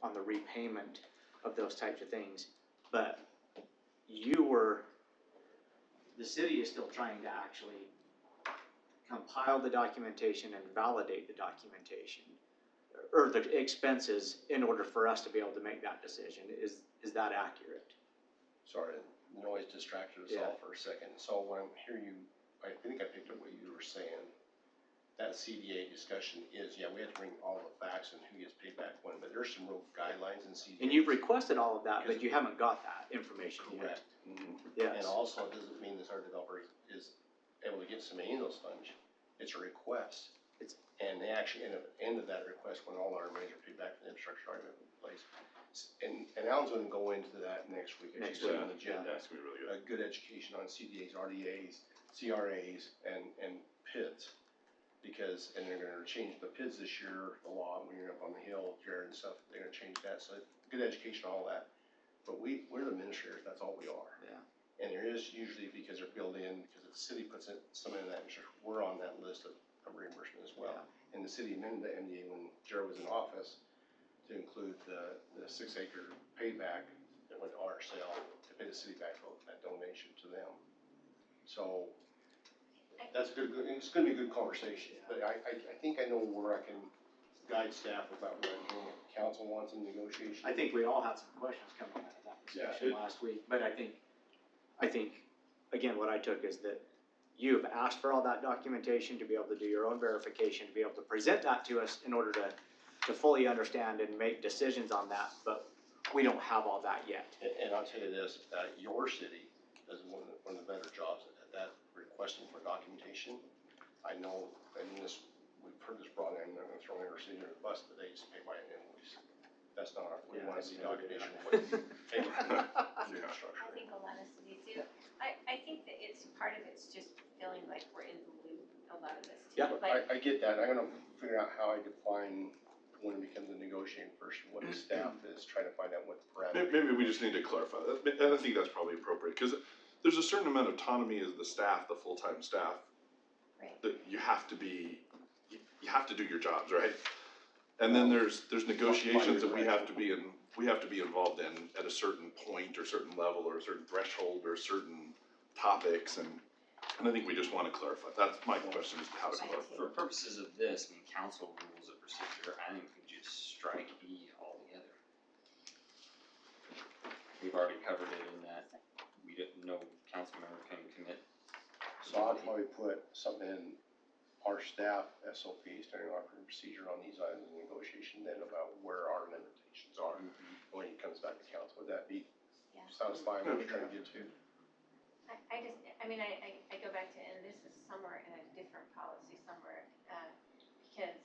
on the repayment of those types of things. But the city is still trying to actually compile the documentation and validate the documentation or the expenses in order for us to be able to make that decision. Is that accurate? Sorry, the noise distracted us all for a second. So when I hear you, I think I picked up what you were saying. That CDA discussion is, we have to bring all the facts and who gets paid back when, but there's some real guidelines in CDA. And you've requested all of that, but you haven't got that information yet. Yes. And also, it doesn't mean that our developer is able to get some of those funds. It's a request. And they actually end of that request when all our monies are paid back for the infrastructure argument in place. And Alan's gonna go into that next week. Next week on the agenda. That's gonna be really good. A good education on CDAs, RDAs, CRAs, and PIDs. Because, and they're gonna change the PIDs this year, the law, when you're up on the hill, Jared and stuff, they're gonna change that, so good education, all that. But we're the administrators, that's all we are. Yeah. And there is usually, because they're built in, because if the city puts some in that, we're on that list of reimbursement as well. Yeah. And the city amended the MDA when Jared was in office to include the 6 acre payback that went to our sale to pay the city back for that donation to them. So, that's good. It's going to be a good conversation, but I think I know where I can guide staff about what the council wants in negotiation. I think we all had some questions coming out of that discussion last week, but I think, again, what I took is that you have asked for all that documentation to be able to do your own verification, to be able to present that to us in order to fully understand and make decisions on that, but we don't have all that yet. And I'll tell you this, your city does one of the better jobs at that requesting for documentation. I know, and we've heard this brought in, they're going to throw in our city under the bus, but they just pay by an invoice. That's not our, we want to see documentation of what you pay for the infrastructure. I think a lot of cities do. I think that it's part of it's just feeling like we're in the loop, a lot of this too. Yeah, like, I get that. I'm going to figure out how I define when it becomes a negotiating person, what the staff is, trying to find out what the parameters. Maybe we just need to clarify that, and I think that's probably appropriate, because there's a certain amount of autonomy as the staff, the full-time staff, right. that you have to do your jobs, right? And then there's negotiations that we have to be involved in at a certain point or certain level or a certain threshold or certain topics, and I think we just want to clarify. That's my question, is how to clarify. For purposes of this, I mean, council rules of procedure, I think we just strike E altogether. We've already covered it in that no council member can commit. So I'll probably put something in our staff SOP, standard operating procedure on these items of negotiation, then about where our limitations are when it comes back to council. Would that be satisfying what we're trying to get to? I go back to, and this is somewhere in a different policy somewhere, because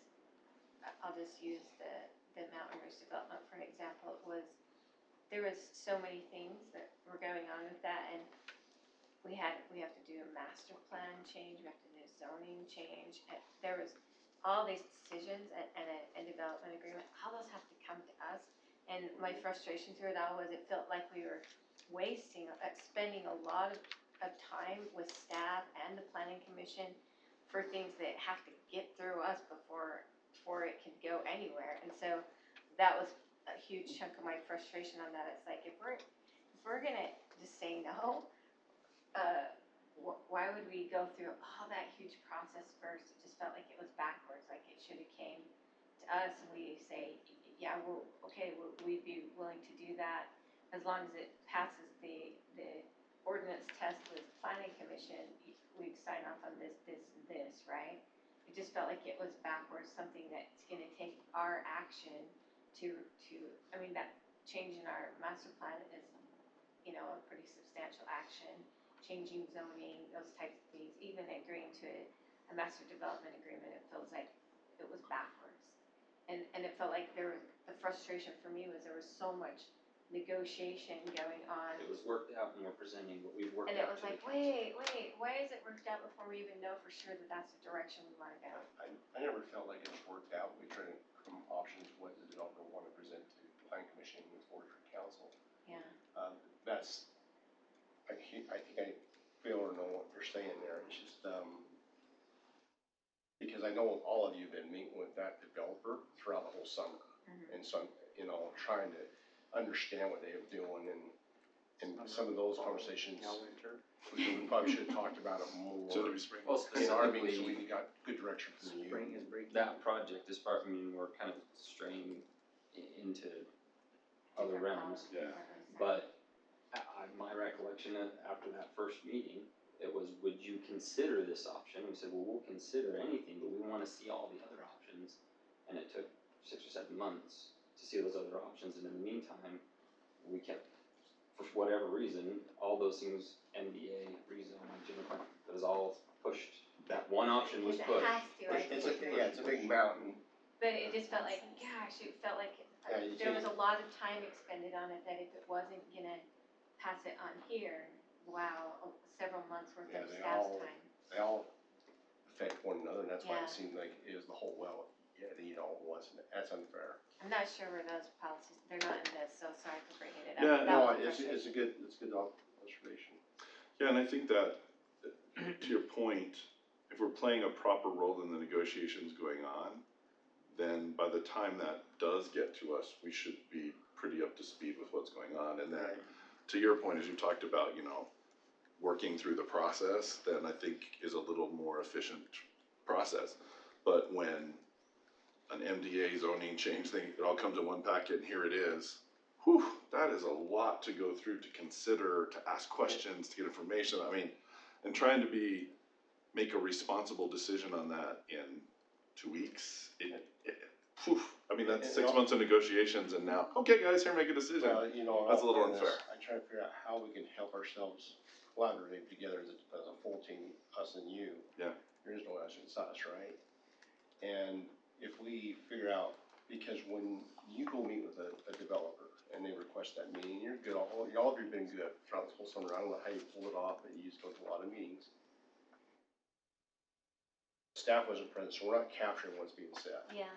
I'll just use the Mountain Ridge development for an example. There was so many things that were going on with that, and we have to do a master plan change, we have to do a zoning change. There was all these decisions and a development agreement. All those have to come to us. And my frustration through it all was it felt like we were spending a lot of time with staff and the planning commission for things that have to get through us before it can go anywhere. And so that was a huge chunk of my frustration on that. It's like, if we're gonna just say no, why would we go through all that huge process first? It just felt like it was backwards, like it should have came to us and we say, yeah, we'd be willing to do that as long as it passes the ordinance test with the planning commission. We'd sign off on this, right? It just felt like it was backwards, something that's gonna take our action that change in our master plan is, a pretty substantial action. Changing zoning, those types of things, even agreeing to a master development agreement, it feels like it was backwards. And it felt like the frustration for me was there was so much negotiation going on. It was worked out and we're presenting what we've worked out. And it was like, wait, why is it worked out before we even know for sure that that's the direction we want to go? I never felt like it was worked out. We tried to come options what the developer want to present to the planning commission and forward to council. Yeah. I think I feel or know what you're saying there. It's just because I know all of you have been meeting with that developer throughout the whole summer, and so you know, trying to understand what they were doing and some of those conversations, we probably should have talked about it more. So do we spring? Well, In our meeting, so specifically, we got good direction from you. Spring is breaking. that project is part, I mean, we're kind of straying into other Different realms, policy, yeah. but my recollection after that first meeting, it was, would you consider this option? We said, well, we'll consider anything, but we wanna see all the other options. And it took 6 or 7 months to see those other options, and in the meantime, we kept, for whatever reason, all those things, MDA, rezone, general plan, it was all pushed. That one option was Because pushed. it has to, I It's think. it's a big mountain. But it just felt like, gosh, it felt like Yeah, you there was can't- a lot of time expended on it, that if it wasn't gonna pass it on here, wow, several months worth Yeah, of they staff's all- time. They all affect one another, and that's why Yeah. it seemed like it was the whole well. Yeah, you know, it wasn't. That's unfair. I'm not sure where those policies, they're not in this, so sorry for bringing it up. Yeah, That No, was it's frustrating. it's a good observation. Yeah, and I think that, to your point, if we're playing a proper role in the negotiations going on, then by the time that does get to us, we should be pretty up to speed with what's going on. And then, to your point, as you talked about, you know, working through the process, then I think is a little more efficient process. But when an MDA zoning change thing, it all comes in one packet and here it is, whew, that is a lot to go through, to consider, to ask questions, to get information. I mean, and trying to make a responsible decision on that in 2 weeks, whew, I mean, that's 6 months of negotiations and now, okay, guys, here, make a decision. Well, you know, That's a little in all fairness, unfair. I try to figure out how we can help ourselves collaborate together as a full team, us and you. Yeah. There is no us, it's us, right? And if we figure out, because when you go meet with a developer and they request that meeting, you're good, y'all have been good throughout this whole summer. I don't know how you pull it off, but you just go to a lot of meetings. Staff wasn't present, so we're not capturing what's being said. Yeah,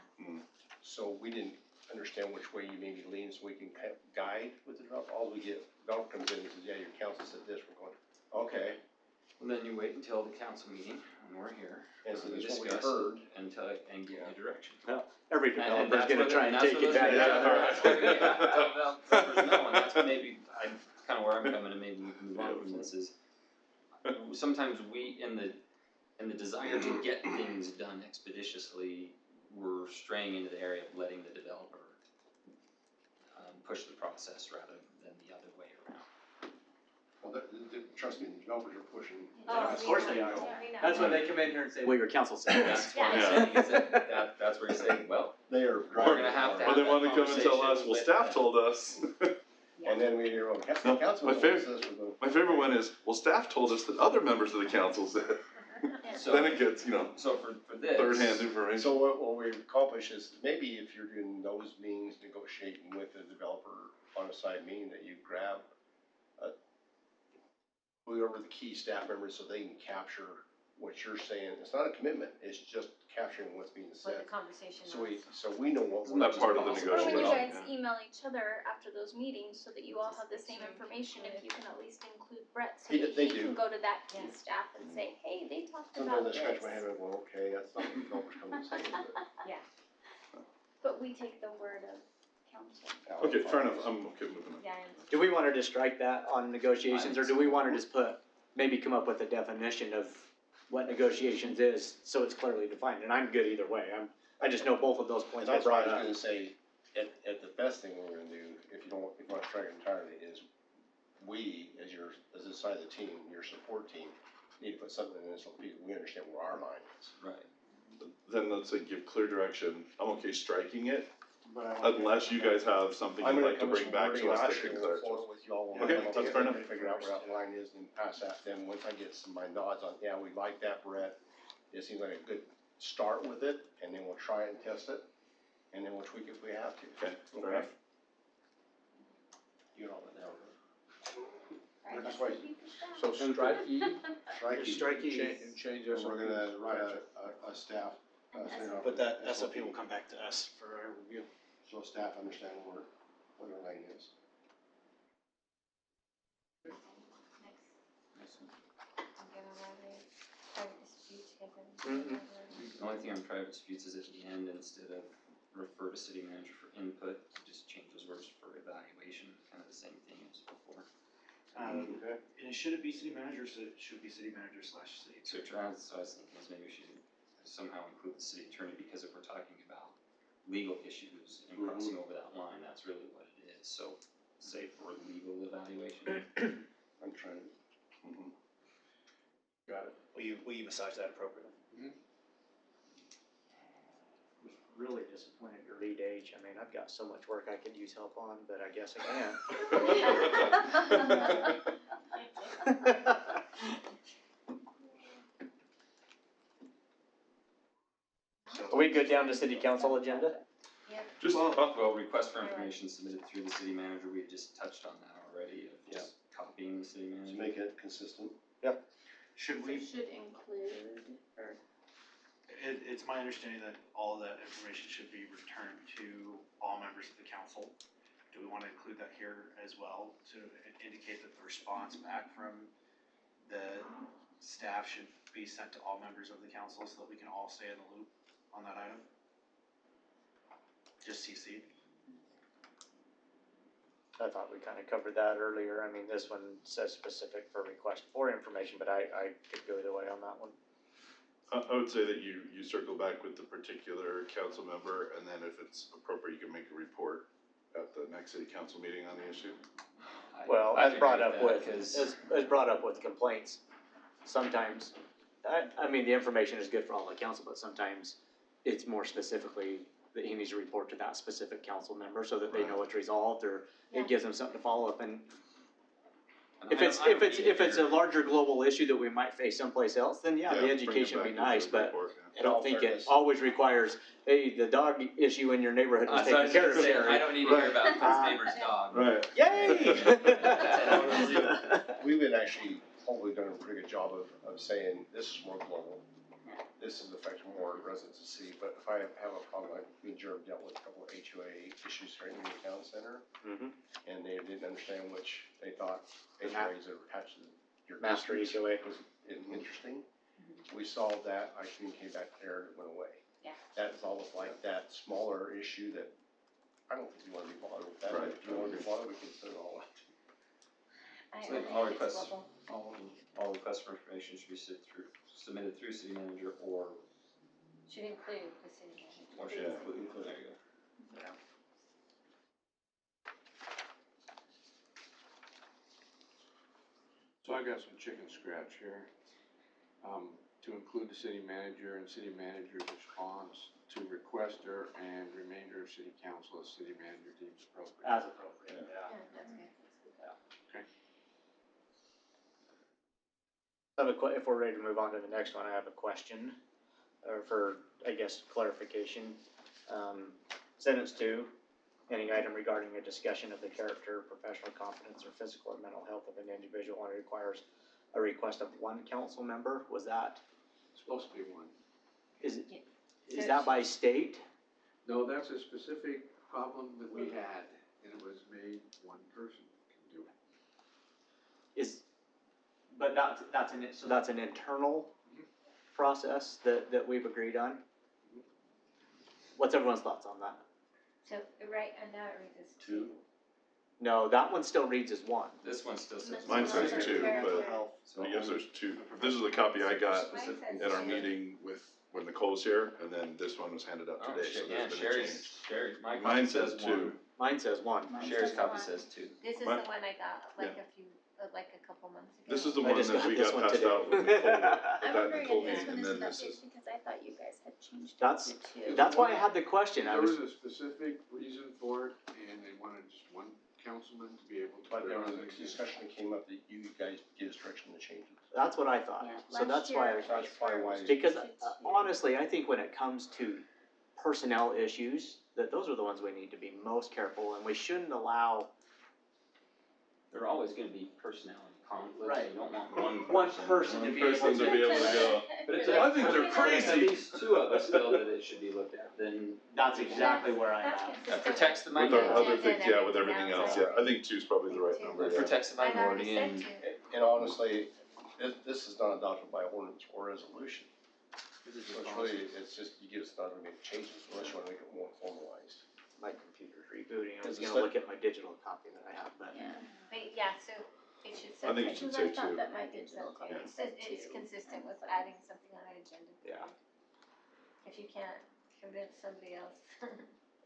So we didn't understand which way you maybe lean, so we can kind of guide with the developer. All we get, developer comes in and says, yeah, your council said this, we're going, okay. And then you wait until the council meeting, when we're here, And so and we that's what we discuss heard. and give you direction. Every And developer's gonna try and take advantage of That's where it. developers know, and that's maybe, kinda where I'm coming, and maybe we can move on from this, is sometimes we, in the desire to get things done expeditiously, we're straying into the area of letting the developer push the process rather than the other way around. Well, trust me, the developers are pushing. Oh, Of course they are. yeah, we know. That's when they come in here and say, well, your council said this. That's what I'm saying, is that's where you say, well, They are we're driving. gonna have to Well, have they that wanna come and tell us, conversation well, with staff them. told us. And then we hear, well, No, council my told us favorite- this, we're going. My favorite one is, well, staff told us that other members of the council said, So, then it gets, you know, so for this. third-hand information. So what we accomplish is, maybe if you're doing those meetings, negotiating with the developer on a side meeting, that you grab whoever the key staff members, so they can capture what you're saying. It's not a commitment, it's just capturing what's being What said. the conversation So was. we know what. Isn't that part of the possible. Or when you negotiation? guys email each other after those meetings so that you all have the same information, if you can at least include Brett so that They he do. can go to that key Yeah. staff and say, hey, they talked Sometimes I about scratch this. my head and go, okay, that's not what the developers come and say, but. But we take the word of council. Okay, fair enough, I'm okay moving on. Yeah, Do we wanna just strike that on negotiations, or do we wanna just maybe come up with a definition of what negotiations is, so it's clearly defined, and I'm good either way, I just know both of those And points were that's why I brought was up. gonna say, at the best thing we're gonna do, if you want to strike it entirely, is we, as a side of the team, your support team, need to put something in this so we understand where our line is. Right. Then let's say give clear direction, I'm okay striking it, But I want- unless you guys have something I'm you'd gonna like to come with bring some back wording, to us and that actually can we'll clarify. follow it with you all. We'll Okay, come up that's with fair it, enough. Figure out where that line is and pass that, then once I get my nods on, yeah, we like that, Brett, it seems like a good start with it, and then we'll try it and test it, and then we'll tweak if we have to. Okay, fair enough. You know that now. Right? That's why- Key for staff. So strike E, Strike and change and this. we're gonna write a staff. But that SOP will come back to us for our review. So staff understand what our lane is. next. I'm gonna write it. Private disputes, Mhm. The only thing on private disputes is at the end, instead of refer to city manager for input, just change Okay. And should it be city manager, so it should be city manager / city. So I was thinking is maybe we should somehow include the city attorney, because if we're talking about legal issues and crossing over that line, that's really what it is. So say for legal evaluation. I'm trying. Got it. Will you massage that appropriately? Really disappointed to read age. I mean, I've got so much work I could use help on, but I guess I can't. Are we good down to city council agenda? Just, Well, request for information submitted through the city manager, we just touched on that already, of just copying the city To manager. make it consistent. Should So we, should include, or, it's my understanding that all of that information should be returned to all members of the council. Do we wanna include that here as well, to indicate that the response back from the staff should be sent to all members of the council so that we can all stay in the loop on that item? Just CC. I thought we kind of covered that earlier. I mean, this one says specific for request for information, but I could go either way on that one. I would say that you circle back with the particular council member, and then if it's appropriate, you can make a report at the next city council meeting on the issue. Well, I as brought agree up with, that, 'cause- as brought up with complaints, sometimes, I mean, the information is good for all the council, but sometimes it's more specifically that he needs to report to that specific council member so that they know it's resolved, or it gives them something to follow up. And if it's a larger global issue that we might face someplace else, then yeah, the bring it education would be back nice, as a but report, I don't think it always requires, hey, the dog issue in your neighborhood was taken care of, Sherry. I don't need to hear about Clint's neighbor's dog. Right. Yay! We've been actually probably done a pretty good job of saying this is more global. This is affecting more residents of the city, but if I have a problem, like me and Jeremy dealt with a couple of HOA issues right in the town center, and they didn't understand which they thought HOAs that were attached to your Master district HOA. was interesting. We solved that, I communicated back there, and it went away. Yeah. That is almost like that smaller issue that, I don't think you wanna be bothered with that, but Right. if you wanna be bothered, we can send it all out. I So think all it's requests, global. all requests for information should be submitted through city manager or Should include the city manager. should include, there you go. So I got some chicken scratch here. To include the city manager and city manager's response to requester and remainder of city council as city manager deems appropriate. As appropriate, Yeah, that's good. I have if we're ready to move on to the next one, I have a question, or for, I guess, clarification. Sentence 2, any item regarding a discussion of the character, professional competence, or physical or mental health of an individual and requires a request of one council member, was that, Supposed to be one. is So that by state? No, that's a specific problem that we had, and it was made one person can do it. But that's an internal process that we've agreed on? What's everyone's thoughts on that? So, right, and now it reads as 2. No, that one still reads as 1. This one still says. Mine says Specific 2, character. but So I guess there's 2. This is the copy I got Mine says at our two. meeting with, when Nicole was here, and then this one was handed out Oh, today, so shit, yeah, there's been a change. Sherry's, my copy Mine says says 1. 2. Mine says 1. Sherry's says copy one. says 2. This is My- the one I got like a couple months ago. This is the I one just that got we this got one passed today. out with Nicole, with I'm that wondering Nicole if this meeting, one and is then an this update is. because I thought you guys had changed it That's- to 2. That's why I had the question. There was a specific reason for it, and they wanted just one councilman to be able to. But put it there was on a the agenda. discussion that came up that you guys gave us direction to change it. That's what I thought. Yeah, So that's last why year I it was probably why- for Because 2. honestly, I think when it comes to personnel issues, that those are the ones we need to be most careful, and we shouldn't allow There are always gonna be personality conflicts, Right. you don't want one person to be able Person to be able to go. But it's, I think they're If crazy. at least 2 of us feel that it should be looked at, then That's exactly where I'm That's at. consistent that protects the With our minority. other And things, yeah, with everything everything else, else, yeah, I think 2 is probably the right Two. number, It yeah. protects the I've already minority said and 2. And honestly, this is not adopted by ordinance or resolution. So it's really, it's just, you give us not to make changes unless you wanna make it more formalized. My computer's rebooting. I was Is this gonna it? look at my digital copy that I have, but Yeah. But yeah, so It should I say. think it should Because say I thought two. that might be It roll call. Yeah. says it's consistent with adding something on an agenda. Yeah. If you can't convince somebody else,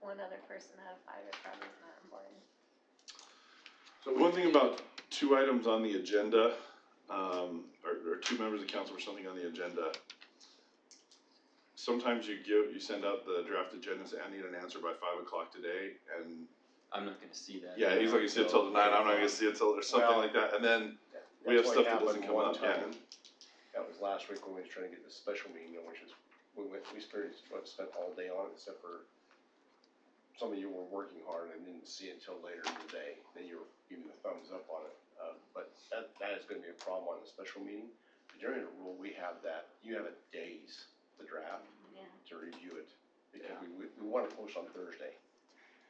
one other person out of 5, it probably is not important. So One thing about 2 items on the agenda, or 2 members of council or something on the agenda. Sometimes you send out the draft agenda and say, I need an answer by 5 o'clock today, and I'm not gonna see that. yeah, he's like, you see it till tonight, I'm not gonna see it till, or something Well, like that, and then we have That's stuff what that doesn't happened come one up, yeah. time. That was last week when we was trying to get this special meeting, which is, we spent all day on it, except for some of you were working hard and didn't see it until later in the day, then you were giving the thumbs up on it. But that is gonna be a problem on the special meeting. During the rule, we have that, you have a days, the draft, Yeah. to review it, because we wanna post on Thursday.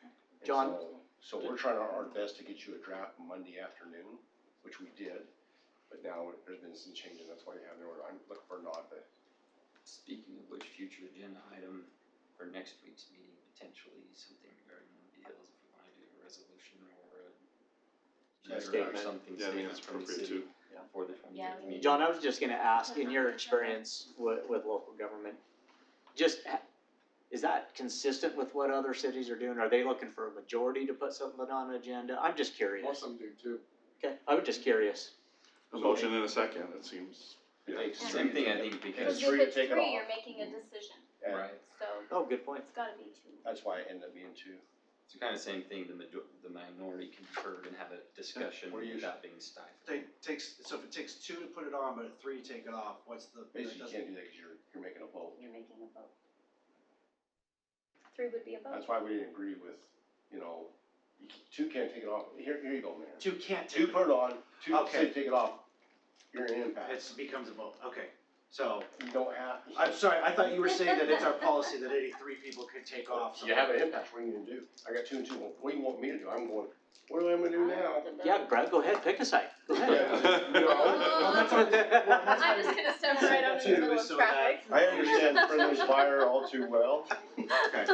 And John? So we're trying our best to get you a draft Monday afternoon, which we did, but now there's been some changes, that's why you have the order. I'm looking for a nod, but Speaking of which, future agenda item for next week's meeting, potentially something regarding the deals, if we wanna do a resolution or a Statement. or something, Yeah, I think statement it's from the appropriate city too. for the 25th Yeah, we meeting. John, I was just gonna ask, in your experience with local government, is that consistent with what other cities are doing? Are they looking for a majority to put something on an agenda? I'm just curious. most of them do too. Okay, I was just curious. A motion in a second, it seems, it takes Same three thing, to I take think, it. because- It's Because if three to it's take it 3, off. you're making a decision, And Right. so Oh, good point. it's gotta be 2. that's why it ended up being 2. It's the kind of same thing, the minority can heard and have a discussion What do you- without being stifled. So if it takes 2 to put it on, but 3 to take it off, what's the? Basically, you can't do that because you're making a vote. You're making a vote. 3 would be a vote. That's why we didn't agree with, you know, 2 can't take it off. Here you go, Mayor. 2 can't 2 take it. put it on, 2 Okay. say take it off, you're an impasse. It becomes a vote, okay. So, You don't have. I'm sorry, I thought you were saying that it's our policy that any 3 people could take off. You have an impasse, what are you gonna do? I got 2 and 2, what do you want me to do? I'm going, what am I gonna do now? Yeah, Brad, go ahead, pick a side. Go ahead. Well, that's what- well, that's I'm just gonna step right out in the Two, middle of so traffic. I understand friendly fire all too well. Okay.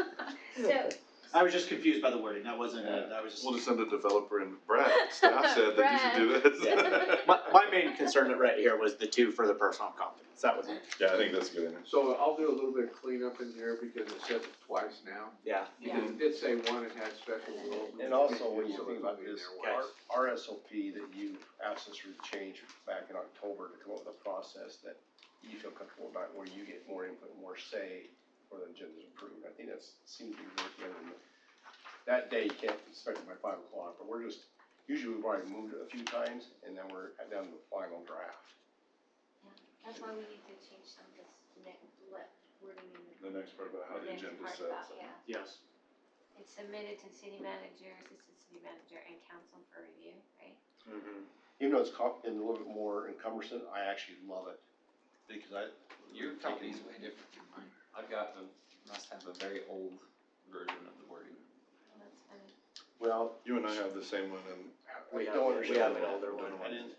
So, I was just confused by the wording, that wasn't, that was just. we'll just send a developer in, Brad, staff said that you should do this. My main concern right here was the 2 for the personal confidence. That was it. Yeah, I think that's good. So I'll do a little bit of cleanup in here because it says it twice now. Yeah. Because it did say one, it had special rules. And also, when you think about Something in this, there was- our SOP that you asked us to change back in October to come up with a process that you feel comfortable about, where you get more input, more say, for the agenda's approved. I think that's, seems to be working, and that day, you can't expect it by 5 o'clock, but we're just, usually we've already moved it a few times, and then we're down to the final draft. That's why we need to change some of this wording in The next part about how the next agenda part sets. about, yeah. Yes. It's submitted to city manager, assistant city manager, and council for review, right? Even though it's a little bit more encumbersome, I actually love it, because Your copy is way different than mine. I've got must have a very old version of the wording. Well, that's funny. well, You and I have the same one, and We I have- don't we understand have an that. older one. I didn't,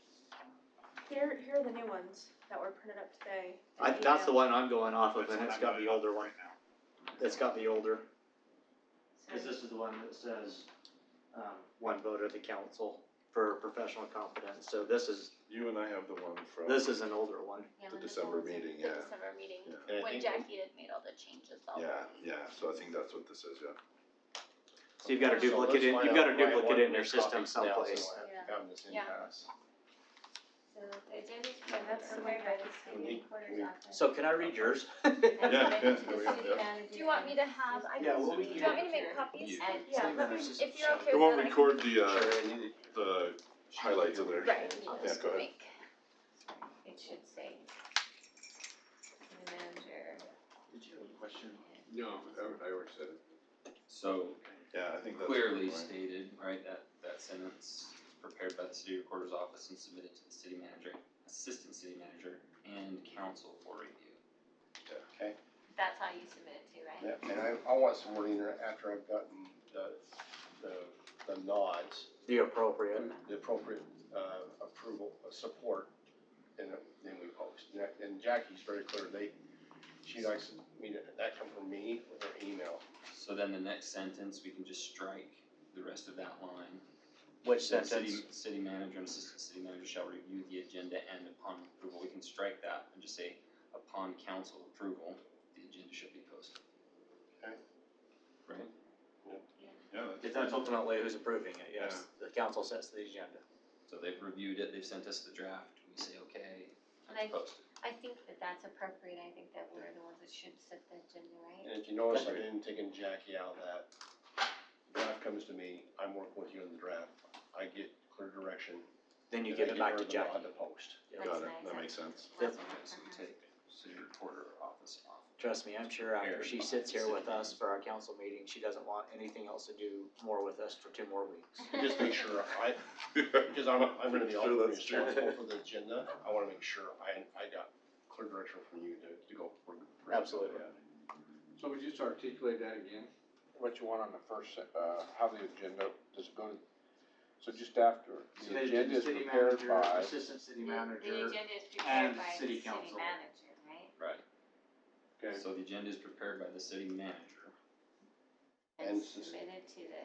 Here are the new ones that were printed up today. That's the one I'm going off of, and That's it's what got I'm the going older off one. right now. It's got the older, So, is the one that says, 1 vote of the council for professional competence. So this is you and I have the one from an older one. yeah, the when this December one was in- meeting, the yeah. December meeting, Yeah. And I when think- Jackie had made all the changes, all. Yeah, so I think that's what this is, yeah. So you've got a So duplicate let's in, find you've got out a why I duplicate want in your to make system copies now, so I someplace. don't have to Yeah. have this Yeah. impasse. So the agenda's Yeah, that's the way prepared by the back. city recorder's office. So can I read yours? And Yeah, submitted yeah, to there the we go, city yeah. manager Do you want me and to have, I Yeah, can, well, do we you can- want me to make copies? You. And Yeah, Same let me, as- if you're okay It with won't that, I can. record the, Sure, I need it. the highlights in there. Right, I'll Yeah, just go ahead. make. It should say city manager. Did you have a question? No, I already said it. So Yeah, I think that's. clearly right. stated, right, that sentence is prepared by the city recorder's office and submitted to the city manager, assistant city manager, and council for review. That's how you submit it to, right? Yeah, and I want some wording there after I've gotten the nods, The appropriate. the appropriate, approval, support, and then we post. And Jackie's very clear, she likes me to, that come from me with her email. So then the next sentence, we can just strike the rest of that line Which That sentence? city manager and assistant city manager shall review the agenda and upon approval, we can strike that and just say, upon council approval, the agenda shall be posted. Okay. Right? Yeah, If that's ultimately who's approving it, yes, the council sets the agenda. So they've reviewed it, they've sent us the draft, we say, okay, And it's posted. I think that that's appropriate, I think that we're the ones that should set the agenda, right? And if you notice, I didn't take Jackie out of that. Draft comes to me, I'm working with you on the draft, I get clear direction. Then you and I give it back her to the Jackie. nod to post. That's got it, nice. that makes sense. That's Yep. what Okay, so we I'm- take city recorder office off. Trust me, I'm sure after she sits here with us for our council meeting, she doesn't want anything else to do more with us for 2 more weeks. And just make sure because I'm gonna be Sure, ultimately that's true. responsible for the agenda, I wanna make sure I got clear direction from you to go. Absolutely. So would you just articulate that again? What you want on the first, how the agenda, does it go to, so just after, the agenda is prepared by, Assistant city The manager, agenda is and prepared by the city city council. manager, right? Right, okay, so the agenda is prepared by the city manager, And And s- submitted to the,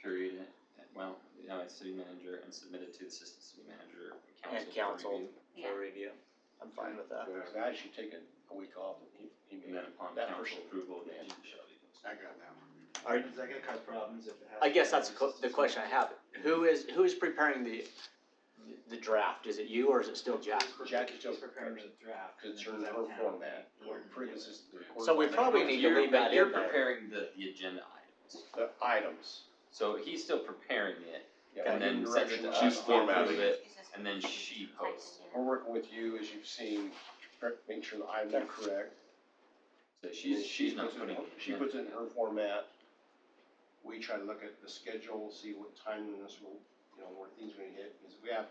period, well, it's city manager and submitted to the assistant city manager And and council. council for review. yeah, for review. I'm fine with that. yeah, Cause I actually taken a week off and he And then upon that council person. approval, the agenda shall be posted. I got that one. Are, Is that gonna cause problems if it has? I guess that's the question I have. Who is preparing the draft? Is it you or is it still Jack? Jackie still He's preparing prepares the draft. Cause it's and her then her goes format, down. or pretty consistent. the So we format. probably need to leave that You're in there. preparing the agenda items, The items. so he's still preparing it, Yeah, and then giving sends it to direction. us, She's we approve formatting it, it's just- and then she posts. We're working with you, as you've seen, make sure the items are correct. So And then she's not puts it in putting her- it She in. puts it in her format. We try to look at the schedule, see what timeliness will, where things are gonna hit, because we have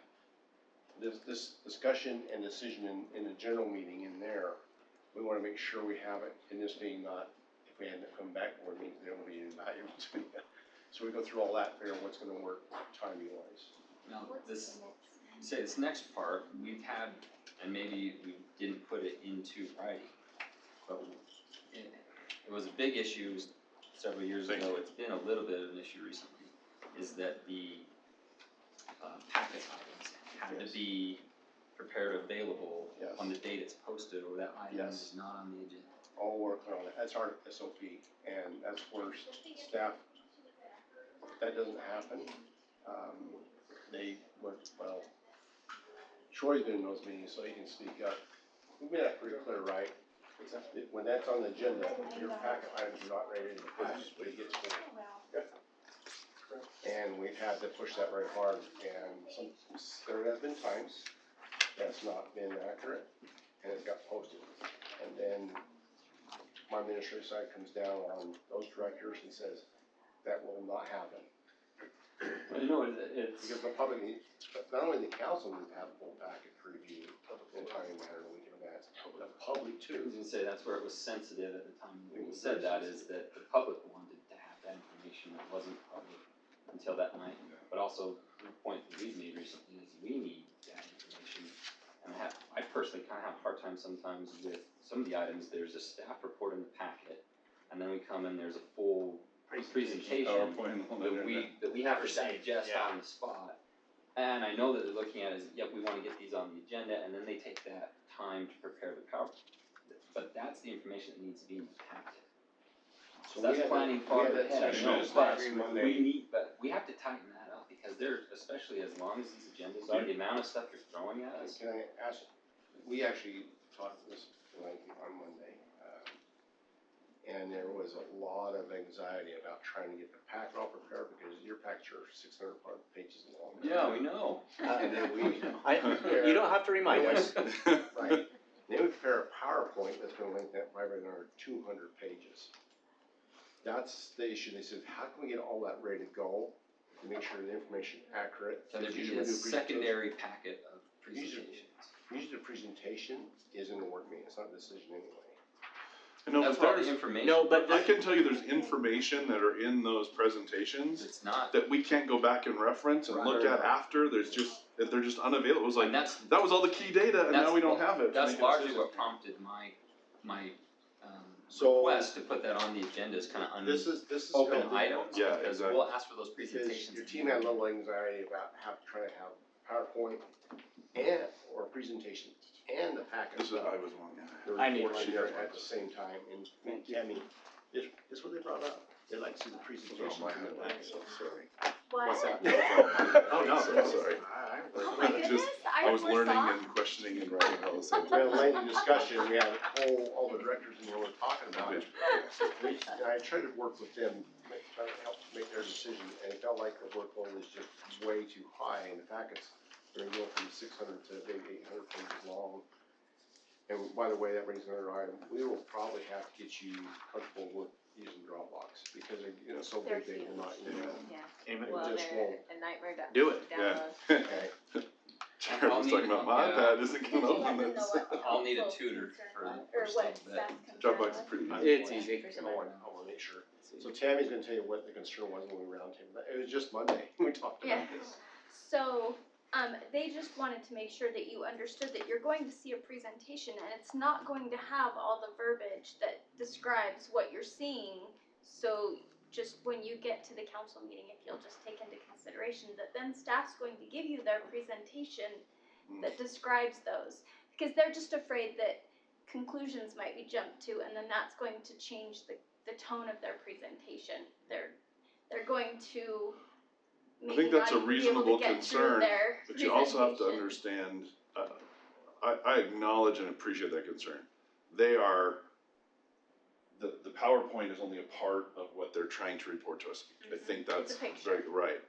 this discussion and decision in the general meeting in there. We wanna make sure we have it in this meeting, not if we end up coming back board meetings, they don't be invaluable to me. So we go through all that, figure out what's gonna work timing wise. Now, What's this, the next? say this next part, we've had, and maybe we didn't put it into writing, but it was a big issue several years Thank ago, you. it's been a little bit of an issue recently, is that the packet items had to Yes. be prepared available Yes. on the date it's posted, or that item Yes. is not on the agenda. All working on it, that's our SOP, and that's where staff, if that doesn't happen, well, Troy's been in those meetings, so he can speak up. We made that pretty clear, right? When that's on the agenda, your packet items are not ready in the package, but it gets full. And we've had to push that very hard, and there have been times that's not been accurate, and it got posted. And then my administrative side comes down on those directors and says, that will not happen. You know, it's, Because the public needs, not only the council needs to have a full packet to review in a timely manner, we can that, the public I too. was gonna say, that's where it was sensitive at the time when we said that, is that the public wanted to have that information that wasn't public until that night. But also, the point that we've made recently is we need that information. And I personally kinda have a hard time sometimes with some of the items, there's a staff report in the packet, and then we come in, there's a full presentation PowerPoint on the that we have to Present, digest yeah. on the spot. And I know that they're looking at it as, yep, we wanna get these on the agenda, and then they take that time to prepare the PowerPoint. But that's the information that needs to be in the packet. So That's we had planning that- farther we had that ahead, I session know, this but last Monday. we have to tighten that up, because they're, especially as long as these agendas are, the amount of stuff you're throwing at us. Can I ask, we actually talked this lengthy on Monday, and there was a lot of anxiety about trying to get the packet all prepared, because your packs are 600 pages long. Yeah, we know. And then we, You don't have to remind us. right, then we prepare a PowerPoint that's gonna link that right another 200 pages. That's the issue, they said, how can we get all that ready to go, to make sure the information accurate? So there'd be Usually a we do presentation. secondary packet of presentations. Usually the presentation is in the work meeting, it's not a decision anyway. No, That's but where all the there's, information. No, but I can tell you there's information that are in those presentations It's not, that we can't go back and reference and look at after, they're just unavailable, it was like, and that's, that was all the key data and now we don't have it. to that's make a largely decision. what prompted my request to put that on the agenda is kinda This is open healthy. items, Yeah, because exactly. we'll ask for those Because presentations. your team had a little anxiety about trying to have PowerPoint or presentation and the packet. This is, I was one, yeah. The I need report one. there at the same time, and Tammy, this what they brought up, they like to see the presentation and the packet. So sorry. What's that? Oh, no, so sorry. Oh my Just- goodness, I was learning foresaw. and questioning and writing all the same We had a time. lengthy discussion, we had all the directors in here were talking about it. And I tried to work with them, try to help make their decision, and it felt like the workload was just way too high, and the packets are going from 600 to maybe 800 pages long. And by the way, that brings another item, we will probably have to get you comfortable with using Dropbox, because they're, so They're big, they will not, Amen. Well, just won't. a nightmare to Do it. Yeah. Okay. Jared was talking about my iPad isn't Did you gonna let open them know this. what I'll need a council's tutor concerned for was, the or first what little bit. staff's concern Dropbox is was? pretty easy. It's easy. I wanna make sure. So Tammy's gonna tell you what the concern was when we roundtable, it was just Monday, we talked Yeah. about this. So, they just wanted to make sure that you understood that you're going to see a presentation and it's not going to have all the verbiage that describes what you're seeing. So just when you get to the council meeting, if you'll just take into consideration that then staff's going to give you their presentation that describes those. Because they're just afraid that conclusions might be jumped to and then that's going to change the tone of their presentation. They're going to I maybe think that's not a even be able to reasonable get through concern, their but you also have to presentation. understand, I acknowledge and appreciate that concern. They are, the PowerPoint is only a part of what they're trying to report to us. I think that's It's a picture. very, right.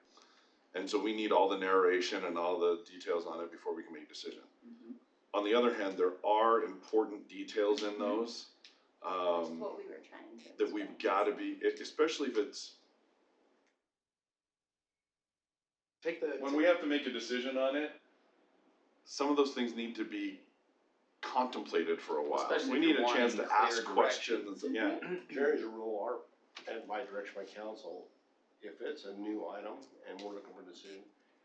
And so we need all the narration and all the details on it before we can make a decision. On the other hand, there are important details in those, That's what we were trying to. that we've gotta be, especially if it's, when we have to make a decision on it, some of those things need to be contemplated for a while. Especially We if need you're a chance wanting to ask clear direction. questions, yeah. There is a rule, and by direction by council, if it's a new item and we're looking for a decision,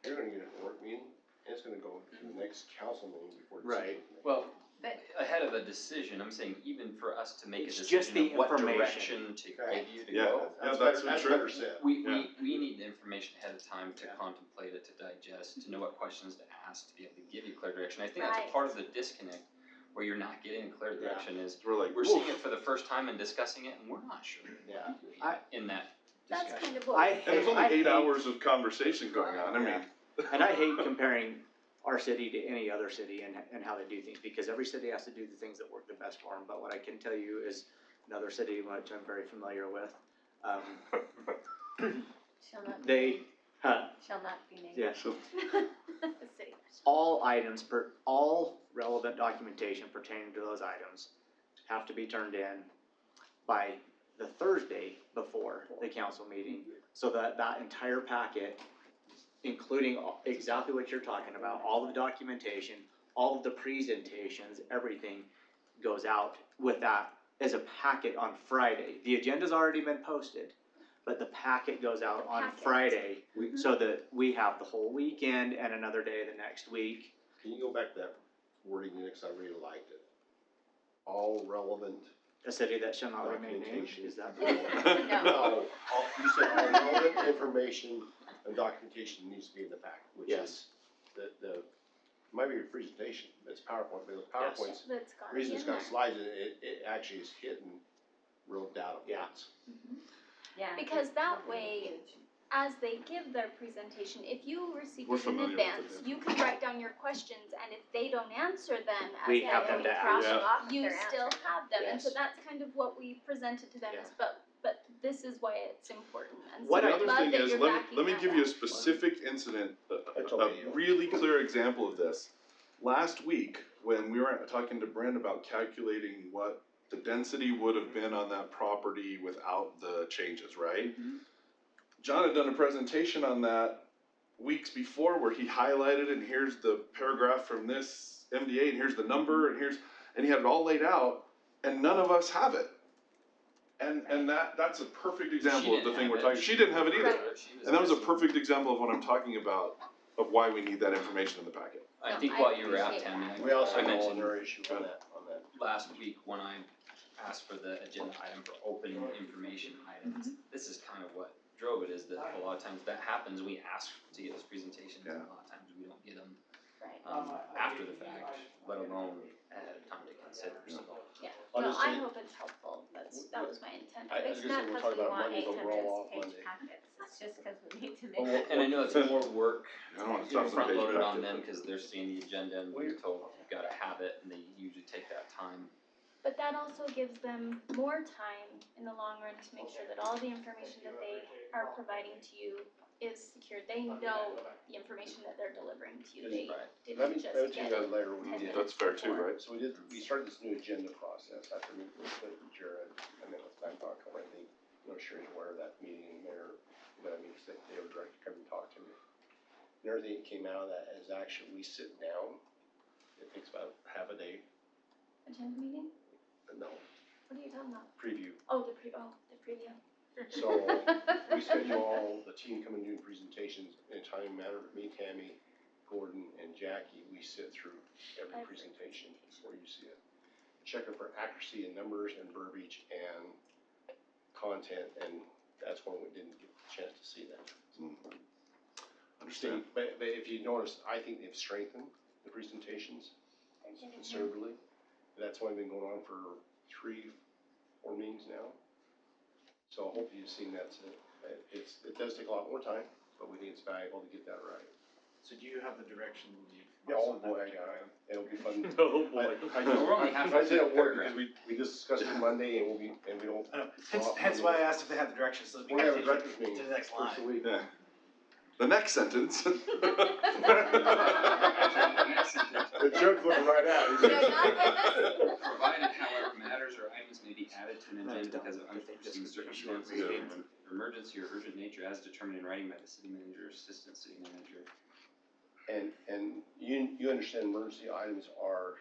you're gonna get a work meeting, and it's gonna go to the next council meeting before decision. Right. is made. Well, But- ahead of a decision, I'm saying even for us to make a It's just decision the of what information. direction to Okay. give you to Yeah. go. Yeah, That's that's better true. said. We Yeah. need the information ahead of time to Yeah. contemplate it, to digest, to know what questions to ask, to be able to give you clear direction. I think that's Right. a part of the disconnect where you're not getting clear direction is We're like, we're seeing "Woof." it for the first time and discussing it and we're not sure Yeah. in that That's discussion. kind of what. I And there's only I 8 hate- hours of conversation going on, I mean. And I hate comparing our city to any other city and how they do things, because every city has to do the things that work the best for them. But what I can tell you is another city which I'm very familiar with, Shall not be they, named. Shall not be named. yeah, City. all items, all relevant documentation pertaining to those items have to be turned in by the Thursday before the council meeting, so that that entire packet, including exactly what you're talking about, all of the documentation, all of the presentations, everything goes out with that as a packet on Friday. The agenda's already been posted, but the packet goes out The on packet. Friday, so that we have the whole weekend and another day the next week. Can you go back to that wording next, I really liked it. All relevant A city that shall not remain named, documentation. is that? No, you said all relevant information and documentation needs to be in the packet, which is the, might be a presentation, it's PowerPoint, but the PowerPoint's, That's gotta the be reason in it's there. got slides in it, it actually is hitting real data Yeah. points. Yeah. Because that way, as they give their presentation, if you receive We're it in familiar with it, advance, yeah. you can write down your questions, and if they don't answer them as We they have them to come, ask. you still have them, and so Yes. that's kind of what we presented to them, Yeah. is, but this is why it's important, and so What I'm The other glad thing that is, you're let backing me that give you a up. specific incident, That's a okay. really clear example of this. Last week, when we were talking to Brent about calculating what the density would have been on that property without the changes, right? John had done a presentation on that weeks before where he highlighted and here's the paragraph from this MDA and here's the number and he had it all laid out and none of us have it. And that's a perfect example of the thing we're talking, she didn't have it either. Right. And that was a perfect example of what I'm talking about, of why we need that information in the packet. I No, think I while you were out, appreciate Tammy, that. We also I know mentioned another issue on that. last week when I asked for the agenda item for open information items. This is kind of what drove it, is that a lot of times that happens, we ask to get those presentations, and a lot of times we don't get them, Right. after the fact, let alone ahead of time to consider, so. Yeah, I'll no, just I say- hope it's helpful, that was my intent. I was It's gonna say, not we'll because talk we about want Monday, but we're all off 800 Monday. page packets, it's just because we need to Well, make. And I know it's more work, I don't wanna you know, stuff the front page loaded back on in. them, cause they're seeing the agenda and we're told, you've gotta have it, and they usually take that time. But that also gives them more time in the long run to make sure that all the information that they are providing to you is secure. They know the information that they're delivering to you. They Right. Let didn't me tell just you get guys it. later what we 10 did. That's fair too, right? So we started this new agenda process after meeting with Jared, and then with Bangkok, I think, Sherry's aware of that meeting, and Mayor, they were directed to come and talk to me. And everything that came out of that is actually, we sit down, it takes about half a day, Agenda meeting? no, What are you talking about? preview. Oh, the preview. So, we schedule all, the team come and do presentations in a timely manner, me, Tammy, Gordon, and Jackie, we sit through every presentation before you see it. Checking for accuracy in numbers and verbiage and content, and that's when we didn't get a chance to see that. Understand? But if you notice, I think they've strengthened the presentations considerably. That's only been going on for 3-4 meetings now. So hopefully you've seen that, it does take a lot more time, but we think it's valuable to get that right. So do you have the direction you? Yeah, oh boy, I got it, it'll be fun. Oh, boy. We're only halfway I said it through the work paragraph. because we discussed it Monday and we don't. Hence why I asked if they had the direction, so we We have a can director's to meeting the next first of line. the week. Yeah. The next sentence. The joke looking right at you. Provided, however, matters or items may be added to an agenda because of unforeseen circumstances of emergency or urgent nature as determined in writing by the city manager or assistant city manager. And you understand emergency items are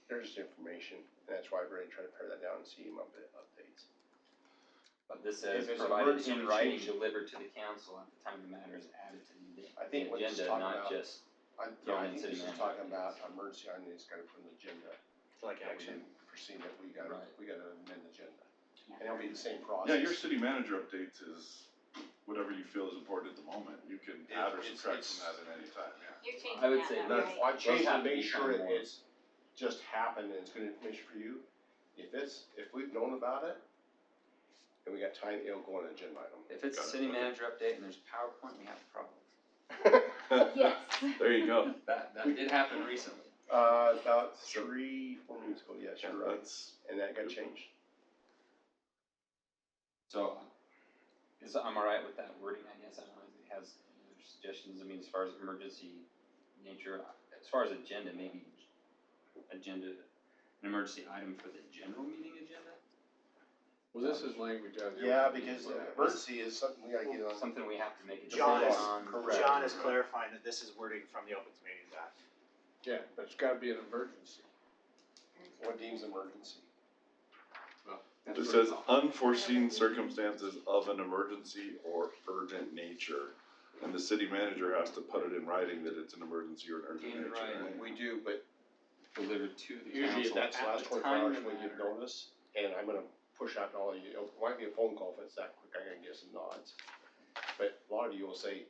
they're just information, and that's why I really try to pare that down and see them updates. But this says If it's provided emergency, in we writing change it. delivered to the council at the time the matter is added to I the think what he's agenda, talking not about- just, I Thrown in think city this is manager talking about updates. emergency items, it's kind of from the agenda. Like that we action. didn't foresee that we gotta Right. amend the agenda. And it'll be the same process. Yeah, your city manager updates is whatever you feel is important at the moment. You can add or subtract from that at any time, yeah. You're changing I would that say now, that's- right? I changed have to to make be sure some more. it's just happened and it's good information for you. If we've known about it, and we got time, it'll go on an agenda item. if it's a Got it, city okay. manager update and there's PowerPoint, we have a problem. Yes. There you go. That did happen recently. About 3-4 meetings ago, yes, Yeah, you're right, that's, and that got changed. So, I'm alright with that wording, I guess. I don't know if it has any other suggestions. I mean, as far as emergency nature, as far as agenda, maybe an emergency item for the general meeting agenda? Well, this is language out of the. Yeah, open because meeting law. emergency is something we gotta get on. Something we have to make a John decision is on. correct. John is clarifying that this is wording from the Open Meetings Act. Yeah, but it's gotta be an emergency. What deems emergency? That's it what says unforeseen circumstances of an emergency or urgent nature. And the city manager has to put it in writing that it's an emergency or an urgent In nature, writing. right? We do, but Delivered to the usually council that's the at last the 24 time hours the when you give matter. notice, and I'm gonna push out to all of you, it might be a phone call if it's that quick, I get some nods. But a lot of you will say,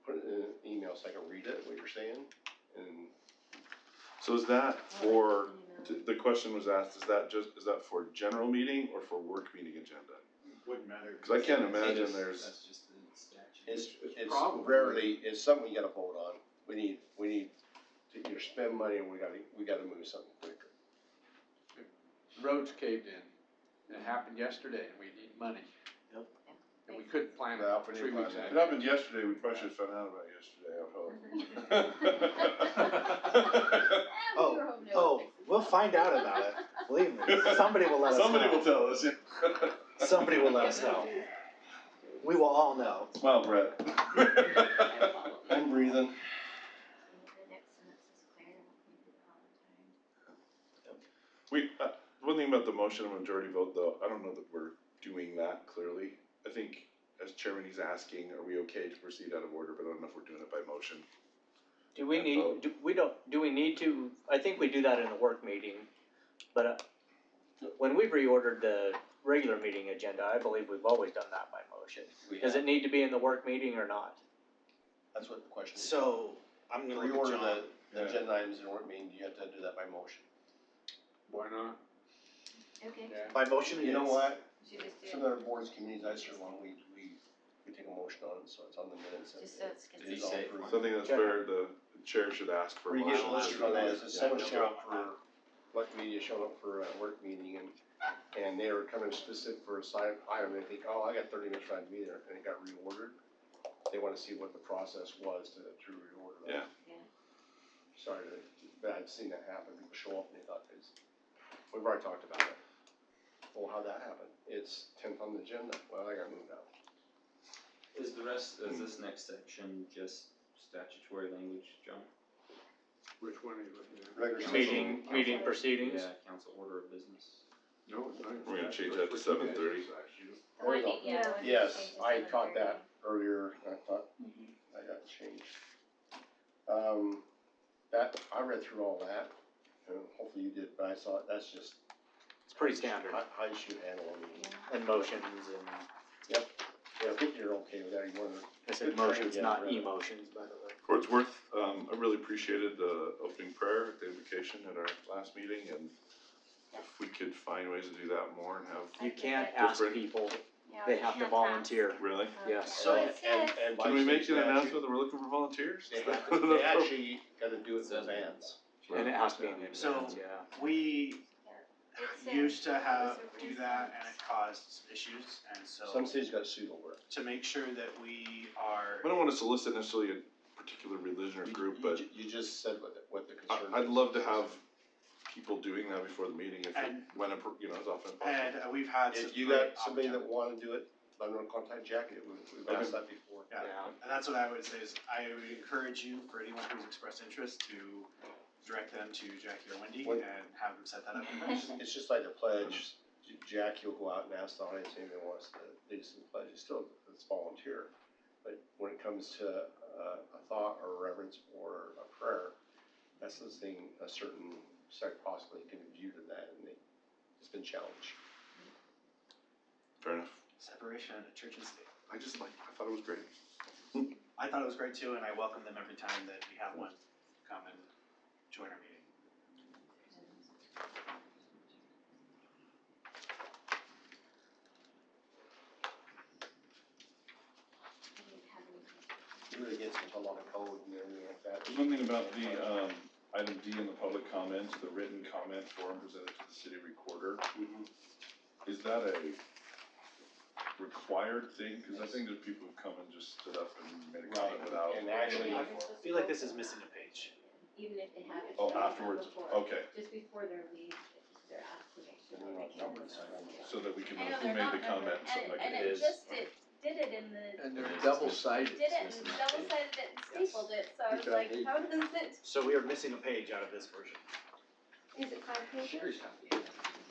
put it in an email so I can read it, what you're saying, and So is that for, the question was asked, is that for general meeting or for work meeting agenda? Wouldn't matter. Cause I can't imagine there's, That's just the statute. it's Probably. rarely, it's something we gotta vote on. We need to either spend money, and we gotta move something quicker. Roads caved in. It happened yesterday and we need money. Yep. And we couldn't plan Well, it if we 3 didn't weeks plan if ago. it happened yesterday, we probably should've found out about it yesterday, I hope. Oh, we'll find out about it, believe me, somebody will let us know. Somebody will tell us, yeah. Somebody will let us know. We will all know. Smile, Brett. I'm breathing. The next sentence is clear, and we do it all the time. We, one thing about the motion of majority vote though, I don't know that we're doing that clearly. I think as chairman, he's asking, are we okay to proceed out of order, but I don't know if we're doing it by motion. Do we need to, I think we do that in a work meeting, but when we've reordered the regular meeting agenda, I believe we've always done that by motion. Does it need to be in the work meeting or not? That's what the question is. So, I'm To gonna look at reorder John. the agenda items in work meeting, you have to do that by motion. Why not? Okay, Yeah. By motion, You know what? should just do Some other boards, communities I serve on, we take a motion on it, so it's on the minutes. it, just so it's It is all consistent. approved. So I think that's fair, the chair should ask for a Where you motion. get listed on that is if Yeah. someone showed up for, like media showed up for a work meeting and they were coming specific for a side item, they think, oh, I got 30 minutes right to be there, and it got reordered. They wanna see what the process was to reorder that. Yeah. Yeah. Sorry, but I've seen that happen, people show up and they thought we've already talked about it. Well, how'd that happen? It's 10th on the agenda, well, I got moved out. Is this next section just statutory language, John? Which one are you looking at? Regular Meeting, session. meeting proceedings? Yeah, council order of business. No, it's not. We're gonna change that to 7:30. The one, There's yeah, the one that Yes, changed to I caught 7:30. that earlier, and I thought, I got changed. That, I read through all that, and hopefully you did, but I saw, that's just. It's pretty standard, How you should handle a meeting. and motions and, Yeah, I think you're okay with that, you wanna. I said motions, not emotions, by the way. For what it's worth, I really appreciated the opening prayer at the invocation at our last meeting, and if we could find ways to do that more and have, You can't ask Different. people, Yeah, they we have to can't volunteer. really? Yes. So, Well, it says- and by Can we make state an statute, announcement that we're looking for volunteers? They actually gotta do it in advance. And it has to be in So- advance, yeah. We It says- used to have, It was a do that and recent- it caused issues, and so Some cities got sued over it. to make sure that we are. I don't wanna solicit necessarily a particular religion or group, but You just said what the concern is. I'd love to have people doing that before the meeting, if, And- when, as often as possible. And we've had some If you great got somebody that opportunities. wanna do it, let them contact Jackie, we've asked that before. Yeah. Yeah. And that's what I would say is, I would encourage you, for anyone who's expressed interest, to direct them to Jackie or Wendy When- and have them set that up. It's just like the pledge, Jackie will go out and ask the audience, anyone wants to lead us in the pledge, it's volunteer. But when it comes to a thought or reverence or a prayer, that's the thing, a certain sect possibly can view to that, and it's been challenged. Fair enough. Separation of church and state. I thought it was great. I thought it was great too, and I welcome them every time that we have one come and join our meeting. It really gets into a lot of code and everything like that. There's one thing about the, item D in the public comments, the written comment form presented to the city recorder. Is that a required thing? Cause I think there's people who've come and just stood up and made a comment without. And actually, I feel like this is missing a page. Even if they have it. Oh, afterwards, before. okay, Just before their leave, they're asked to make sure that they can. so that we can I know know who they're made not the comment, numbered, something like and it it is. just did it in the, And they're double-sided. did it and double-sided it and stapled it, so I was like, how does it, So we are missing a page out of this version. is it 5 pages?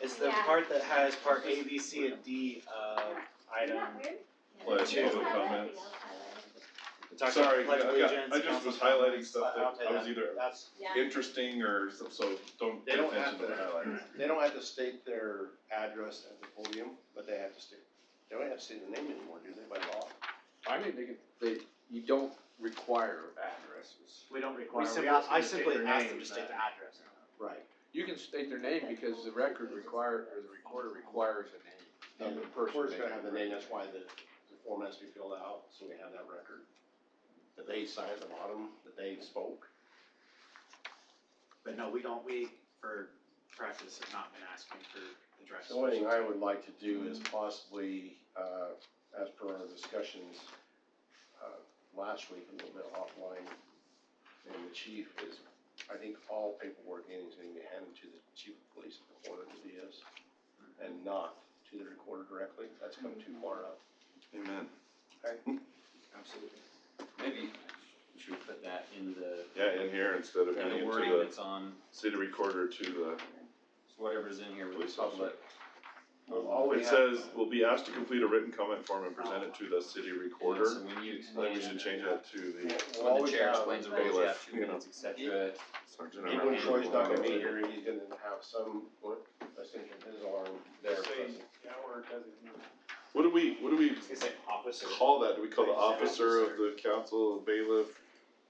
It's the Yeah. part that has part A, B, C, and D, Isn't item. that weird? Pledge, Two. public comments. It talks about Sorry, pledge of allegiance, I just was council highlighting comments. stuff I'll that tell I you was either that's, Yeah. interesting or so don't They pay don't attention have to the to- highlights. they don't have to state their address at the podium, but they have to state, they don't have to state their name anymore, do they, by law? I think you don't require addresses. We don't require, We we simply, ask I them to state simply their asked them names, to state the address. Right. You can state their name because the record or the recorder requires a name And of the the person. recorder's gonna making have the the name, record. that's why the form has to be filled out, so we have that record. That they sign at the bottom, that they spoke. But no, we, for practice, have not been asking for addresses. The only thing I would like to do is possibly, as per our discussions, last week, a little bit offline, and the chief is, I think all paperwork is gonna be handed to the chief of police before it is, and not to the recorder directly, that's come too far up. Amen. Absolutely. Maybe we should put that in the, Yeah, in here instead of in handing the it wording to the that's on, city recorder to the, whatever's in here with Police the public. All we It have- says, will be asked to complete a written comment form and present it to the city recorder. So when you I think we should change that to the Well, when we the chair have explains the rules, you have bailiff, 2 you know. minutes, et cetera. sergeant. Even when Troy's not gonna be here, he's gonna have some, I think of his arm there. What do we Say officer. call that? Do we call the officer of the council, bailiff,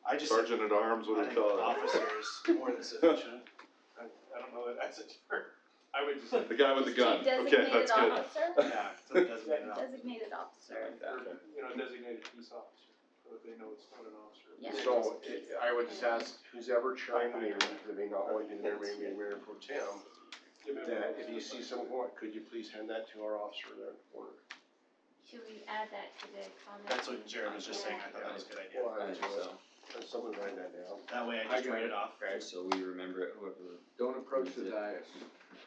I just. sergeant at arms, what do we call it? Officer is more than sufficient. I don't know that that's a term. I would just. The guy with the gun, okay, that's good. Yeah, it's a designated officer. Designated officer. Designated peace officer, so that they know it's not an officer. Yeah. So, I would just ask who's ever chairing the meeting, because it may not only be there, maybe Mayor Pro Tem, that if you see someone going, could you please hand that to our officer there in the corner? Should we add that to the comment? That's what Jared was just saying, I thought that was a good idea. Well, I think so. Can someone write that down? That way I I just got write it. it off. Just so we remember it, whoever. Don't approach the dais.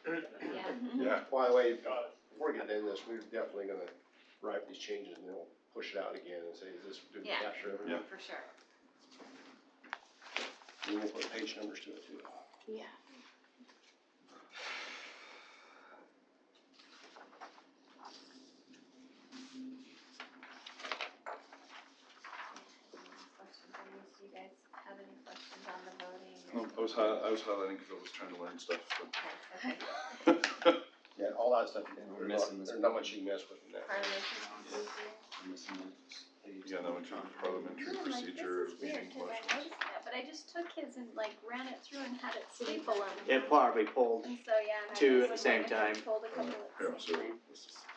Yeah. Yeah, By the way, before we get into this, we're definitely gonna write these changes and then we'll push it out again and say, is this, did we Yeah. capture everything? For sure. And we'll put page numbers to it too. Yeah. Questions on this? Do you guys have any questions on the voting? I was highlighting because I was trying to learn stuff, Okay. Yeah, all that stuff, We're missing this there's not much you can mess with in that. Parliamentary procedure. I'm missing it. Yeah, that would be parliamentary I'm like, procedures, this is weird, meeting cause I motions. noticed that, but I just took his and like ran it through and had it staple them. It probably pulled, And so, yeah, and I Two was at the same wondering if I time. pulled a couple Yeah, at the so same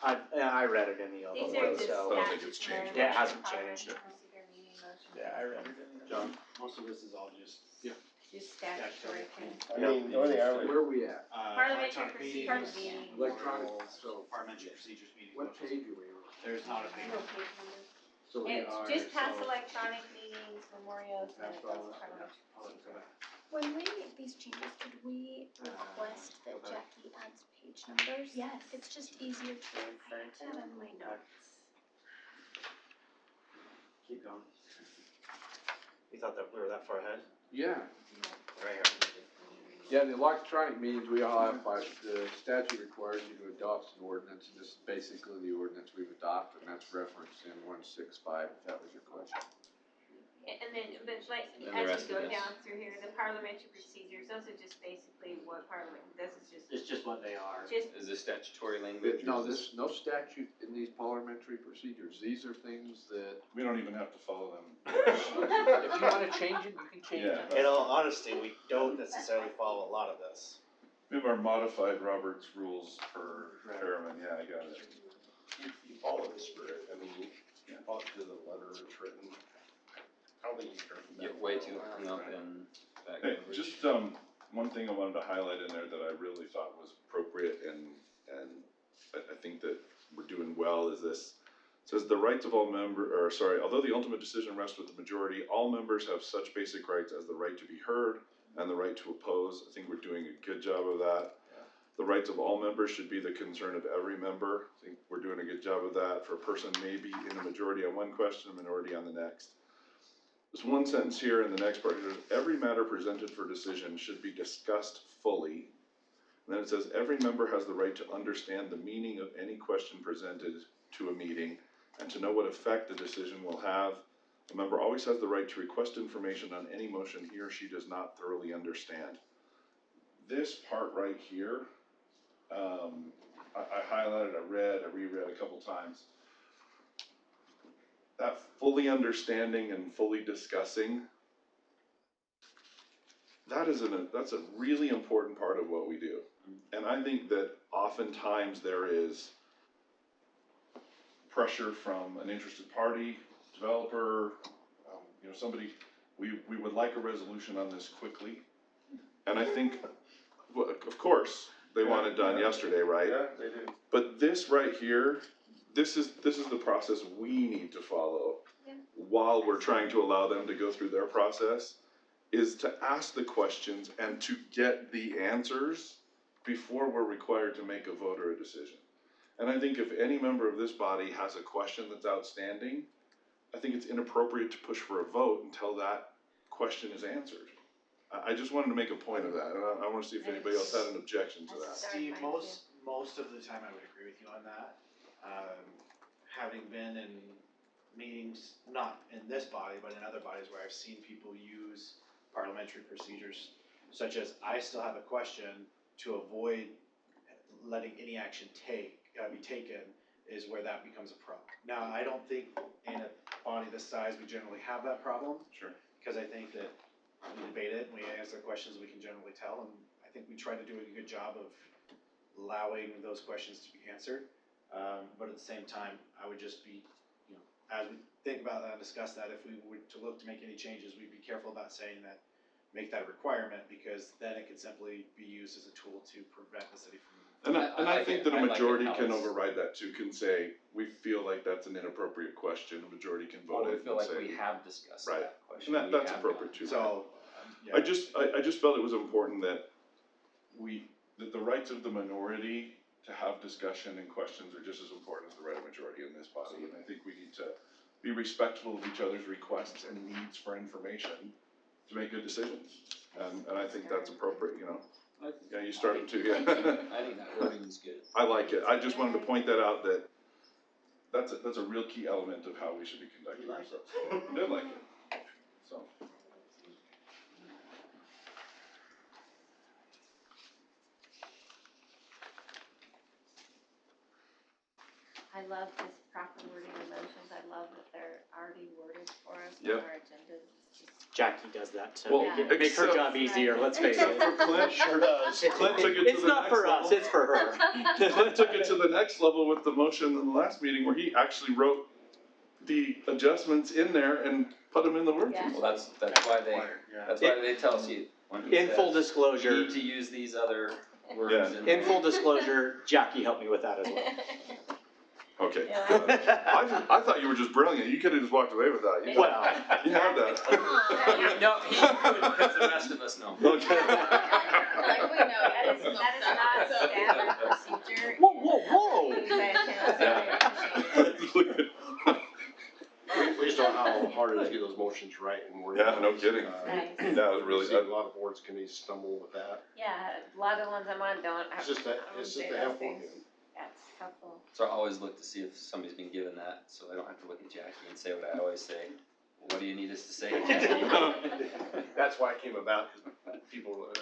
time. I read it in the other These one, are just so. I don't think it's changed. Yeah, it hasn't parliamentary changed. procedure meeting motion. read it in the John, most of this is all just, Just statutory things. I mean, the only thing I would, Where are we at? Parliamentary electronic procedure meetings. meeting. Electronic, rules, so, Parliamentary procedures meeting. what motions. page are we on? There's not a page. No page number. So we It's are, just past so- electronic meetings, memorials, and it goes That's all. parliamentary procedure. When we make these changes, could we request that Jackie adds page numbers? Yes. It's just easier to refer to in my notes. Keep going. You thought that we were that far ahead? Yeah, Right here. yeah, the electronic meetings, we all have, by the statute requires you to adopt an ordinance, and this is basically the ordinance we've adopted, and that's referenced in 165, if that was your question. And then, but like, And the as rest you go of this. down through here, the parliamentary procedures, those are just basically what parliament, this is just, It's just what they are. just, Is this statutory language? or No, is this- no statute in these parliamentary procedures, these are things that, We don't even have to follow them. if you wanna change it, you can change Yeah. it. In all honesty, we don't necessarily follow a lot of this. We have our modified Roberts rules for Herriman, yeah, I got it. you follow the spirit, I mean, you follow it to the letter it's written. I don't think you can. Get way too hung up in that Hey, language. just, one thing I wanted to highlight in there that I really thought was appropriate and I think that we're doing well is this. It says the rights of all although the ultimate decision rests with the majority, all members have such basic rights as the right to be heard and the right to oppose. I think we're doing a good job of that. The rights of all members should be the concern of every member. I think we're doing a good job of that. For a person maybe in a majority on one question, a minority on the next. There's one sentence here in the next part, it says, every matter presented for decision should be discussed fully. And then it says, every member has the right to understand the meaning of any question presented to a meeting and to know what effect the decision will have. A member always has the right to request information on any motion he or she does not thoroughly understand. This part right here, I highlighted, I reread a couple times. That fully understanding and fully discussing, that's a really important part of what we do. And I think that oftentimes there is pressure from an interested party, developer, somebody, we would like a resolution on this quickly. And I think, well, of course, they want it done yesterday, right? Yeah, they do. But this right here, this is the process we need to follow while we're trying to allow them to go through their process, is to ask the questions and to get the answers before we're required to make a vote or a decision. And I think if any member of this body has a question that's outstanding, I think it's inappropriate to push for a vote until that question is answered. I just wanted to make a point of that, and I wanna see if anybody else had an objection to that. Steve, most of the time I would agree agree with you on that. Having been in meetings, not in this body, but in other bodies where I've seen people use parliamentary procedures, such as I still have a question to avoid letting any action be taken, is where that becomes a problem. Now, I don't think in a body this size, we generally have that problem. Sure. Because I think that we debate it, and we answer questions we can generally tell, and I think we try to do a good job of allowing those questions to be answered. But at the same time, I would just be, as we think about that and discuss that, if we were to look to make any changes, we'd be careful about saying that, make that a requirement, because then it could simply be used as a tool to prevent the city from. And I think that a I like it majority how can it's- override that too, can say, we feel like that's an inappropriate question, a majority can vote Well, we it feel and like say. we have discussed Right. that question. And We that's have appropriate gone. too. So, yeah. I just felt it was important that that the rights of the minority to have discussion and questions are just as important as the right of majority in this body. And I think we need to be respectful of each other's requests and needs for information to make good decisions. And I think that's appropriate, Yeah, you started to, yeah. I think that wording is good. I like it. I just wanted to point that out, that that's a real key element of how we should be conducting ourselves. I did like it, so. I love this proper wording of motions, I love that they're already worded for us on Yep. our agendas. Jackie does that to Well, make her except- job easier, let's face Except it. for Clint. Sure does. Clint took it to It's the not next for us, level. it's for her. Clint took it to the next level with the motion in the last meeting where he actually wrote the adjustments in there and put them in the Word. Yeah. Well, that's why they tell us when he In full says, disclosure, you need to use these other words Yeah. in in there. full disclosure, Jackie helped me with that as well. Okay. Yeah. I thought you were just brilliant. You could have just walked away with that. You Well, you have that. No, he could, because the rest of us know. Okay. Like, we know, That is not standard procedure. whoa, whoa, whoa. Use that council. We just don't know how hard it is to get those motions right and worded. Yeah, no kidding. Nice. That was really, See, a lot of boards can stumble with that. Yeah, a lot of the ones I'm on don't. It's just that, I would it's say just a those helpful things. thing. That's helpful. So I always look to see if somebody's been given that, so I don't have to look at Jackie and say what I always say. What do you need us to say, Jackie? That's why it came about, 'cause people were,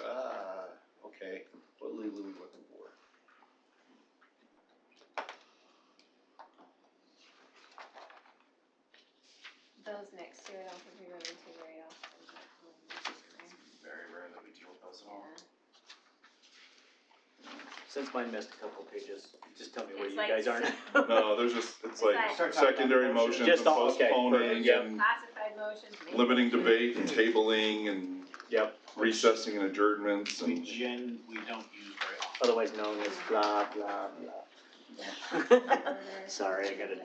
okay, what legally are we looking for? Those next to it, I don't think we run into very often, but, Very rare that we deal with those at all. Since mine missed a couple pages, just tell me where It's you like guys are s- now. no, there's just, it's like like- Start talking about secondary the motions and Just all- okay, postponing perfect, yep. and classified motions. maybe. limiting debate and tabling and Yep, recessing and adjournments We and. we don't use very often. otherwise known as blah, blah, blah. Sorry, I gotta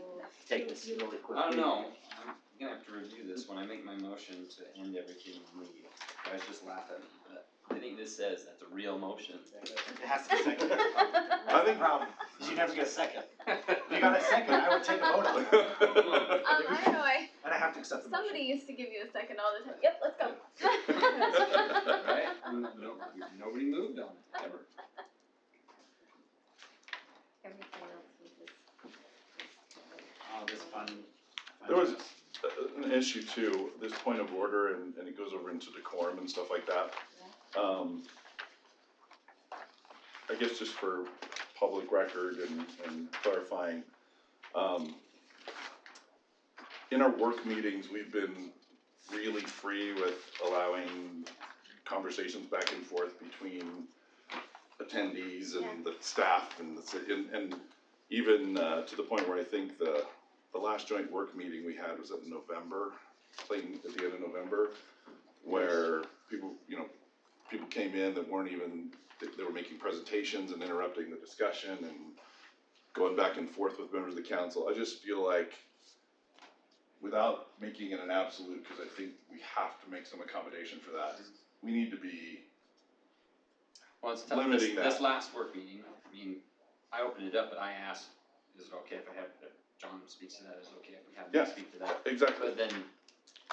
take this really quickly. I don't know, I'm gonna have to review this when I make my motion to end everything and leave. You guys just laugh at me, but I think this says that's a real motion. It has to be seconded. I That's the think- problem, is you never get a second. If you got a second, I would take a vote on it, I don't know, and I have to accept the motion. somebody used to give you a second all the time. Yep, let's go. Right? Nobody moved on it, ever. Everything else was just. Oh, this fun. There was an issue too, this point of order, and it goes over into decorum and stuff like that. I guess just for public record and clarifying, in our work meetings, we've been really free with allowing conversations back and forth between attendees and the staff and the city, and even to the point where I think the last joint work meeting we had was in November, like at the end of November, where people came in that weren't even, they were making presentations and interrupting the discussion and going back and forth with members of the council. I just feel like, without making it an absolute, because I think we have to make some accommodation for that, we need to be, Well, it's tough, Limiting this that. last work meeting, I mean, I opened it up, but I asked, is it okay if John speaks to that, is it okay if we have him Yeah. speak to that? exactly, But then,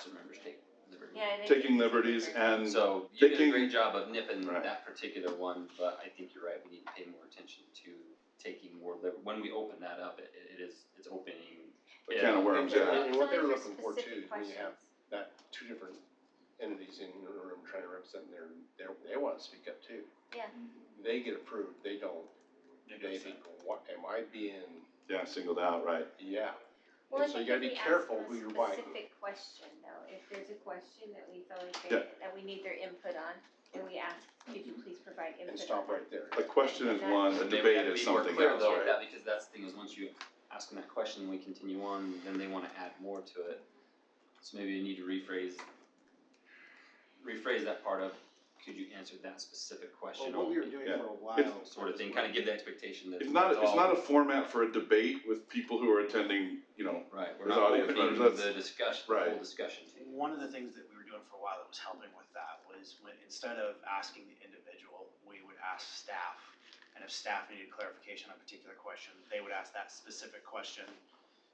some members take liberty. Yeah, they taking did. liberties and, So, you did a taking- great job of nipping Right. that particular one, but I think you're right, we need to pay more attention to taking board, that when we open that up, it's opening. A can of worms, yeah. And what It's they're only looking for too, specific is when you have questions. that two different entities in the room trying to represent they wanna speak up too. Yeah. They get approved, they don't, they think, what, am I being, Yeah, singled out, right. yeah. Well, I And so you think gotta if be we ask careful them who a you're buying. specific question though, if there's a question that we feel like Yeah. that we need their input on, then we ask, could you please provide input And on stop that? right there. A question is one, a But maybe debate that'd is be more something clear else, though, right? that, because that's the thing, is once you ask them that question and we continue on, then they wanna add more to it. So maybe you need to rephrase that part of, could you answer that specific question Well, what we were only, doing Yeah. for a while. sort of thing, kinda give the expectation that It's not all- a format for a debate with people who are attending, you know, Right, we're There's not audience opening members, the discussion, the right. whole discussion to you. One of the things that we were doing for a while that was helping with that was when, instead of asking the individual, we would ask staff. And if staff needed clarification on a particular question, they would ask that specific question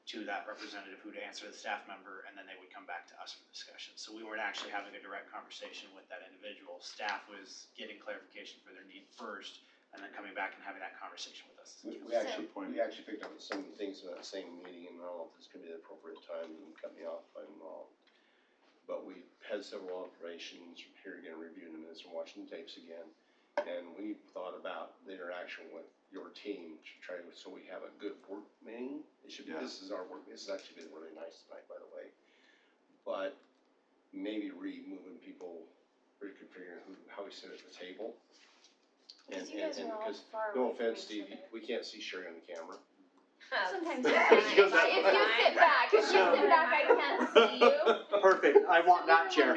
to that representative who'd answer the staff member, and then they would come back to us for discussion. So we weren't actually having a direct conversation with that individual. Staff was getting clarification for their need first, and then coming back and having that conversation with us. We actually picked up some of the things in that same meeting, and I don't know if this could be the appropriate time, you can cut me off if I'm wrong. But we had several observations here again, reviewing the minutes and watching the tapes again. And we thought about the interaction with your team to try to, so we have a good work meeting. It should be, Yeah. this is our work, this has actually been really nice tonight, by the way. But maybe removing people, reconfiguring how we sit at the table. Because you guys are all because, far no away from offense, each Steve, other. we can't see Sherry on the camera. Sometimes That's you fine. can. If you sit back, if you sit back, I can't see you. Perfect, I want that chair.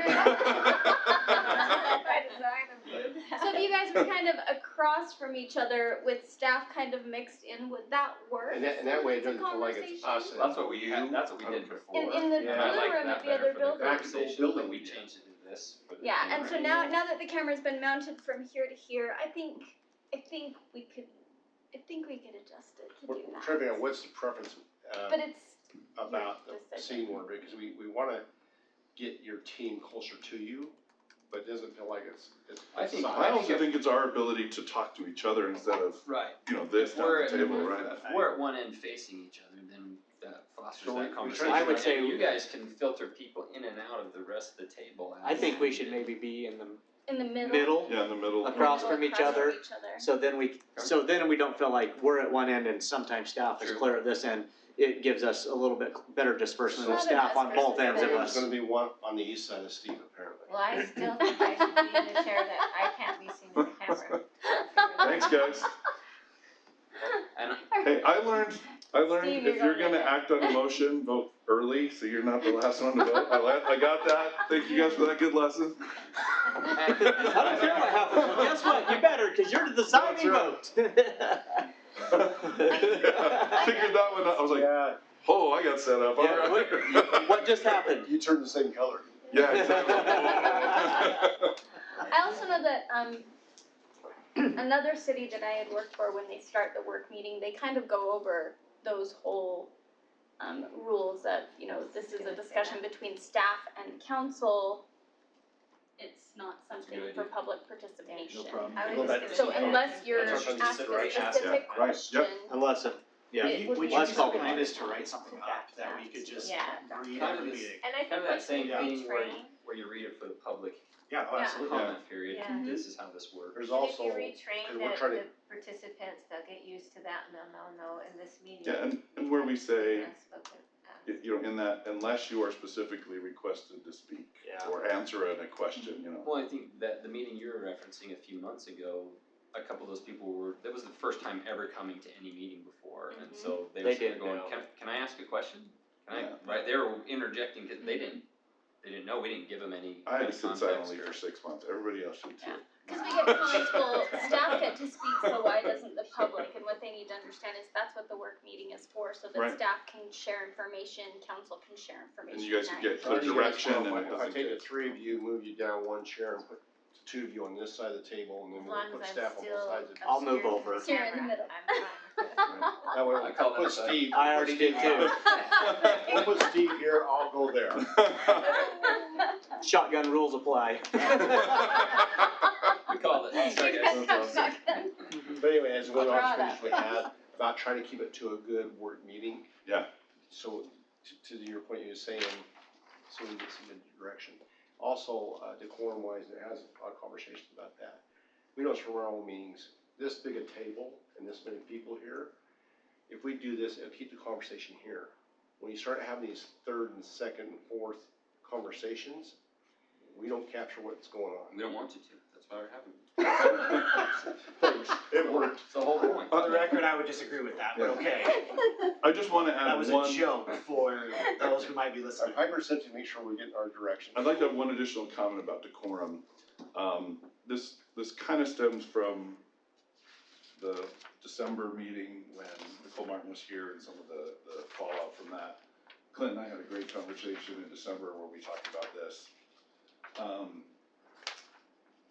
By design, I'm good. So if you guys were kind of across from each other with staff kind of mixed in, would that work? And that way it It's a doesn't feel like it's us. conversation? That's what we had, that's what we did before. In the Yeah. And I blue like room that at the better other for building. Back to the old conversation, building but we we did. changed it to this for the Yeah, and so camera. now that the camera's been mounted from here to here, I think we could adjust it to We're do trying to that. figure out what's the preference, But it's about the decision. seating order, because we wanna get your team closer to you, but it doesn't feel like it's. I think- I also think it's our ability to talk to each other instead of, Right. you know, this down the table, Mhm. right? If we're at one end facing each other, then that fosters So we that try- conversation. I would say- And you guys can filter people in and out of the rest of the table. I think we should maybe be in the in the middle. middle, Yeah, in the middle. across Middle, from each across other. from each other. so then we don't feel like we're at one end and sometimes staff is True. clear at this end. It gives us a little bit better disbursement of Not staff enough on both ends of disbursement. There's us. gonna be one on the east side of Steve, apparently. Well, I still think I should be in the chair that I can't be seen in the camera. Thanks, guys. And Hey, I learned Steve, if you're you're gonna gonna act on a motion, vote early, so you're not the last one to vote. I got that. Thank you guys for that good lesson. I don't care what happens, well, guess what, you better, cause you're the deciding vote. Figured that one out. I was like, Yeah, oh, I got set up. All Yeah, right. what just happened? you turned the same color. Yeah, exactly. I also know that another city that I had worked for, when they start the work meeting, they kind of go over those whole rules that, you know, this is a discussion between staff and council. It's not something good for idea. public participation. problem. I Well, was that- just So gonna say unless that. you're That's our asked a consideration. specific Right, question, Unless it, yeah. It would Would be you Let's be call so it. kind as to write something up that we could just Yeah. read Kind of every this- meeting? And I think kind of we that same should thing where retrain. you read it for the public Yeah, oh, Yeah. absolutely. comment period, Yeah. this is how this works. There's And also, if you retrain because we're the, trying to- the participants, they'll get used to that, and they'll know in this meeting. Yeah, and where we say, Yes, but you know, in that, unless you are specifically requested to speak Yeah. or answer a question, you know. Well, I think that the meeting you were referencing a few months ago, a couple of those people were, that was the first time ever coming to any meeting before, and so they were They sitting there didn't going, know. can I ask a question? Can I, Yeah. right, they were interjecting, cause they didn't know, we didn't give them any I kind had of to sit context silently or. for 6 months. Everybody else should too. Yeah. Cause we get comments, well, staff get to speak, so why doesn't the public? And what they need to understand is that's what the work meeting is for, so that Right. staff can share information, council can share information. And you guys can get So clear you guys direction know, and it if I doesn't take the get. three of you, move you down one chair and put the two of you on this side of the table, and then as we'll long put as I'm staff on both still sides of it. I'll move upstairs over. the Here in the camera, middle. I'm fine with that. That way, I call we'll that put a- Steve. I already did too. We'll put Steve here, I'll go there. Shotgun rules apply. We call it, sorry guys. But anyway, as one I'll draw observation we had about trying to keep it to a good work meeting. Yeah. So, to your point, you were saying, so we get some good direction. Also, decorum wise, it has a lot of conversations about that. We know from our own meetings, this big a table and this many people here, if we do this, it'll keep the conversation here. When you start having these third and second and fourth conversations, we don't capture what's going on. We don't want you to, that's why we're having it. Thanks, it worked. It's the whole point. On the record, I would disagree with that, but okay. I just wanna That add was one. a joke for those who might be I'm listening. hypersensitive to make sure we get our direction. I'd like to have one additional comment about decorum. This kind of stems from the December meeting when Nicole Martin was here and some of the fallout from that. Clint and I had a great conversation in December where we talked about this.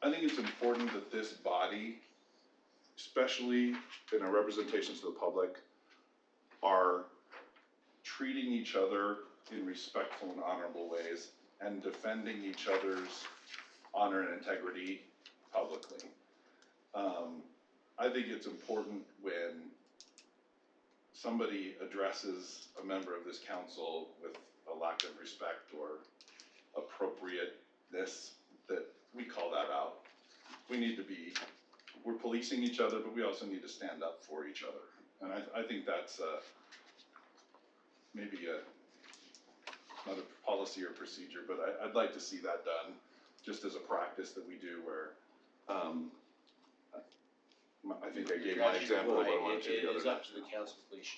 I think it's important that this body, especially in our representations to the public, are treating each other in respectful and honorable ways and defending each other's honor and integrity publicly. I think it's important when somebody addresses a member of this council with a lack of respect or appropriateness, that we call that out. We need to be, we're policing each other, but we also need to stand up for each other. And I think that's maybe not a policy or procedure, but I'd like to see that done just as a practice that we do where, I think I gave my example of what I wanted to do the other It is up night. to the council police.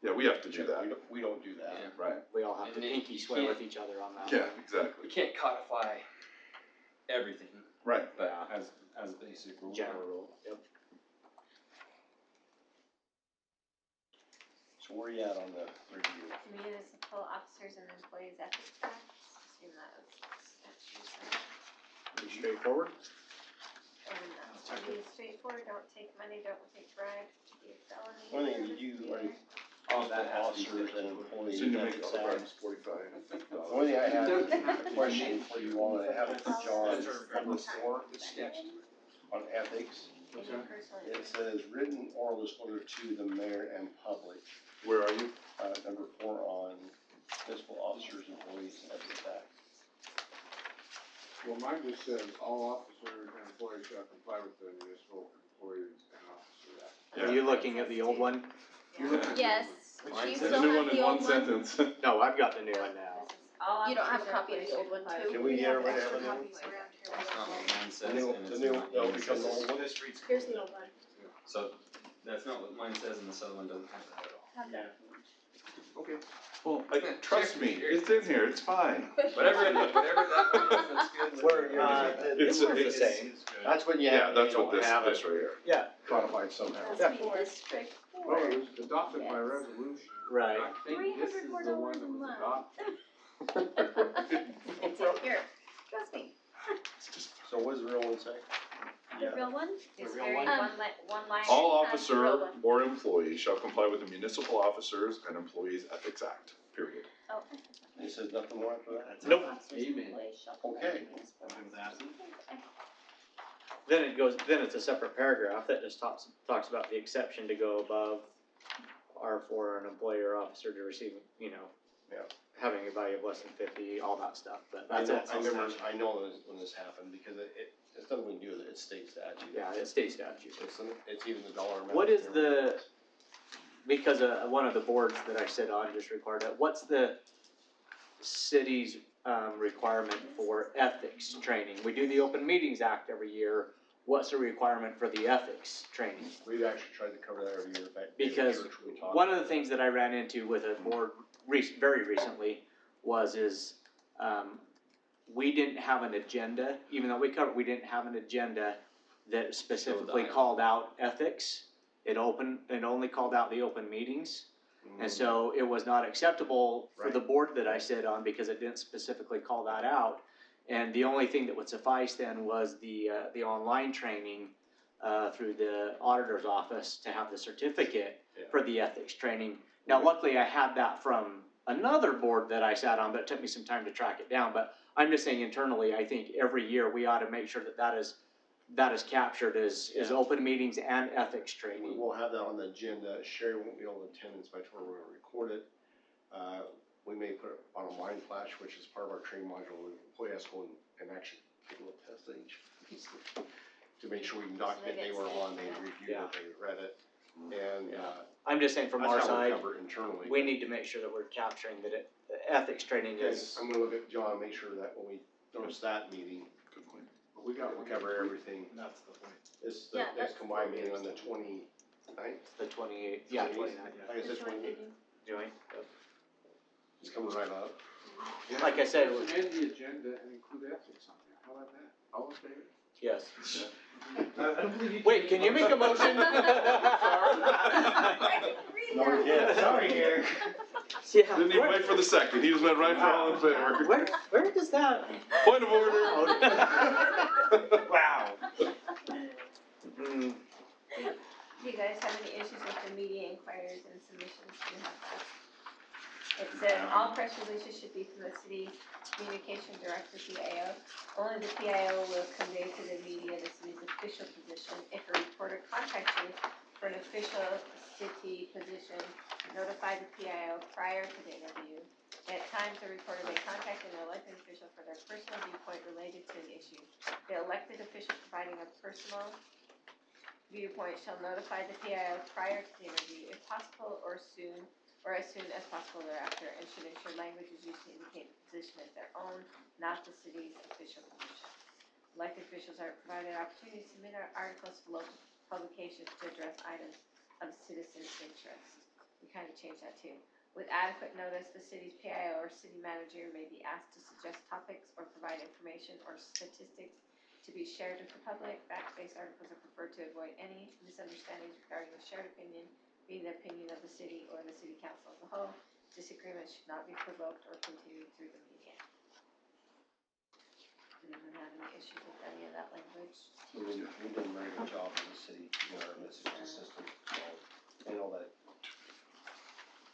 Yeah, we have to do that, We don't do that. Yeah. right, We all have to And then pinky you swear can't- with each other on that. yeah, exactly, We can't codify everything, right. but As basic rule. General rule, yep. So where are you at on the review? Municipal officers and employees ethics act, assume that was statute, Pretty straightforward. and be straightforward, don't take money, don't take bribes, to be a felony. One thing you do, already, all that has to be officers and fixed. employees, Soon to make ethics all the act. bribes 45. The only thing I have a question for you on, I have it for John, number 4, on ethics. Any personal It says written oral disclosure to the mayor and public. Where are you? Number 4 on municipal officers, employees, ethics act. Well, mine just says all officers and employees shall comply with the municipal employees and officers act. Yeah. Are you looking at the old one? Yes, Mine you says still The new have one in the one old one. sentence. No, I've got the new one now. This is all You don't have a officers copy of the old one and too? Can we get everybody to have a new one? employees around here. That's not what mine says, The new, and the it's new, not, that'll mine become the says, old one? This reads. Here's the old one. so, that's not what mine says, and this other one doesn't have that at all. Have that. Okay. Well, trust me, it's in here, it's fine. Whatever that one is, that's good. Where, It's the it's- same. That's what you Yeah, have, that's you what don't this, have this it right here. Yeah, codified somehow. Let's make this Well, straightforward. it was adopted by Yes. resolution. right. I think this is $300 the one that a was month. adopted. It's in here, trust me. So what does the real one say? The real one? It's real very one? one line. All That's the real officer one. or employee shall comply with the Municipal Officers and Employees Ethics Act, period. Oh. It says nothing more after that? Nope. Officers and Amen. employees shall comply Okay. with municipal I'll do that. officers. Then it's a separate paragraph that just talks about the exception to go above R for an employee or officer to receive, Yeah. having a value of less than 50, all that stuff, but I that's know, it. I know when this happened, because it's nothing we can do with it, it's state statute. Yeah, it's state statute. It's even the dollar amount. What is the, because one of the boards that I sit on just required it, what's the city's requirement for ethics training? We do the Open Meetings Act every year. What's the requirement for the ethics training? We've actually tried to cover that every year, in fact. Because church we talked one of the about things that I ran into with a board very recently is we didn't have an agenda, even though we didn't have an agenda that specifically item. called out ethics. It only called out the open meetings. And so it was not acceptable for the board that I sit on because it didn't specifically call that out. And the only thing that would suffice then was the online training through the auditor's office to have the certificate for the ethics training. Now, luckily, I had that from another board that I sat on, but it took me some time to track it down. But I'm just saying internally, I think every year we ought to make sure that is that is captured as open meetings and ethics We training. will have that on the agenda. Sherry won't be able to attend, by tomorrow we're gonna record it. We may put it on a mind flash, which is part of our training module. Employee has to go and actually take a little test of each piece to make sure we can document they were on, they reviewed it, they read it. And, I'm just saying from that's our how we side, cover it internally. we need to make sure that we're capturing that the ethics training is. I'm gonna look at John, make sure that when we notice that meeting, Good point. we cover everything. That's the point. This, Yeah, the next combined meeting on the 29th. The 28th, yeah, 29th, Like I said, 28th, joint. it's coming right up. Like I said, Just amend the agenda and include ethics on there, how about that? All in favor? yes. I don't believe you. Wait, can you make a motion? No, we can't. Sorry, Eric. Yeah. Didn't even wait for the second, he just went right for all in favor. Where does that? Point of order. Wow. Mm, Do you guys have any issues with the media inquiries and submissions? Do you have that? It said, all press releases should be from the city communication director, PIO. Only the PIO will convey to the media the city's official position. If a reporter contacts you for an official city position, notify the PIO prior to the interview. At times, a reporter may contact an elected official for their personal viewpoint related to an issue. The elected official providing a personal viewpoint shall notify the PIO prior to the interview, if possible, or as soon as possible thereafter, and should ensure language is used to indicate the position as their own, not the city's official position. Elected officials are provided opportunity to submit articles for local publications to address items of citizen interest. We kind of changed that too. With adequate notice, the city's PIO or city manager may be asked to suggest topics or provide information or statistics to be shared with the public. Fact-based articles are preferred to avoid any misunderstandings regarding the shared opinion being the opinion of the city or the city council as a whole. Disagreements should not be provoked or continued through the media. Does anyone have any issues with any of that language? We've done a very good job in the city, in our messaging system, so, I know that,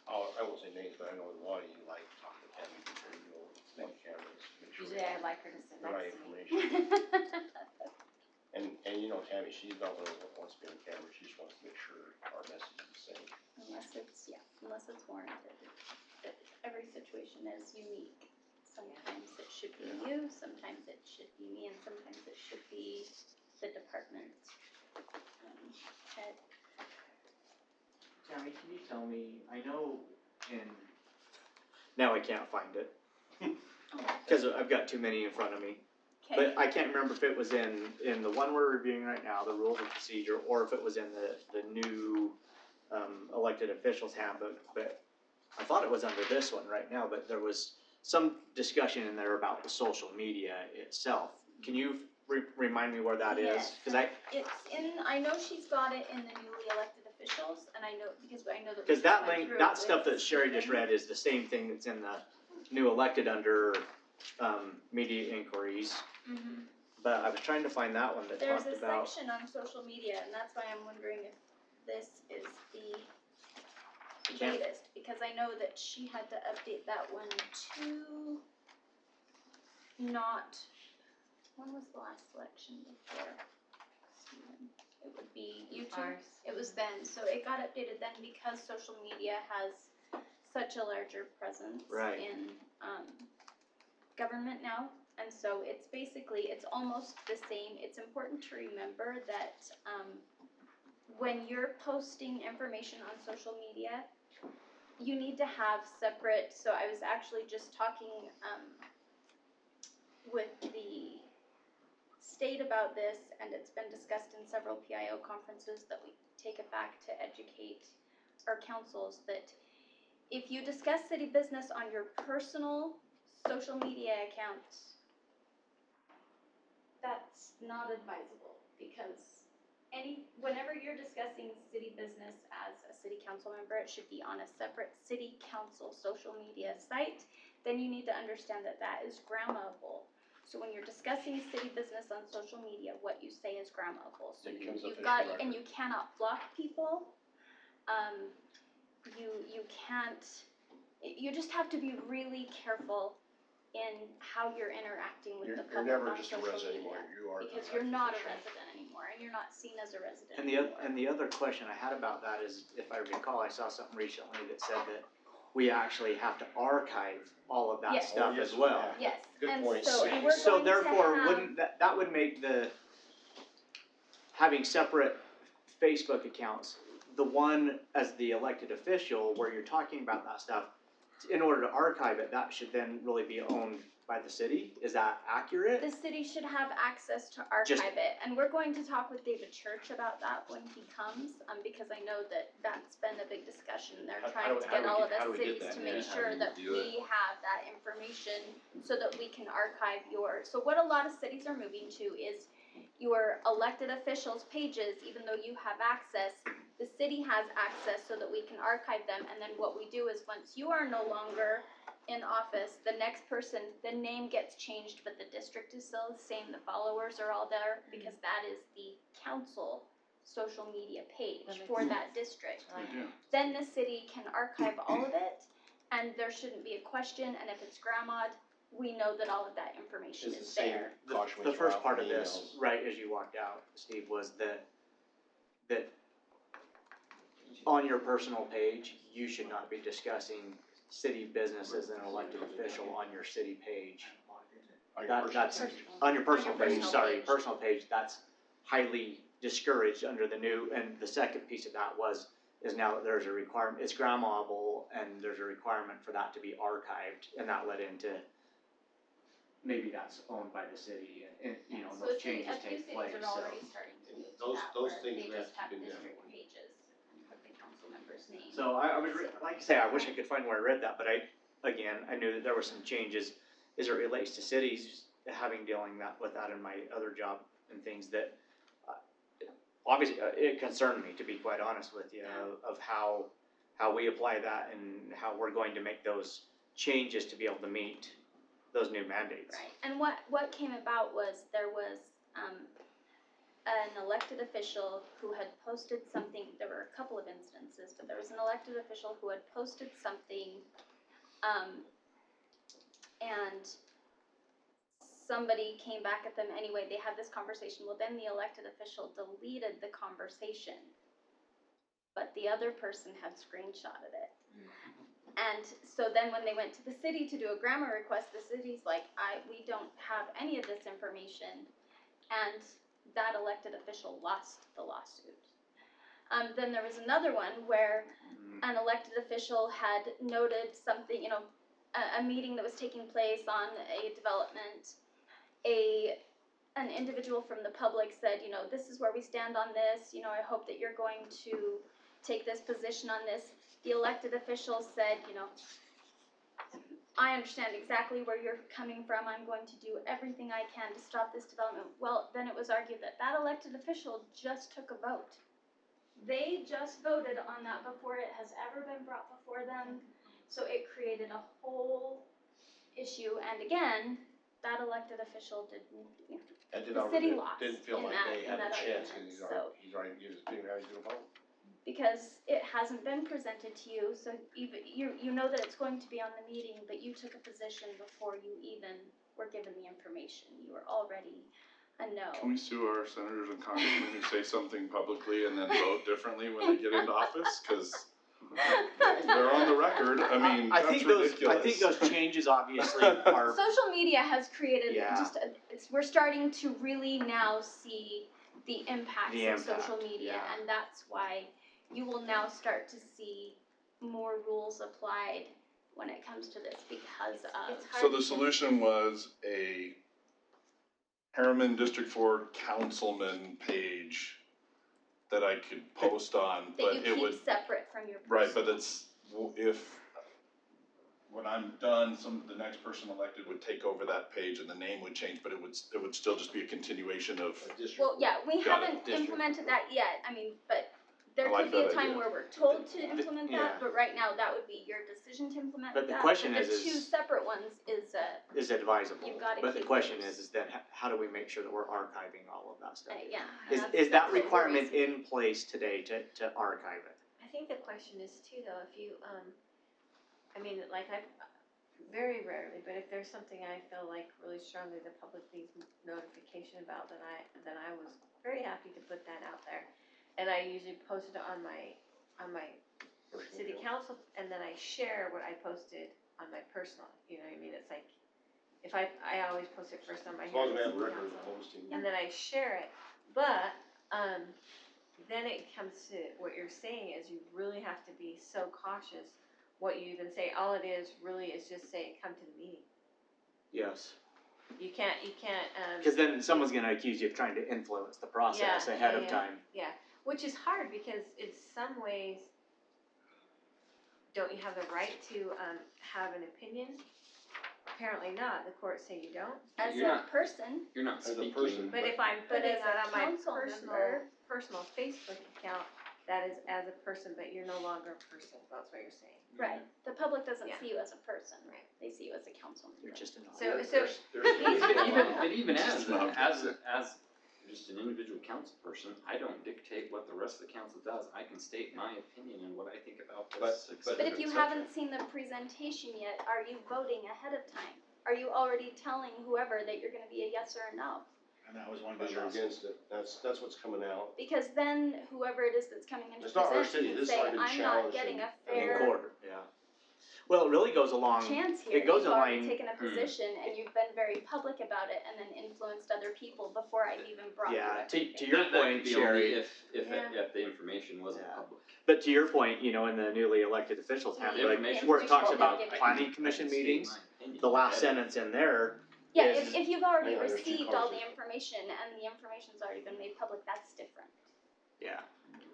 I won't say names, but I know a lot of you like talking to Tammy, before you go on cameras, make sure Usually I like her to sit the right next to me. information. And you know Tammy, she's not one that wants to be on camera, she just wants to make sure our message is the same. Unless it's warranted. Every situation is unique. Sometimes it should be you, sometimes it should be me, and sometimes it should be the department head. Tammy, can you tell me, I know now I can't find it. Cause I've got too many in front of me. Okay, But I can't remember if it was in the one we're reviewing right now, the rules of procedure, or if it was in the new, elected officials handbook, but I thought it was under this one right now, but there was some discussion in there about the social media itself. Can you remind me where that is? Yes. Cause I know she's got it in the newly elected officials, and I know that. we cause that just went link, through that it stuff with that Sherry just Stephen. read is the same thing that's in the new elected under, media inquiries. Mhm. But I was trying to find that one that There's talked a about. section on social media, and that's why I'm wondering if this is the Can't- latest, because I know that she had to update that one to not, when was the last election before Stephen? It would be YouTube, Ours. it was then, so it got updated then because social media has such a larger presence Right. in, government now. And so it's almost the same. It's important to remember that when you're posting information on social media, you need to have separate, so I was actually just talking with the state about this, and it's been discussed in several PIO conferences that we take it back to educate our councils that if you discuss city business on your personal social media account, that's not advisable, because whenever you're discussing city business as a city council member, it should be on a separate city council social media site. Then you need to understand that that is grammable. So when you're discussing city business on social media, what you say is grammable. So It becomes you've official got, record. and you cannot block people. You can't, you just have to be really careful in how you're interacting with the You're public never on just a social resident media. anymore, you are. Because an you're not a official. resident anymore, and you're not seen as a resident And anymore. the other question I had about that is, if I recall, I saw something recently that said that we actually have to archive all of that Yes. stuff Oh, yes, as well. we have. Yes, Good and point. so, and we're So going to therefore, have- wouldn't that would make having separate Facebook accounts, the one as the elected official where you're talking about that stuff, in order to archive it, that should then really be owned by the city? Is that accurate? The city should have access to archive it, and we're going to talk with David Church about that when he comes, because I know that that's been a big discussion. They're trying to get all of us cities to make sure that we have that information so that we can archive so what a lot of cities are moving to is your elected officials' pages, even though you have access, the city has access so that we can archive them, and then what we do is once you are no longer in office, the next person, the name gets changed, but the district is still the same, the followers are all there, because that is the council social media page for that district. Then the city can archive all of it, and there shouldn't be a question, and if it's grandma'd, we know that all of that information is there. The first part of this, right as you walked out, Steve, was that on your personal page, you should not be discussing city business as an elected official on your city page. That's on your personal page, personal page, that's highly discouraged under the new, and the second piece of that is now that there's a requirement, it's grandmable, and there's a requirement for that to be archived, and that led into maybe that's owned by the city, and you know, those changes take place, A few cities are already starting to move to that, Those where things they we have just to have keep in district pages and put the council member's name. So I would, like I say, I wish I could find where I read that, but I knew that there were some changes as it relates to cities, having dealing with that in my other job and things that, obviously, it concerned me, to be quite honest with you, of how we apply that and how we're going to make those changes to be able to meet those new mandates. Right, and what came about was there was, an elected official who had posted something, there were a couple of instances, but there was an elected official who had posted something, and somebody came back at them anyway, they had this conversation, well then the elected official deleted the conversation, but the other person had screenshotted it. And so then when they went to the city to do a grammar request, the city's like, we don't have any of this information, and that elected official lost the lawsuit. Then there was another one where an elected official had noted something, a meeting that was taking place on a development. An individual from the public said, this is where we stand on this, I hope that you're going to take this position on this. The elected official said, I understand exactly where you're coming from, I'm going to do everything I can to stop this development. Well, then it was argued that elected official just took a vote. They just voted on that before it has ever been brought before them, so it created a whole issue, and again, that elected official the city lost didn't feel in like that, they in had a that chance, argument, cause he's already given his opinion, how he's gonna vote. because it hasn't been presented to you, so you know that it's going to be on the meeting, but you took a position before you even were given the information. You were already a no. Can we sue our senators and congressmen who say something publicly and then vote differently when they get into office? Cause they're on the record, I mean, that's ridiculous. I think those changes obviously are. Social media has created Yeah. we're starting to really now see the impacts The of social impact, media, yeah. and that's why you will now start to see more rules applied when it comes to this because of. So the solution was a Herriman District 4 councilman page that I could post on, but that you it would. keep separate from your Right, personal. but it's, when I'm done, the next person elected would take over that page and the name would change, but it would still just be a continuation of. Well, yeah, we Got it. haven't implemented that yet, but there I like could be a that time idea. where we're told to implement yeah. that, but right now, that would be your decision to implement that. But the question But is- the two separate ones is, Is advisable, You've gotta but the keep question those. is then how do we make sure that we're archiving all of that stuff? yeah. Is that that's what requirement worries me. in place today to archive it? I think the question is too, though, if you, like very rarely, but if there's something I feel like really strongly the public needs notification about, then I was very happy to put that out there. And I usually post it on my city council, and then I share what I posted on my personal, you know what I mean? It's like, if I always post it first on my. As long as we have a City record of Council. posting. And then I share it, but, then it comes to what you're saying is you really have to be so cautious what you even say. All it is really is just say, come to the meeting. Yes, You can't, cause then someone's gonna accuse you of trying to influence the process Yeah, ahead yeah, of yeah. time. yeah, which is hard because in some ways, don't you have the right to, have an opinion? Apparently not, the courts say you don't. As You're a not- person, You're not As a speaking. person. But if I'm But putting as that a on my council member- personal Facebook account, that is as a person, but you're no longer a person, that's what you're saying. right, the public doesn't Yeah. see you as a person, Right. they see you as a council You're member. just an So, audience. But even Just as not just an individual council person, I don't dictate what the rest of the council does. I can state my opinion and what I think about this, et But But cetera, if you et cetera. haven't seen the presentation yet, are you voting ahead of time? Are you already telling whoever that you're gonna be a yes or a no? And that was one of Because the you're lawsuits. against it, that's what's coming out. Because then whoever it is that's coming in to It's not our present city, can this say, has already been I'm not challenged getting a in In fair court, yeah. Well, it really goes along, chance here. it goes You've already along, taken a position and you've been very public about it and then influenced other people before I've even brought you yeah, everything. to your That could point, be only Sherry, if the information wasn't Yeah. public. but to your point, you know, in the newly elected officials The handbook, information where it information talks will about be given. planning commission I can state meetings, my opinion. the last sentence in there Yeah, is, if you've already Hang on, there's two received all the conversations. information and the information's already been made public, that's different. yeah,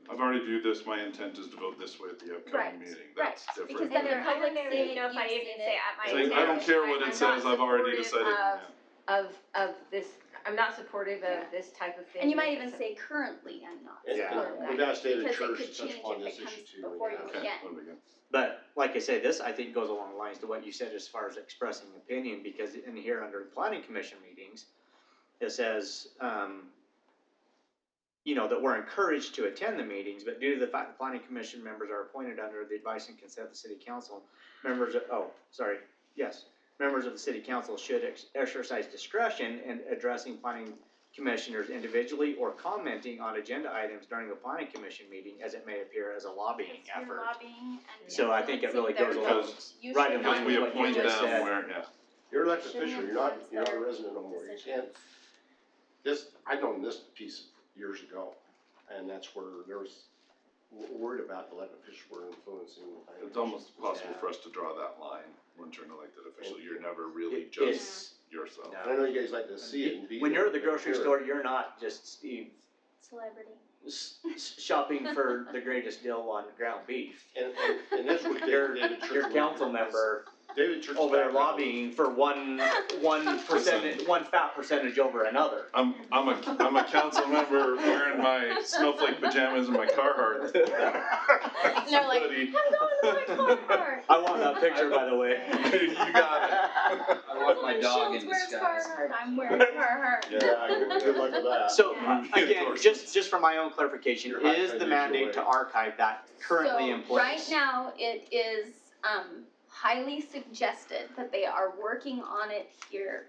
I've already viewed this, my intent is to vote this way at the Right, upcoming meeting, that's right, different. because then the I public don't see even it, know if I you've even seen say it. at my Saying, I don't intent, care what it I'm says, not I've already supportive decided, yeah. of this, I'm not supportive Yeah. of this type of thing. And you might even say currently I'm not And Yeah. supporting we've that, asked David because it Church could to touch change upon if this it issue comes too. before you Okay, again. what do we got? but like I say, this I think goes along the lines to what you said as far as expressing opinion, because in here under planning commission meetings, it says, you know, that we're encouraged to attend the meetings, but due to the fact that planning commission members are appointed under the advice and consent of the city council, members of the city council should exercise discretion in addressing planning commissioners individually or commenting on agenda items during the planning commission meeting as it may appear as a lobbying It's your effort. lobbying and So I think it really influencing goes their along vote. You right in should line Because with we what you appoint just them said. where, yeah. You're an elected Shouldn't official, influence you're not a their resident no more, you can't, decisions. this, I known this piece years ago, and that's where there was, worried about elected officials were influencing. It's almost possible for us to draw that line once you're an elected official, you're never really just yourself. No. And I know you guys like to see it and be. When you're at the there, grocery hear it. store, you're not just Steve Celebrity. shopping for the greatest deal on ground beef. And that's what David Church. Your council member David Church. over there lobbying for one fat percentage over another. I'm a council member wearing my snowflake pajamas and my Carhartt. And they're like, Hoodie. I'm not in my car. I want that picture, by the way. You got it. I walk my dog in Shields wears disguise. Carhartt, I'm wearing Carhartt. Yeah, good luck with that. So, Yeah. again, just for my own clarification, You're not is gonna the use mandate your to way. archive that currently in place? So, right now, it is, highly suggested that they are working on it here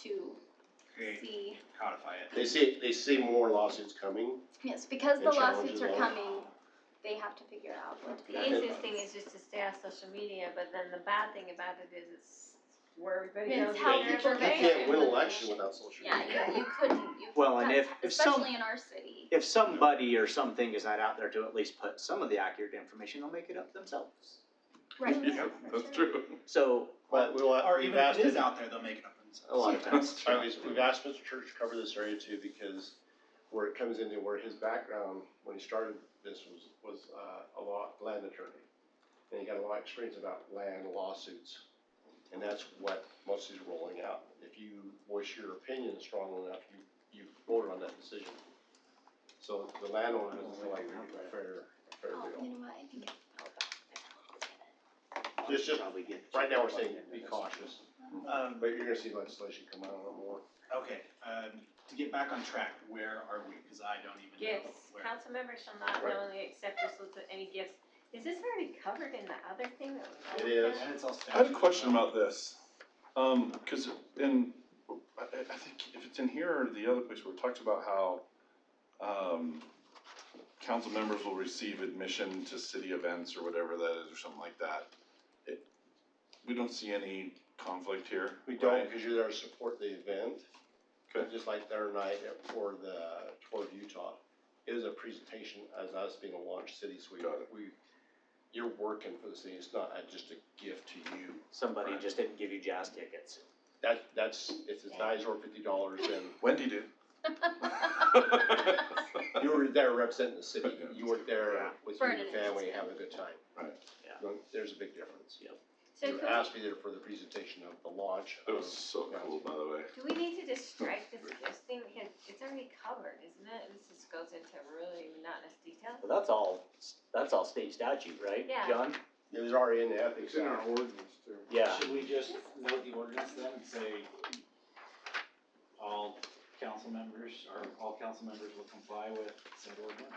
to see. Codify it. They see more lawsuits coming. Yes, because the And lawsuits challenges are all. coming, they have to figure out what The easiest thing is just to stay on social media, but then the bad thing about it is it's where everybody It's knows how their people You get information. can't win an election without social Yeah, media. you couldn't, Well, and if especially in our city. If somebody or something is not out there to at least put some of the accurate information, they'll make it up themselves. Right. Yeah, that's true. So, But Or we've even if asked it is him- out there, they'll make it up themselves. a lot of times. That's We've asked Mr. Church to cover this area too, because where it comes into where his background, when he started this, was a land attorney. And he got a lot of experience about land lawsuits, and that's what most is rolling out. If you voice your opinion strongly enough, you voted on that decision. So the landowner doesn't feel like it's a fair Oh, deal. you know what, I think it's all back there. It's just, right now we're saying be cautious, but you're gonna see legislation come out a lot more. Okay, to get back on track, where are we? Cause I don't even know Gifts, where. council members shall not Right. knowingly accept or solicit any gifts. Is this already covered in the other thing that we? It is. And it's all I had a statute. question about this, cause I think if it's in here or the other place where it talks about how, council members will receive admission to city events or whatever that is, or something like that. We don't see any conflict here, We don't, right? because you're there to support the event. Okay. Just like their night for the tour of Utah, it was a presentation as us being a launch city, so Got it. you're working for the city, it's not just a gift to you. Somebody Right. just didn't give you jazz tickets. If it's $9 or $50, then Wendy did. you were there representing the city, Yeah. you weren't there Yeah. with your Ferdinand. family having a good time. Right. Yeah. There's a big difference. So You're asked to be there for the presentation of the launch. It was so cool, by the way. do we need to just strike this gifts thing, because it's already covered, isn't it? This just goes into really monotonous detail. But that's all state statute, right, Yeah. John? It was already in the ethics. It's in our Act. ordinance too. Yeah. Should we just note the ordinance then and say all council members, or all council members will comply with said ordinance?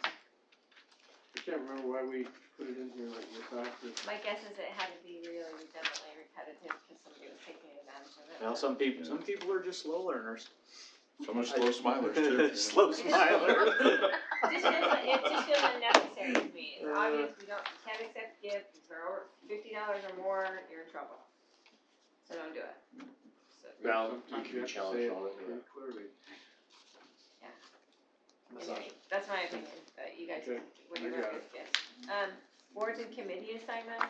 I can't remember why we put it in here like this after. My guess is it had to be really redundantly repetitive, because somebody was taking advantage of it. Well, some people are just slow learners. Some are slow smilers too. Slow smilers. It just feels unnecessary to me. It's obvious you can't accept gifts, if they're over $50 or more, you're in trouble. So don't do it. So, Well, you Sometimes can you be have to challenged say it on it. pretty clearly. anyway, that's my opinion, but you guys, Okay, what do you I got want with gifts? Boards and committee assignments.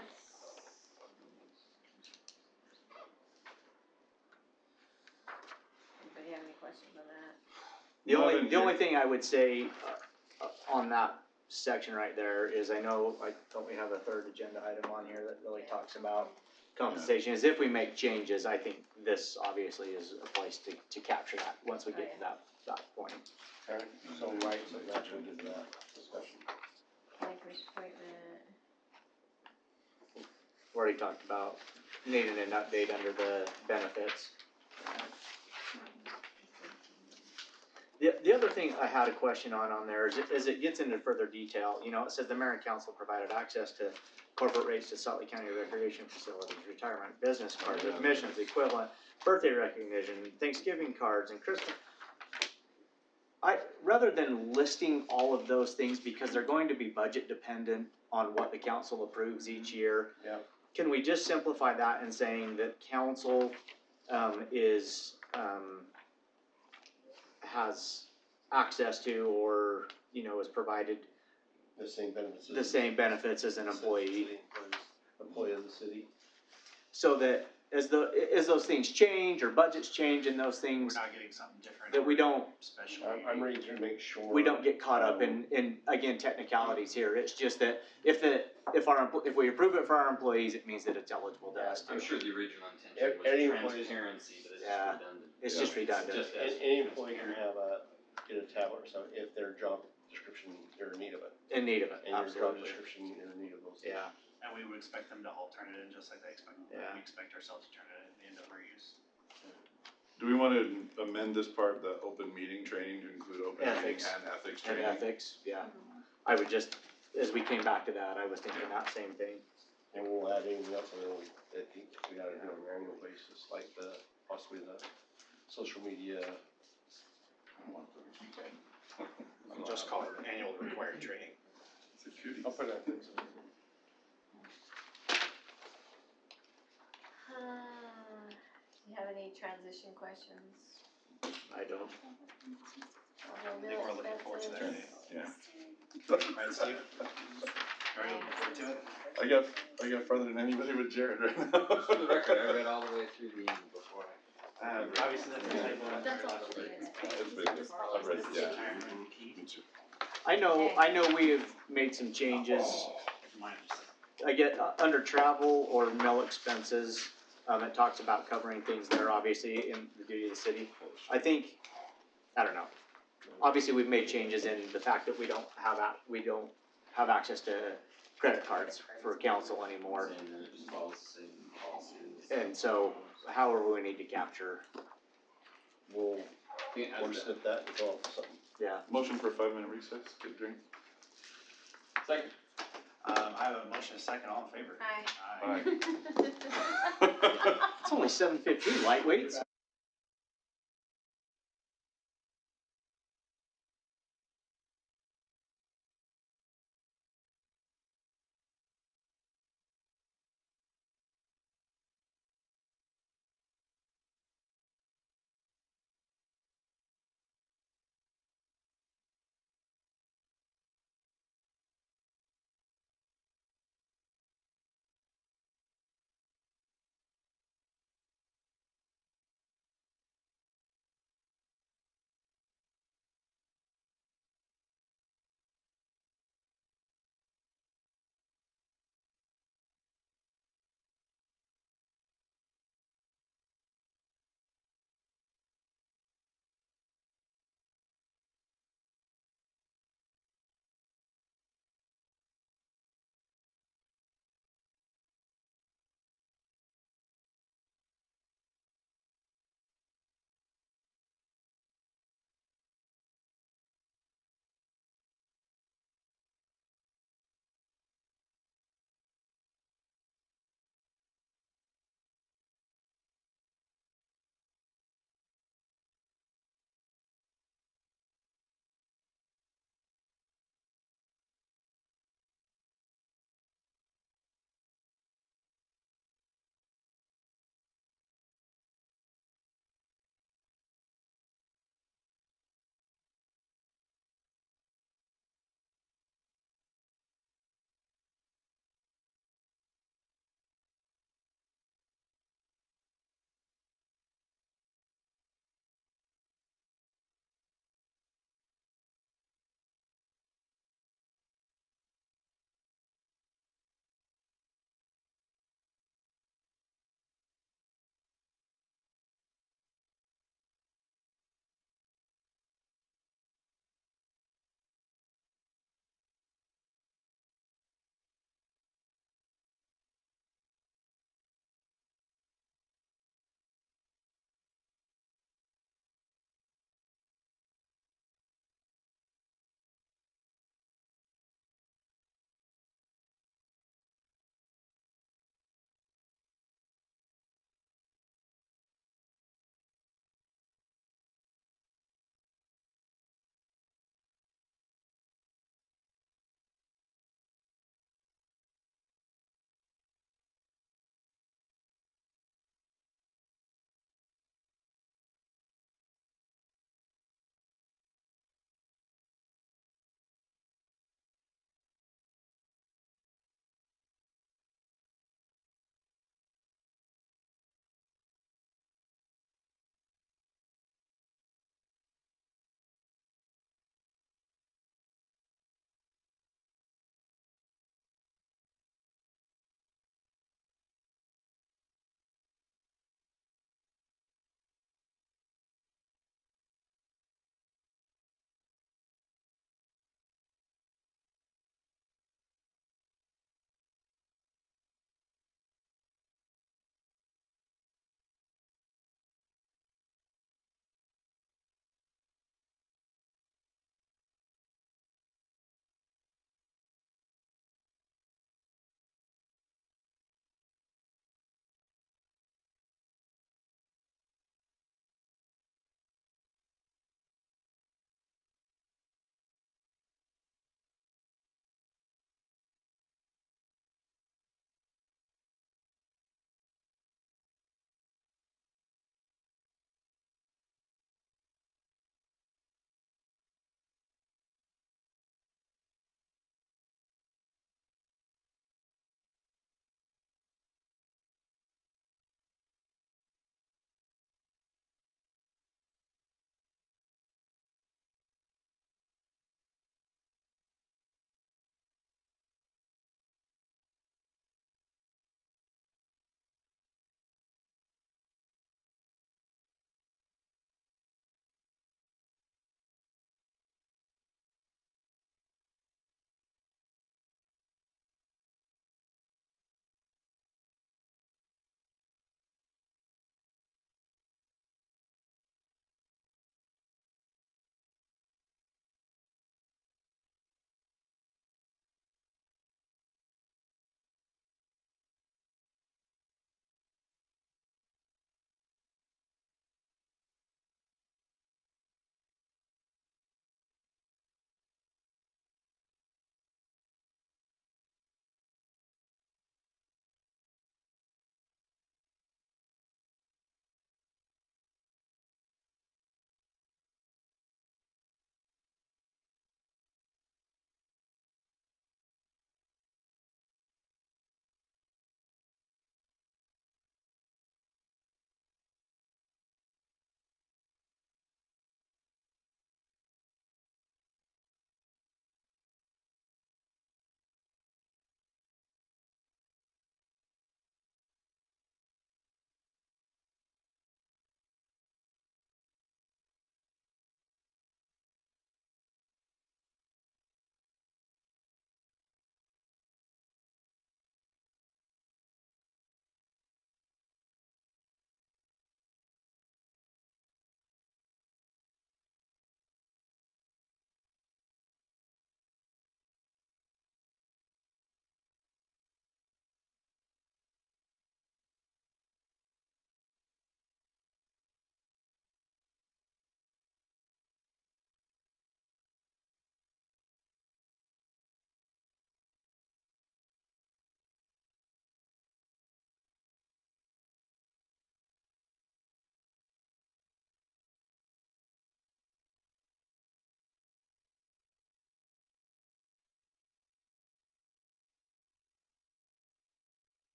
Anybody have any questions on that? The only thing I would say, on that section right there is don't we have a third agenda item on here that really talks about compensation, is if we make changes, I think this obviously is a place to capture that, once we get to that point. Okay, so right, so that should do that discussion. County commission appointment. We already talked about needing an update under the benefits. The other thing I had a question on there is it gets into further detail, it says the mayor and council provided access to corporate rates to Salt Lake County recreation facilities, retirement, business cards, admissions, equivalent, birthday recognition, Thanksgiving cards, and Christmas. Rather than listing all of those things, because they're going to be budget dependent on what the council approves each year. Yeah. Can we just simplify that in saying that council, has access to, or, is provided The same benefits. the same benefits as an employee? City employee of the city. So that as those things change or budgets change and those We're things, not getting something different. that we don't, Special. I'm ready to make sure. we don't get caught up in again, technicalities here. It's just that if we approve it for our employees, it means that it's eligible to us I'm too. sure the original intention Any was employees- transparency, but it's Yeah. just redundant. It's just redundant. Just as. Any employee can get a tablet or something if their job description, they're in need of it. In need of it, And your job absolutely. description, you're in need of those things. Yeah, And we would expect them to all turn it in just like they expect, Yeah. we expect ourselves to turn it in at the end of our use. Do we wanna amend this part, the open meeting training to include open meeting Ethics. and ethics and training? ethics, yeah. I would just, as we came back to that, I was thinking that same thing. And we'll add anything else, I think we gotta do on an annual basis, like possibly the social media. Just call it annual required training. It's a cutie. I'll put ethics. Do you have any transition questions? I don't. Although I think we're looking forward to that day. Yeah. Right, Steve? Are you looking forward to it? I got farther than anybody with Jared right now. For the record, I read all the way through the end before Obviously, that's a typo. That's all she It's needs. been good. I've read, yeah. Retirement key. Me too. I know we have made some changes. Mine just. I get, under travel or mill expenses, it talks about covering things there, obviously, in the duty of the city. I don't know. Obviously, we've made changes in the fact that we don't have access to credit cards for council anymore. and then it just follows the same policy. And so, however we need to capture, We'll Yeah, wordsmith that and come up with something. yeah. Motion for a 5-minute recess, get a drink. Second. I have a motion, a second, all in favor? Aye. Aye. It's only 7:15, lightweights.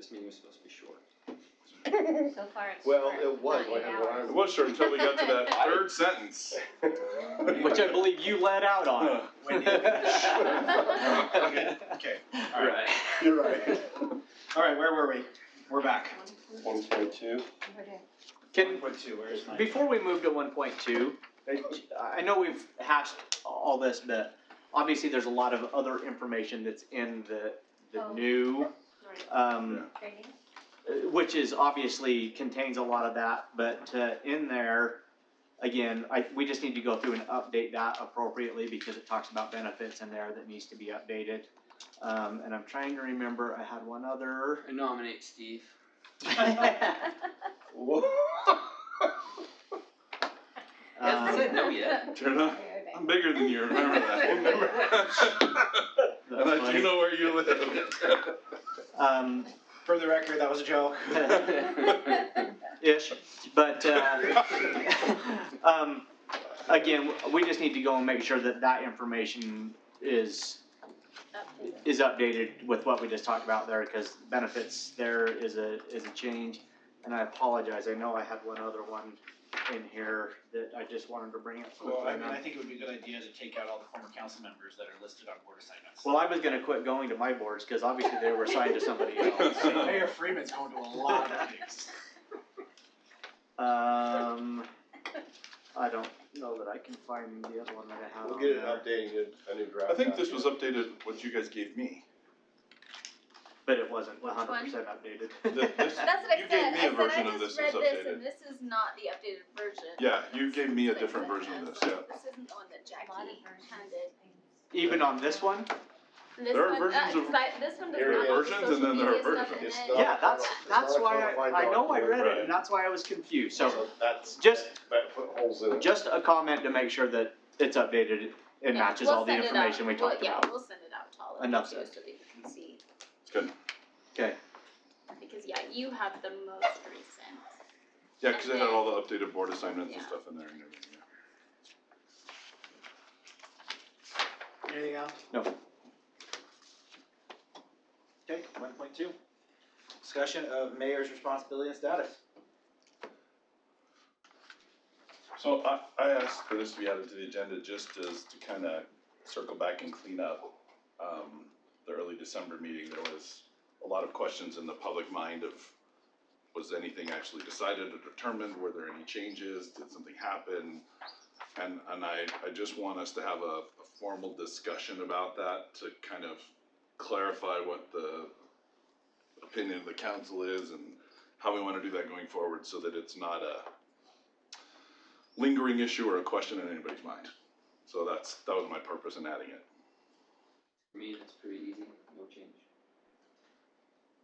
this meeting was supposed to be short. So far it's Well, short, it was, not I 8 had what hours. It was short until we got to that third sentence. Which I believe you let out on. Wendy. Okay, all right. You're right. All right, where were we? We're back. 1.2. Can, 1.2, where's my? before we move to 1.2, I know we've hashed all this, but obviously there's a lot of other information that's in the Oh. new, Training? which is obviously contains a lot of that, but in there, again, we just need to go through and update that appropriately because it talks about benefits in there that needs to be updated. And I'm trying to remember, I had one other. I nominate Steve. He hasn't said no yet. Turn on. I'm bigger than you, remember that. And I do know where you live. For the record, that was a joke. Ish, but, again, we just need to go and make sure that that information is updated with what we just talked about there, cause benefits there is a change. And I apologize, I know I had one other one in here that I just wanted to bring up quickly. Well, I mean, I think it would be a good idea to take out all the former council members that are listed on board assignments. Well, I was gonna quit going to my boards, cause obviously they were assigned to somebody else. Mayor Freeman's going to a lot of meetings. I don't know that I can find the other one that I have We'll on get it there. updated, a new draft. I think out this was here. updated, what you guys gave me. But it wasn't Which 100% one? updated. This- That's what I You said. gave me a I said version I of just this that's read this updated. and this is not the updated version. Yeah, you gave me a This is different what it version of says. this, yeah. This isn't the one that A lot of Jackie versions. handed. Even on this one? This There are one, versions of- 'cause this one does There not are have the versions and social then there are media stuff in It's it. not- Yeah, that's not a why codified I know I read document. it and that's why I was confused. So That's, just- that put holes in it. just a comment to make sure that it's updated and Yeah, matches we'll all the send it out. information we talked Yeah, about. we'll send it out to all of Enough you said. so that you can see. Good. Okay. Because yeah, you have the most recent. Yeah, cause it had all the updated board assignments and Yeah. stuff in there and everything, yeah. Anything else? No. Okay, 1.2. Discussion of mayor's responsibility and status. So I asked for this to be added to the agenda just as to kinda circle back and clean up, the early December meeting. There was a lot of questions in the public mind of, was anything actually decided or determined? Were there any changes? Did something happen? And I just want us to have a formal discussion about that to kind of clarify what the opinion of the council is and how we wanna do that going forward so that it's not a lingering issue or a question in anybody's mind. So that was my purpose in adding it. For me, it's pretty easy, no change.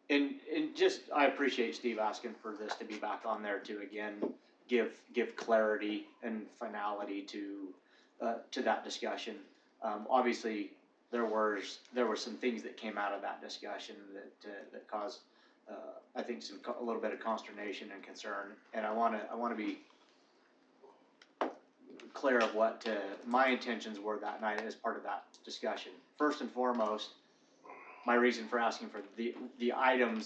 And just, I appreciate Steve asking for this to be back on there to again, give clarity and finality to that discussion. Obviously, there were some things that came out of that discussion that caused, I think a little bit of consternation and concern. And I wanna be clear of what my intentions were that night as part of that discussion. First and foremost, my reason for asking for the item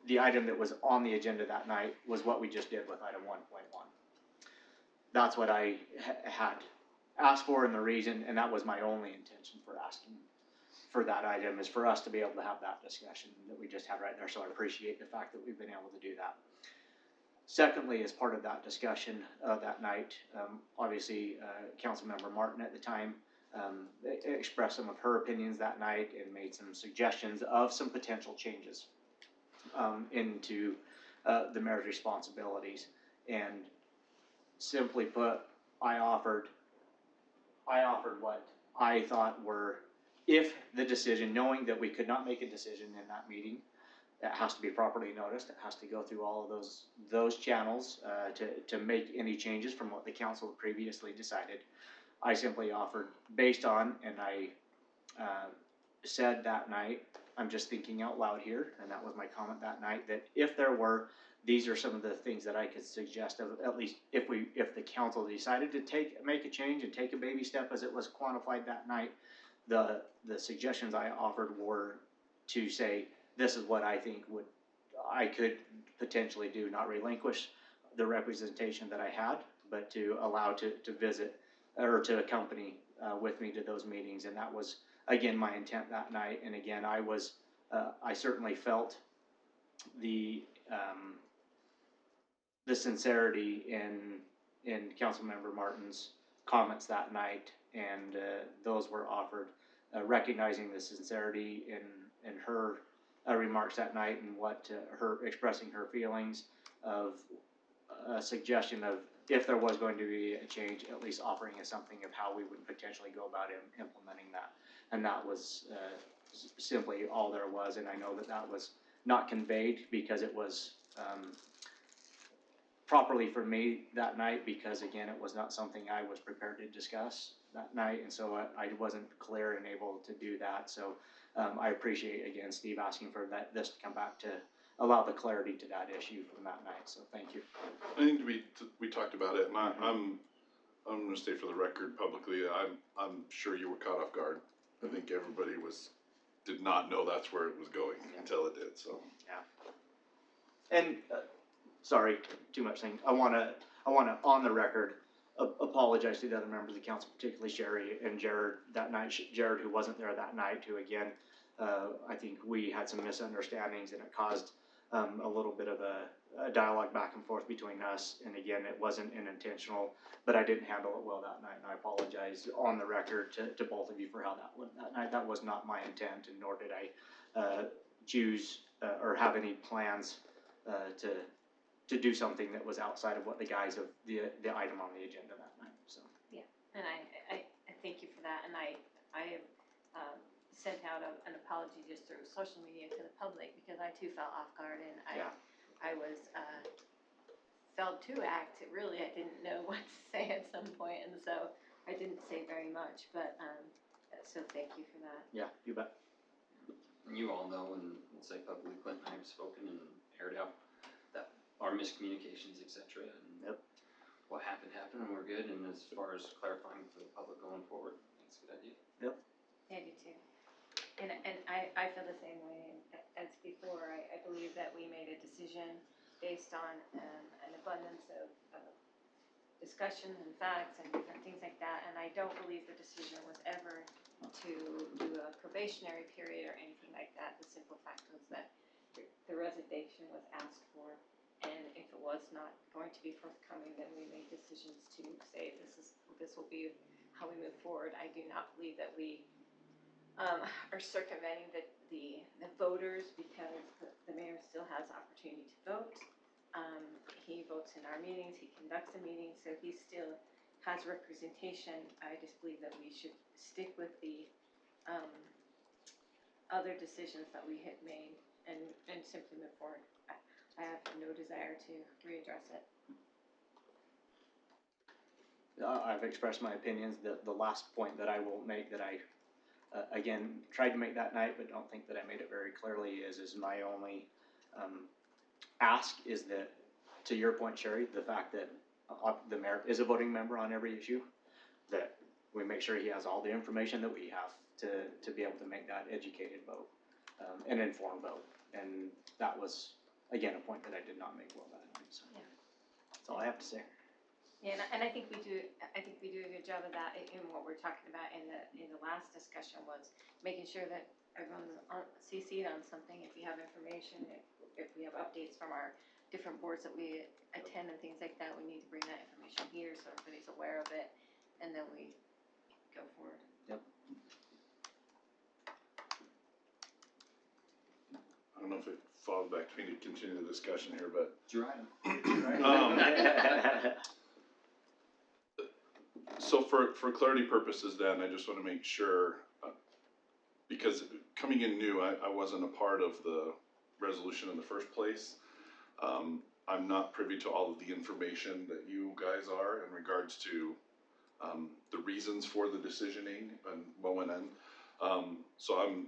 that was on the agenda that night was what we just did with item 1.1. That's what I had asked for and the reason, and that was my only intention for asking for that item, is for us to be able to have that discussion that we just had right there, so I appreciate the fact that we've been able to do that. Secondly, as part of that discussion that night, obviously, Councilmember Martin at the time expressed some of her opinions that night and made some suggestions of some potential changes into the mayor's responsibilities. And simply put, I offered what I thought were, if the decision, knowing that we could not make a decision in that meeting, that has to be properly noticed, it has to go through all of those channels to make any changes from what the council previously decided. I simply offered, based on, and I said that night, I'm just thinking out loud here, and that was my comment that night, that if there were, these are some of the things that I could suggest, of at least if the council decided to make a change and take a baby step as it was quantified that night, the suggestions I offered were to say, this is what I think I could potentially do, not relinquish the representation that I had, but to allow to visit or to accompany with me to those meetings. And that was, again, my intent that night. And again, I certainly felt the sincerity in Councilmember Martin's comments that night, and those were offered, recognizing the sincerity in her remarks that night, and what her expressing her feelings of a suggestion of, if there was going to be a change, at least offering us something of how we would potentially go about implementing that. And that was simply all there was. And I know that that was not conveyed because it was properly for me that night, because again, it was not something I was prepared to discuss that night, and so I wasn't clear and able to do that. So I appreciate, again, Steve asking for this to come back to allow the clarity to that issue from that night, so thank you. I think we talked about it, and I'm gonna say for the record publicly, I'm sure you were caught off guard. I think everybody did not know that's where it was going until it did, so. Yeah. And, sorry, too much thing. I wanna, on the record, apologize to the other members of the council, particularly Sherry and Jared that night. Jared, who wasn't there that night, who again, I think we had some misunderstandings, and it caused a little bit of a dialogue back and forth between us. And again, it wasn't unintentional, but I didn't handle it well that night, and I apologize on the record to both of you for how that went that night. That was not my intent, and nor did I choose or have any plans to do something that was outside of what the guise of the item on the agenda that night, so. Yeah, and I thank you for that, and I have sent out an apology just through social media to the public, because I too felt off guard, and I was felt to act, really, I didn't know what to say at some point, and so I didn't say very much, but, so thank you for that. Yeah, you bet. And you all know, and let's say publicly, Clint and I have spoken and aired out that our miscommunications, et cetera, and what happened, and we're good. And as far as clarifying for the public going forward, I think it's a good idea. Yep. I do too. And I feel the same way as before. I believe that we made a decision based on an abundance of discussion and facts and different things like that. And I don't believe the decision was ever to do a probationary period or anything like that. The simple fact was that the resignation was asked for, and if it was not going to be forthcoming, then we made decisions to say this will be how we move forward. I do not believe that we are circumventing the voters, because the mayor still has the opportunity to vote. He votes in our meetings, he conducts the meetings, so he still has representation. I just believe that we should stick with the other decisions that we had made and simply move forward. I have no desire to readdress it. I've expressed my opinions. The last point that I will make, that I again tried to make that night, but don't think that I made it very clearly, is my only ask is that, to your point, Sherry, the fact that the mayor is a voting member on every issue, that we make sure he has all the information that we have to be able to make that educated vote, an informed vote. And that was, again, a point that I did not make well that night. So Yeah. That's all I have to say. Yeah, and I think we do a good job of that. In what we're talking about in the last discussion was making sure that everyone's CC'd on something. If you have information, if we have updates from our different boards that we attend and things like that, we need to bring that information here so everybody's aware of it, and then we go forward. Yep. I don't know if it falls back to me to continue the discussion here, but so for clarity purposes then, I just want to make sure, because coming in new, I wasn't a part of the resolution in the first place. I'm not privy to all of the information that you guys are in regards to the reasons for the decisioning and what went in. So I'm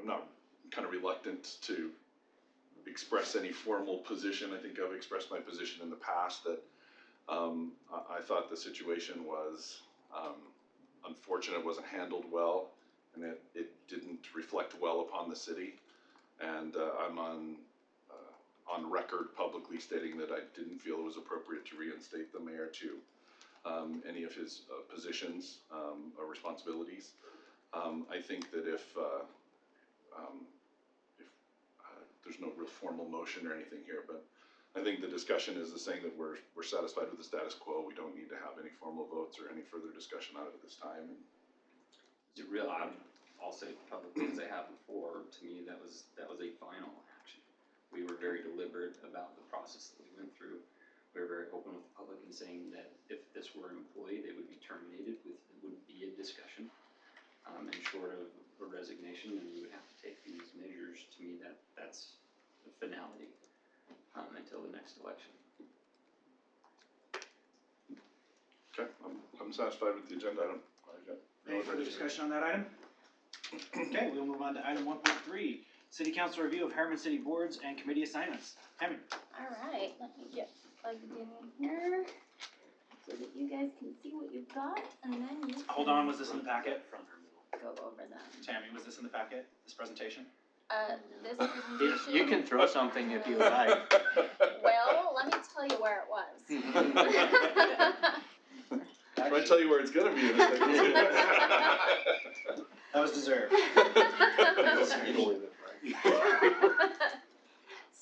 not kind of reluctant to express any formal position. I think I've expressed my position in the past that I thought the situation was unfortunate, wasn't handled well, and it didn't reflect well upon the city. And, I'm on record publicly stating that I didn't feel it was appropriate to reinstate the mayor to, any of his, positions, or responsibilities. I think that if there's no real formal motion or anything here, but I think the discussion is the saying that we're satisfied with the status quo. We don't need to have any formal votes or any further discussion on it at this time. Is it real, I'll say publicly as I have before, to me, that was a final action. We were very deliberate about the process that we went through. We were very open with the public in saying that if this were an employee, they would be terminated with, it would be a discussion. And short of a resignation, then we would have to take these measures. To me, that's the finality, until the next election. Okay, I'm satisfied with the agenda. I got no Any other further discussion on that item? Okay, we'll move on to item 1.3, City Council review of Herriman City boards and committee assignments. Tammy. Alright, let me get plugged in here, so that you guys can see what you've got, and then you can Hold on, was this in the packet? go over them. Tammy, was this in the packet, this presentation? This presentation. You can throw something if you like. Well, let me tell you where it was. I'm gonna tell you where it's gonna be in a second. That was deserved.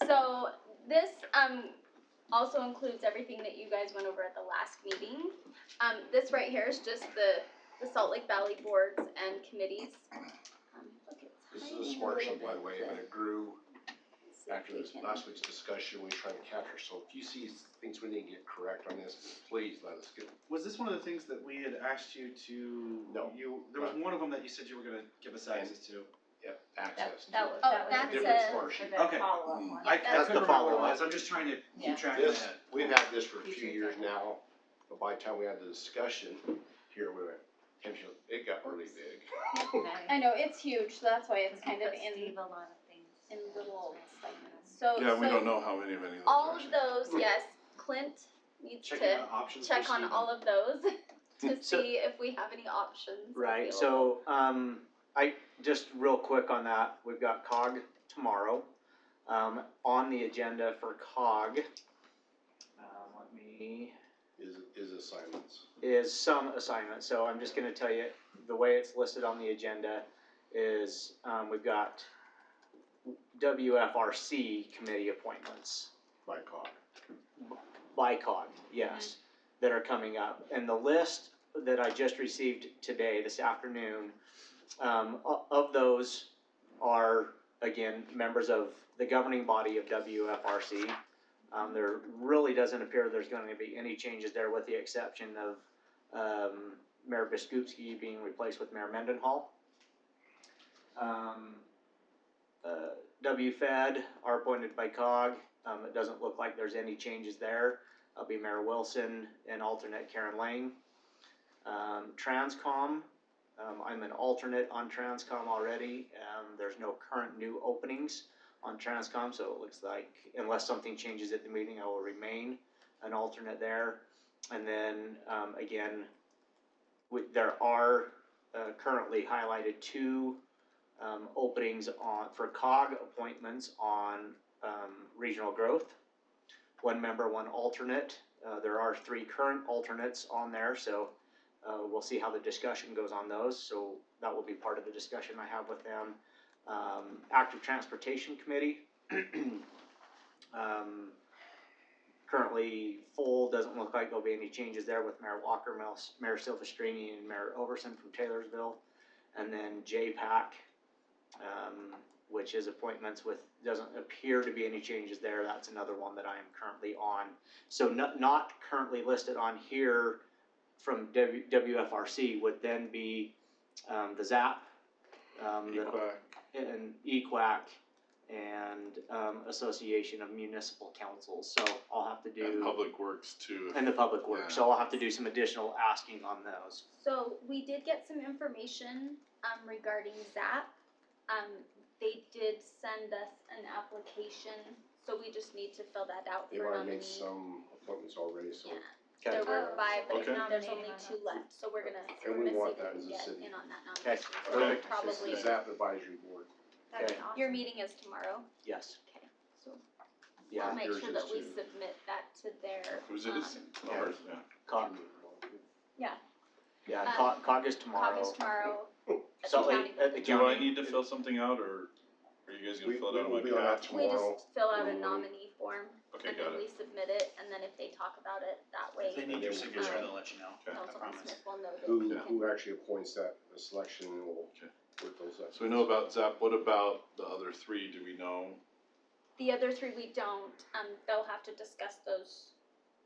So this also includes everything that you guys went over at the last meeting. This right here is just the Salt Lake Valley boards and committees. Look, it's This is a hiding smart little sheet, by the bit, way, but but it grew let's see if after we this can- last week's discussion. We trying to capture, so if you see things we need to get correct on this, please let us get. Was this one of the things that we had asked you to? No. There was one of them that you said you were gonna give us access to. Yep, access. That to was, it. Oh, that was that's the different a- smart sheet. for the Okay. follow-up one. I That's couldn't the remember what it follow-up. was, I'm just trying to Yeah. keep track in my This, head. we've had this for a Future few years agenda. now, but by the time we had the discussion here, it got really big. I know, it's huge, so that's why it's kind of Put in Steve a lot of things. little segments. So, Yeah, we so don't know how many of any of those all are of actually. those, yes, Clint needs Checking to the options for check on Stephen. all of those to So- see if we have any options. Right, available. so, I, just real quick on that, we've got COG tomorrow. On the agenda for COG, let me, Is assignments. is some assignment, so I'm just gonna tell you, the way it's listed on the agenda is, we've got WFRC committee appointments. By COG. By COG, yes, that are coming up. And the list that I just received today, this afternoon, of those are, again, members of the governing body of WFRC. There really doesn't appear there's gonna be any changes there with the exception of, Mayor Biskupski being replaced with Mayor Mendenhall. WFED are appointed by COG. It doesn't look like there's any changes there. I'll be Mayor Wilson and alternate Karen Lang. Transcom, I'm an alternate on Transcom already. There's no current new openings on Transcom, so it looks like unless something changes at the meeting, I will remain an alternate there. And then, again, there are currently highlighted two openings for COG appointments on regional growth. One member, one alternate. There are 3 current alternates on there, so we'll see how the discussion goes on those. So that will be part of the discussion I have with them. Active Transportation Committee. Currently full, doesn't look like there'll be any changes there with Mayor Walker, Mayor Silvestrini, and Mayor Overson from Taylorsville. And then JPAC, which is appointments with, doesn't appear to be any changes there. That's another one that I am currently on. So not currently listed on here from WFRC would then be the ZAP, and EQUAC, and Association of Municipal Councils. So I'll have to do. And Public Works too. And the Public Works, so I'll have to do some additional asking on those. So we did get some information regarding ZAP. They did send us an application, so we just need to fill that out They've for already made nominee. some appointments already, so. Yeah. Okay. There were 5, but Okay. there's only 2 left, so we're gonna And we see want if that we as can a get city. in on that Okay. nomination. So Perfect. probably, The ZAP advisory board. That'd be Okay. awesome. Your meeting is tomorrow, Yes, okay, so yeah. I'll make yours sure is that we too. submit that to their, Was it, it's, Yeah. yeah. Cog, yeah, yeah, Uh, cog is tomorrow. caucus tomorrow at Salt the Lake, county. at the Do I county. need to fill something out, or are you guys gonna We fill it out on will my be on that behalf? We tomorrow. just fill out a nominee form, Okay, and got then it. we submit it, and then if they talk about it that way, If they need your signature, they'll let you know. Okay. I Councilman promise. Smith will know that Who, he can. who actually appoints that, the selection, and will Okay. work those up. So we know about Zap, what about the other three, do we know? The other three we don't, they'll have to discuss those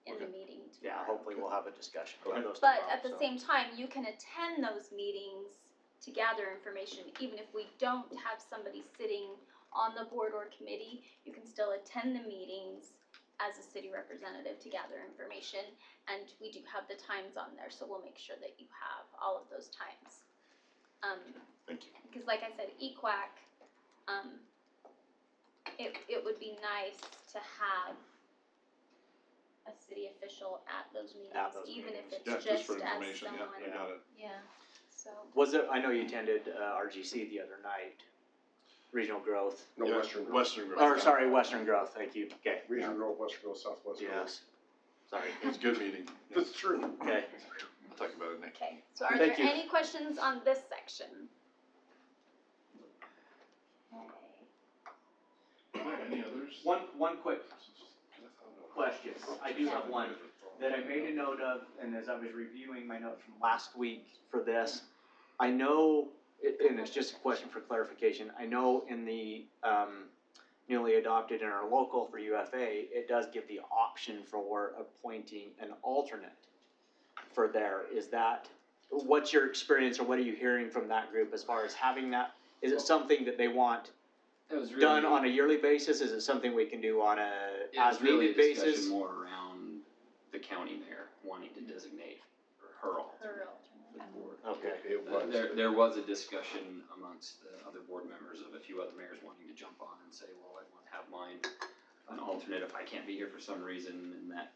in the Okay. meeting Yeah, tomorrow. hopefully we'll have a discussion Okay. about those But tomorrow, at the so. same time, you can attend those meetings to gather information, even if we don't have somebody sitting on the board or committee, you can still attend the meetings as a city representative to gather information, and we do have the times on there, so we'll make sure that you have all of those times. Thank you. Because like I said, EQUAC, it would be nice to have a city official at those meetings, At those even if meetings. Yeah, it's just for just as information, yeah, someone, I got it. yeah, so. Was it, I know you attended, RGC the other night, Regional Growth, No, Yeah, Western Growth. Western Growth. or sorry, Western Growth, thank you, okay. Region Growth, Western Growth, Southwest Growth. Yes, sorry, It was a good meeting. That's true. okay. We'll talk about it next. Okay, so are there Thank you. any questions on this section? Any others? One quick question, I do have one that I made a note of, and as I was reviewing my notes from last week for this, I know, and it's just a question for clarification, I know in the, newly adopted interlocal for UFA, it does give the option for appointing an alternate for there, is that, what's your experience, or what are you hearing from that group as far as having that? Is it something that they want It was really. done on a yearly basis, is it something we can do on a It was as really needed a discussion basis? more around the county mayor wanting to designate her alternate for the board. Okay, It was. There was a discussion amongst the other board members of a few other mayors wanting to jump on and say, well, I want to have mine an alternate if I can't be here for some reason, and that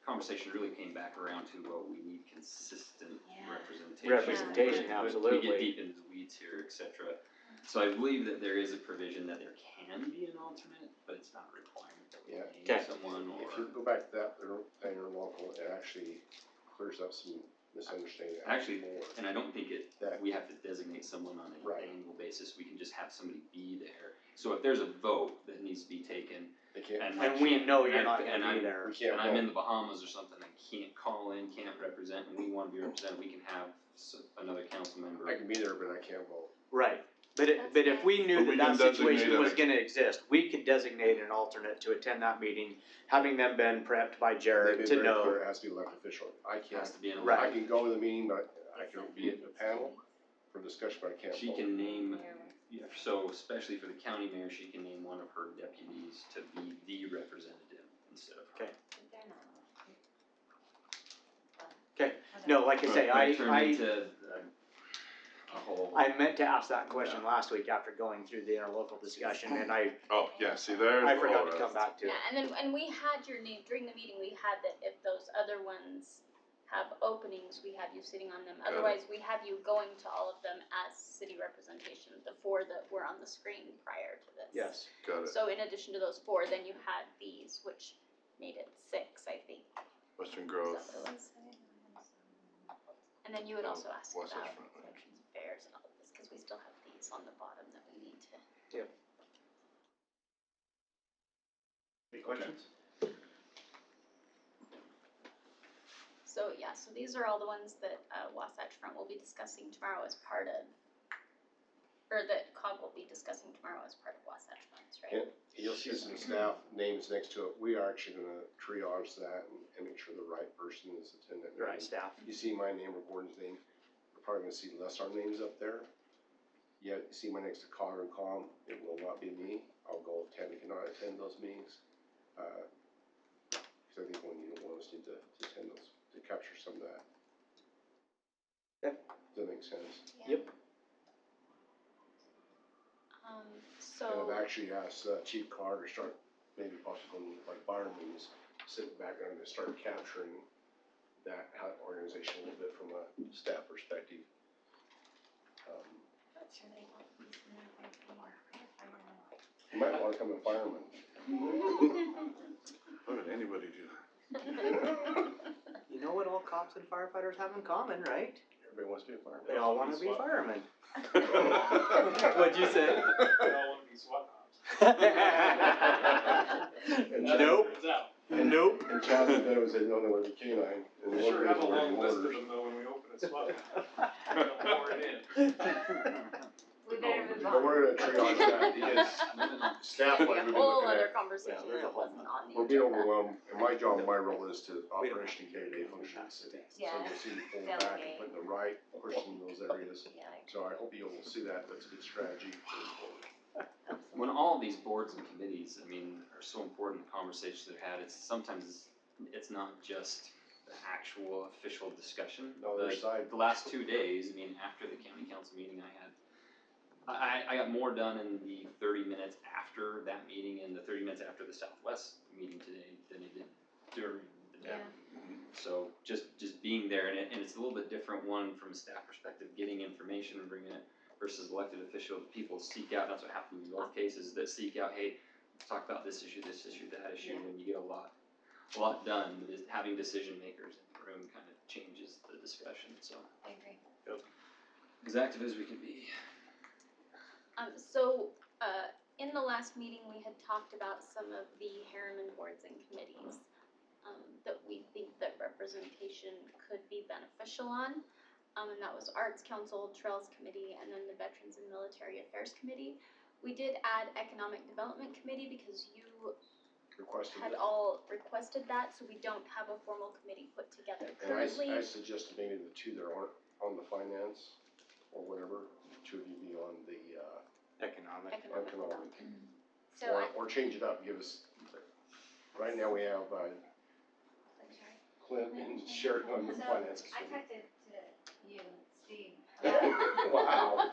conversation really came back around to, well, we need consistent Yeah. representation. Representation, We absolutely. get deep into the weeds here, et cetera. So I believe that there is a provision that there can be an alternate, but it's not a requirement that we Yeah. name Okay. someone or. If you go back to that, interlocal, it actually clears up some misunderstanding. Actually, more. And I don't think That- we have to designate someone on an Right. annual basis, we can just have somebody be there. So if there's a vote that needs to be taken, They can't. and we know you're not and gonna be I'm- there. We can't and I'm in vote. the Bahamas or something, and can't call in, can't represent, and we wanna be represented, we can have another council member. I can be there, but I can't vote. Right, but if we knew But we that can that situation designate was it. gonna exist, we could designate an alternate to attend that meeting, having them been prepped by They've Jared been to very know. clear it has to be elected official. I Has can't, to be an Right. I elected. can go to the meeting, but I can be at the panel for discussion, but I can't vote. She can name, so especially for the county mayor, she can name one of her deputies to be the representative instead of her. Okay. No, like I say, Might turn I into a whole. meant to ask that question last week after going through the interlocal discussion, and I Oh, yeah, see, there's the forgot to whole come back to it. Yeah, and we had your name, during the meeting, we had that if those other ones have openings, we have you sitting on them. Got it. Otherwise, we have you going to all of them as city representation, the 4 that were on the screen prior to this. Yes, Got it. So in addition to those 4, then you had these, which made it 6, I think. Western Is Growth. that what it was? And then you had also asked about Wasatch Front. veterans affairs and all of this, because we still have these on the bottom that we need to. Any questions? So yeah, so these are all the ones that Wasatch Front will be discussing tomorrow as part of, or that COG will be discussing tomorrow as part of Wasatch Fronts, right? Yeah. You'll see some staff names next to it. We are actually gonna triage that and make sure the right person is attending. the right staff. You see my name or Gordon's name, you're probably gonna see less our names up there. Yet, you see my next to COG and COM, it will not be me. I'll go attend, I cannot attend those meetings. Cause I think one of us need to attend those, to capture some of that. Okay. Does that make sense? Yep. So. And I've actually asked Chief Carter to start maybe possibly like bar meetings, sit back and start capturing that organization a little bit from a staff perspective. You might wanna come a fireman. Why would anybody do that? You know what all cops and firefighters have in common, right? Everybody wants to be a fireman. They all wanna be firemen. What'd you say? They all wanna be SWAT cops. And Nope. Turns out. Nope. And Chad said that was the only one with a canine. And We the sure one have a was wearing long list of orders. them though when we open a SWAT. We'll pour it in. We better move But on. we're gonna triage that because staff wise, we've been Whole looking other at, conversation that wasn't on the we're being agenda. overwhelmed. And my job, my role is to operation day-to-day function of the city. So Yeah. you'll see me pulling back and Delegate. putting the right person in those areas. Yeah, So I hope you'll see that. That's a good strategy moving forward. When all these boards and committees, I mean, are so important, the conversations they're had, it's not just the actual official discussion. No, there's side. The last 2 days, I mean, after the county council meeting I got more done in the 30 minutes after that meeting and the 30 minutes after the Southwest meeting today than I did during the day. So just being there, and it's a little bit different one from a staff perspective, getting information and bringing it versus elected official. People seek out, that's what happened in both cases, that seek out, hey, let's talk about this issue, that issue, and you get a lot done. But having decision makers in the room kind of changes the discussion, so. I agree. As active as we can be. In the last meeting, we had talked about some of the Herriman boards and committees, that we think that representation could be beneficial on. And that was Arts Council, Trails Committee, and then the Veterans and Military Affairs Committee. We did add Economic Development Committee because you Requested had it. all requested that, so we don't have a formal committee put together And I currently. suggested maybe the two that aren't on the finance or whatever, the two of you be on the, Economic. Economic economic. Development. So Or change it up, give us, right now we have, Clint and Sherry on the So, finance I committee. talked to you, Steve. Wow.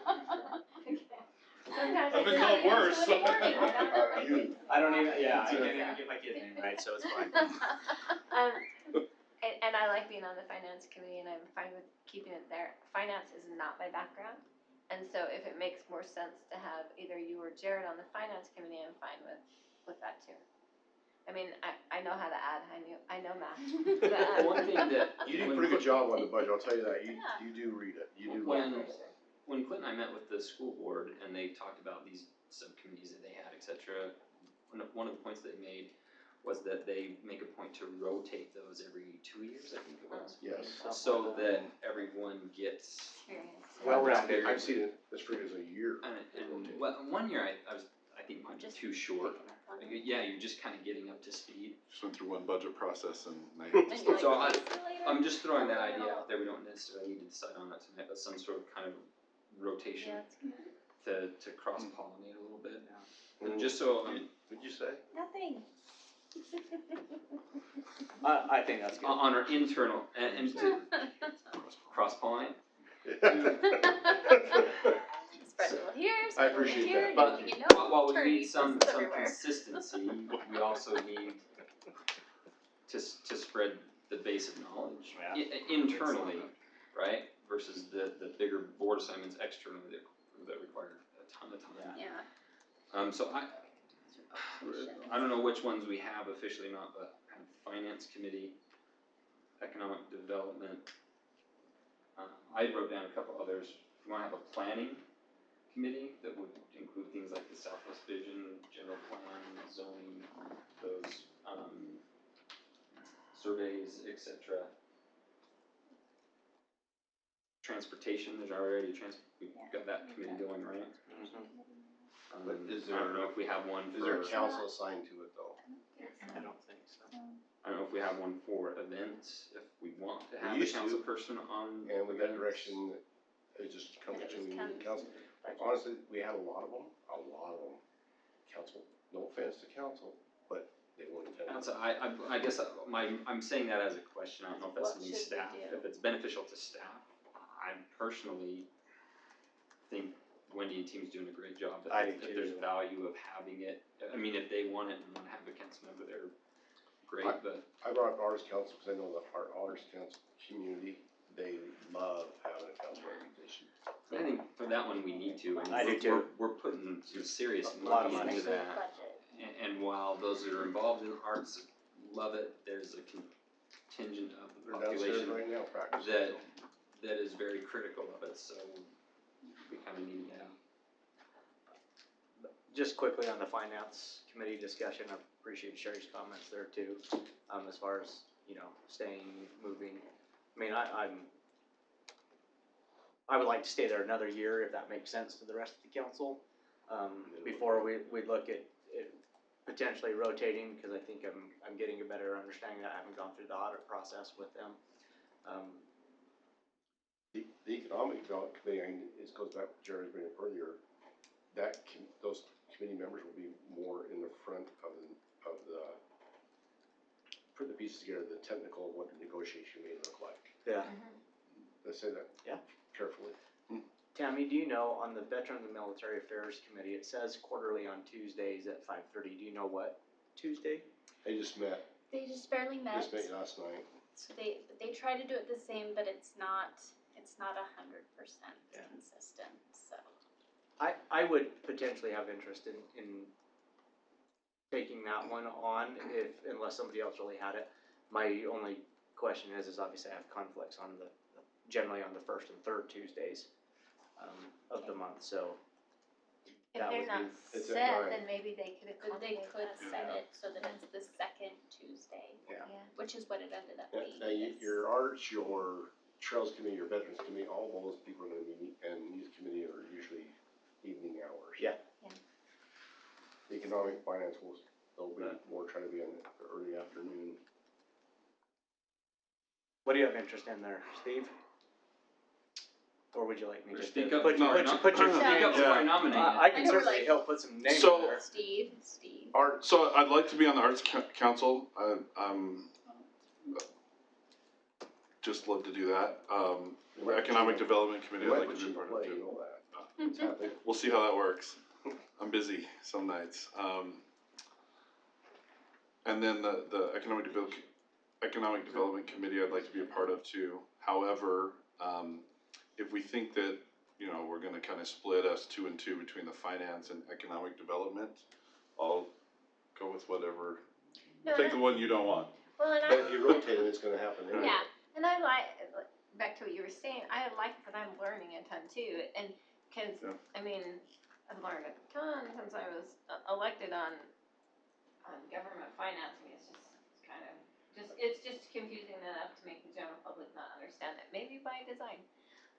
Sometimes I've been I called just worse. in the morning without my You. kids. I don't even, I can't even get my kid's name right, so it's fine. And I like being on the finance committee and I'm fine with keeping it there. Finance is not my background. And so if it makes more sense to have either you or Jared on the finance committee, I'm fine with that too. I mean, I know how to add, I know math. The one thing that. You do a pretty good job on the budget, I'll tell you that. You Yeah. do read it. You do When- read it. When Clint and I met with the school board and they talked about these subcommittees that they had, et cetera, one of the points they made was that they make a point to rotate those every 2 years, I think it was. Yes. So that everyone gets, Well-rounded. I've seen it as free as a year. and well, 1 year I think mine was too short. Like, yeah, you're just kind of getting up to speed. Just went through one budget process and now And you you're just like, So "Okay, see you later." I'm just throwing that idea out there, we don't necessarily need to decide on it tonight, but some sort of kind of rotation to cross-pollinate a little bit. And just so, What'd you say? Nothing. I think that's good. on our internal, and to cross-pollinate, Spread a little here, I spread a little appreciate here, that. next but thing you know, while we turning need some pieces everywhere. consistency, we also need to spread the base of knowledge internally, right? Versus the bigger board assignments externally that require a ton of time. Yeah. So I don't know which ones we have officially or not, but I have finance committee, economic development. I wrote down a couple others. If you wanna have a planning committee that would include things like the Southwest Vision, general plan, zoning, those, surveys, et cetera. Transportation, there's already we've got that committee going, right? But is I don't there- know if we have one Is there a for, council assigned to it though? I don't think so. I don't know if we have one for events, if we want to We have a used to. council person on. And with that events. direction, it just comes It to just the comes council. Honestly, we had a lot of them. Council, no offense to council, but they won't attend. That's, I guess I'm saying that as a question, I don't know if that's What me should we staff, do? if it's beneficial to staff. I personally think Wendy and team's doing a great job, but I do if too. there's value of having it, I mean, if they want it and wanna have a council member there, great, but I brought up arts council because I know our arts council community they love having a council representation. I think for that one, we need to. I do too. We're putting some serious A lot of money into money. that. And while those that are involved in arts love it, there's a contingent of the They're downstairs population right now practicing. that, that is very critical of it, so we kinda need to get out. Just quickly on the finance committee discussion, I appreciate Sherry's comments there too, as far as, you know, staying, moving. I mean, I would like to stay there another year if that makes sense to the rest of the council, before we look at potentially rotating, because I think I'm getting a better understanding. I haven't gone through the audit process with them. The economic development committee, I mean, it goes back to Jerry's bringing up earlier, those committee members will be more in the front of the, put the pieces together, the technical, what the negotiation may look like. Yeah. Let's say that. Yeah. Carefully. Tammy, do you know, on the Veterans and Military Affairs Committee, it says quarterly on Tuesdays at 5:30. Do you know what Tuesday? They just met, They just barely met. just met last night. So they try to do it the same, but it's not 100% Yeah. consistent, so. I would potentially have interest in taking that one on unless somebody else really had it. My only question is obviously I have conflicts generally on the first and third Tuesdays, of the month, so. If that they're would not be- It's at set, nine. then maybe they could But they accommodate could that. set it so that it's the second Tuesday, Yeah. Yeah. which is what it ended up being. Now, your arts, your trails committee, your veterans committee, all those people are gonna be, and youth committee are usually evening hours. Yeah. Yeah. Economic finance they'll be more trying to be in the early afternoon. What do you have interest in there, Steve? Or would you like me Or just speak to up put your before I put your nom- name Speak up in? before I nominate you. I can I know we're certainly like- help put some names So- there. Steve. Art, So I'd like to be on the Arts Council. Just love to do that. Economic Development Committee, I'd like to be a part of play, too. you know that. It's happening. We'll see how that works. I'm busy some nights. And then the Economic Development Committee, I'd like to be a part of too. However, if we think that, you know, we're gonna kind of split us 2 and 2 between the finance and economic development, I'll go with whatever. No, Take the one you don't want. Well, and But if you rotate it, it's gonna happen anyway. yeah, and I back to what you were saying, I like that I'm learning a ton too, and, cause, Yeah. I mean, I've learned a ton since I was elected on government financing. It's just confusing enough to make the general public not understand it, maybe by design.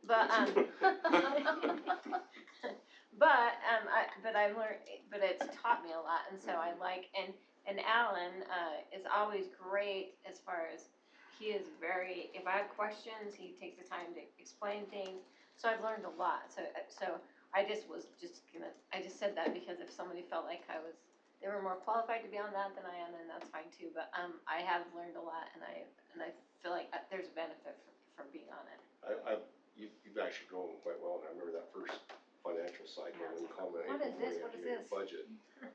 But, but I've learned, but it's taught me a lot, and so I like, and Alan, is always great as far as, he is very, if I have questions, he takes the time to explain things, so I've learned a lot, so I just said that because if somebody felt like they were more qualified to be on that than I am, then that's fine too, but, I have learned a lot, and I feel like there's a benefit from being on it. You've actually grown quite well, and I remember that first financial cycle, when you called me in What April is this? morning What after is you did your budget.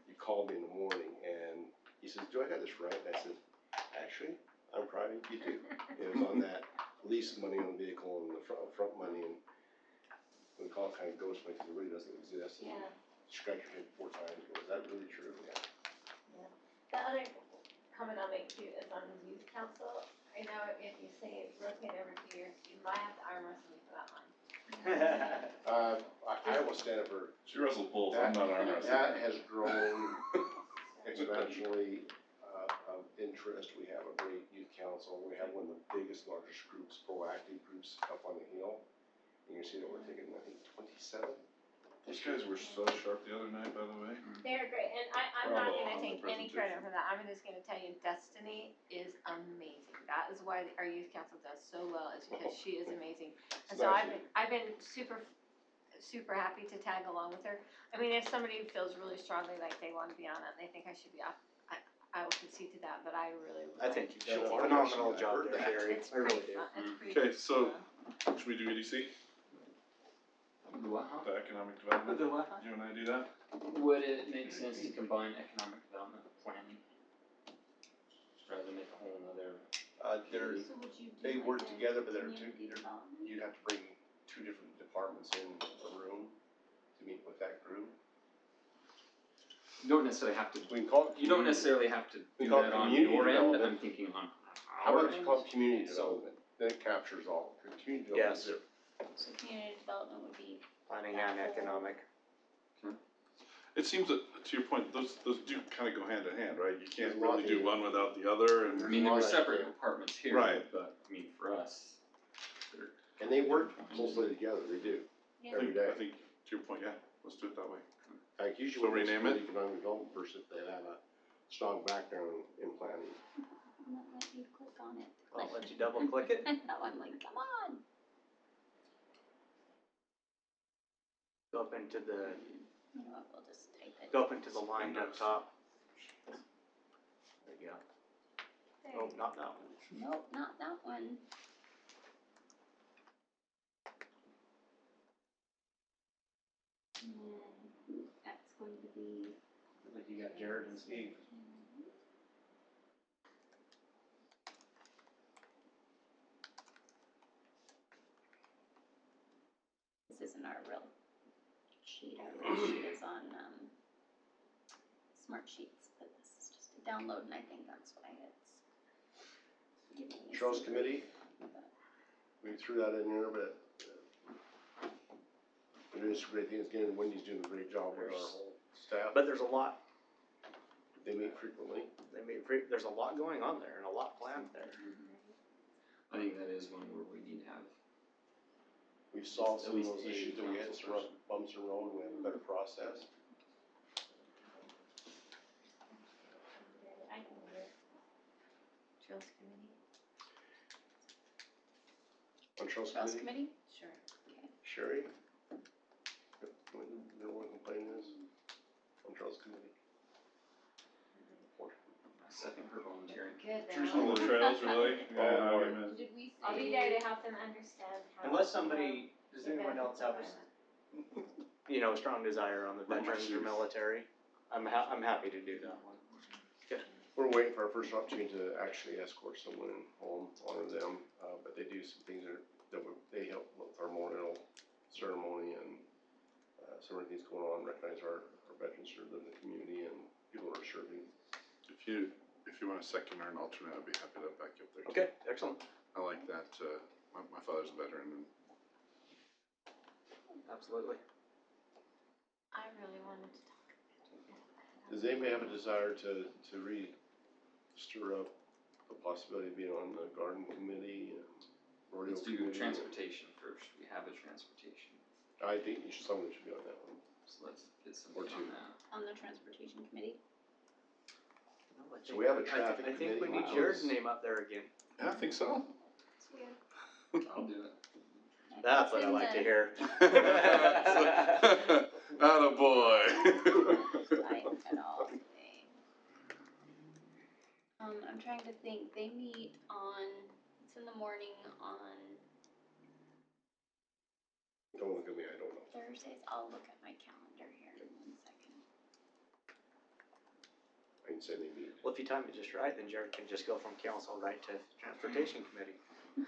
You called me in the morning, and he says, do I have this right? And I said, actually, I'm proud of you too. It was on that lease money on the vehicle and the front money, and we call it kind of ghost money, because it really doesn't exist. And Yeah. you scratch your head 4 times, go, is that really true? Yeah. The other comment I'll make too is on the youth council. I know if you say rotate every 2 years, you might have to arm wrestle me for that one. I will stand up for, She wrestles bulls, I'm not arm wrestling. that has grown exponentially, of interest. We have a great youth council. We have one of the biggest, largest groups, proactive groups up on the hill. And you see that we're taking, I think, 27. Those guys were so sharp the other night, by the way. They're great, and I'm not Bravo gonna on the take any credit presentation. for that. I'm just gonna tell you, Destiny is amazing. That is why our youth council does so well, is because she is amazing. And so I've been super happy to tag along with her. I mean, if somebody feels really strongly like they wanna be on it, and they think I should be off, I will concede to that, but I really would I like think to you've done Sure. a phenomenal I've job heard there, that. Gary. It's I really pretty do. fun, it's pretty Okay, so- fun. Should we do EDC, Do what, huh? the economic development? Do what? You and I do that? Would it make sense to combine economic development with planning? Rather than make a whole nother they work together, but you'd have to bring two different departments in the room to meet with that group. You don't necessarily have to, We can call it. you don't necessarily have to We do call it that on community your end, development. I'm thinking on How our about you call it end. community So- development? Then it captures all. Community Yes. development So community development would be Planning and economic. It seems that, to your point, those do kinda go hand in hand, right? You can't There's a lot really do to- one without the other, I and, mean, there were Right. separate departments here, Right. but, I mean, for us, they're. And they work closely together, they do, Yeah. every I day. think, to your point, yeah, let's do it that way. Like usually So when it's rename an it? economic development person, they have a strong background in planning. I'm not letting you click on it. I'll let you double click it. No, I'm like, come on. Go up into the, You know what, we'll just type it. go up into the line up top. There you go. There. Oh, not that one. Nope, not that one. And that's going to be. Like you got Jared and Steve. This isn't our real sheet, our real sheet is on, Smart Sheets, but this is just a download, and I think that's why it's giving me Charles some- Committee, we threw that in there, but they're doing some great things again. Wendy's doing a great job with our whole staff. But there's a lot, They meet frequently. there's a lot going on there and a lot planned there. I think that is one where we need to have, We've solved At some of least those a issues that we had, council some person. bumps in the road, we have a better process. I can do it. Trails committee? On Charles Charles Committee, Committee? Sure. Sherry, no one complaining is on Charles Committee. second her volunteering. Good, then Choose one of the trails, really? Yeah, Oh, I mean, Did we say? I'll be there to help them understand how. Unless somebody, does the anyone else have a, benefits of strong desire on the veterans or military? I'm happy to do that one. We're waiting for our first opportunity to actually escort someone home, honor them, but they do some things they help with our memorial ceremony and, some of the things going on, recognize our veterans who live in the community and people who are serving. if you want a second or an alternate, I'd be happy to back you up there. too. Okay, excellent. I like that, my father's a veteran, and Absolutely. I really wanted to talk about it. Does anybody have a desire to stir up the possibility of being on the garden committee and rodeo Let's do committee? transportation first, we have a transportation, I think someone should be on that one. so let's get Or something two. on that. On the transportation committee? So we have a I traffic think we committee. need Jared's name up there again. yeah, I think so. I'll do it. That's what I like to hear. Attaboy. Type at all today. I'm trying to think, they meet on, it's in the morning on Don't look at me, I don't know. Thursdays, I'll look at my calendar here in 1 second. I can say they meet. Well, if you time it just right, then Jared can just go from council right to transportation committee.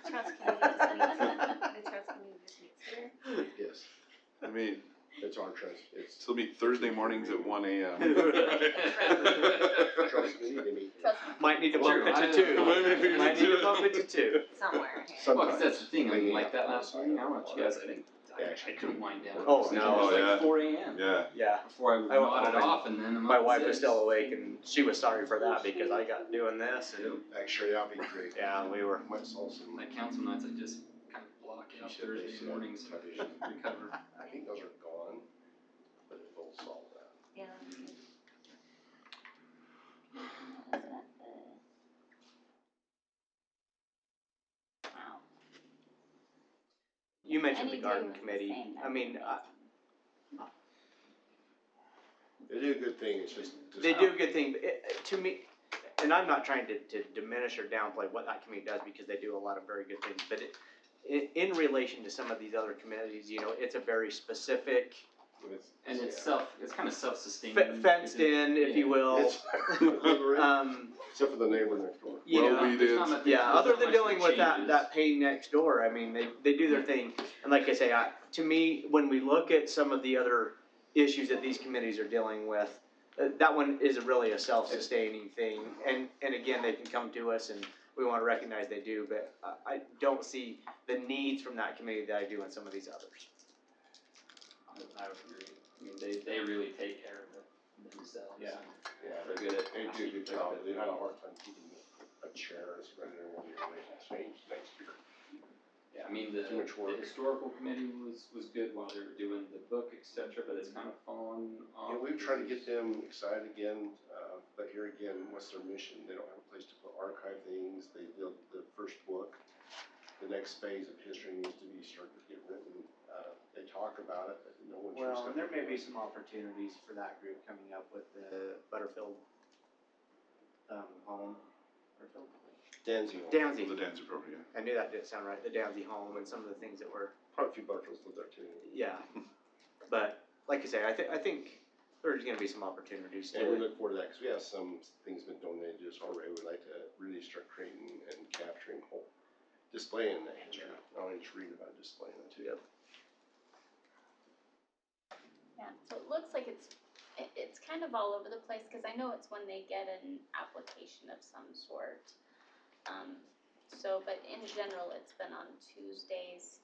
Trails committee just meets, the Trails committee just meets here. Yes, I mean, it's our it's it'll be Thursday mornings at 1 a.m. Charles Committee, they meet. Trust me. Might need to bump it to two. Might need to bump it to two. Somewhere here. Well, 'cause Sometimes. that's the thing, I They mean, meet like that up last outside meeting, I of don't know about you guys, I didn't, I couldn't wind down. Oh, It no. was Oh, yeah. like 4 a.m. Yeah, Yeah. Before I would I- nod it I- off and then I'm My up wife at was 6. still awake and she was sorry for that because I got doing this and, Actually, that'll be great. yeah, we were. Might solve some, Like council nights, I just kind of block out She said they Thursday said mornings type to issues. recover. I think those are gone, but it will solve that. Yeah. Is that the? Wow. You mentioned the Any day garden was the committee. same, I that'd mean, be amazing. They do a good thing, it's just. they do a good thing, but to me, and I'm not trying to diminish or downplay what that committee does because they do a lot of very good things, but in relation to some of these other committees, it's a very specific And it's kind of self-sustaining. Fenced in, if you will. It's- Except for the neighbor next door. You Well, know, we did. yeah, other than much dealing that with that, changes. that pay next door, I mean, they do their thing. And like I say, to me, when we look at some of the other issues that these committees are dealing with, that one is really a self-sustaining thing. And again, they can come to us and we wanna recognize they do, but I don't see the needs from that committee that I do in some of these others. I would agree. I mean, they really take care of it themselves. Yeah. Yeah, They're good at. they do a good job. They've had a hard time keeping a chair as right there when you're ready to change next year. Yeah, I mean, the Too much work. historical committee was good while they were doing the book, et cetera, but it's kind of fallen off. Yeah, we've tried to get them excited again, but here again, what's their mission? They don't have a place to put archive things. They built the first book. The next phase of history needs to be starting to get written. They talk about it, but no one's. Well, and there may be some opportunities for that group coming up with the Butterfield, home, Butterfield? Danzy. Danzy. The Dancy program, I knew that didn't sound right, the Danzy home and some of the things that were, Probably a few Butterfields live there too. yeah. But, like I say, I think there's gonna be some opportunities And we to, look forward to that, because we have some things been donated to us already. We'd like to really start creating and capturing whole, displaying that history, not only just reading about it, displaying it too. Yep. Yeah, so it looks like it's kind of all over the place, cause I know it's when they get an application of some sort. But in general, it's been on Tuesdays,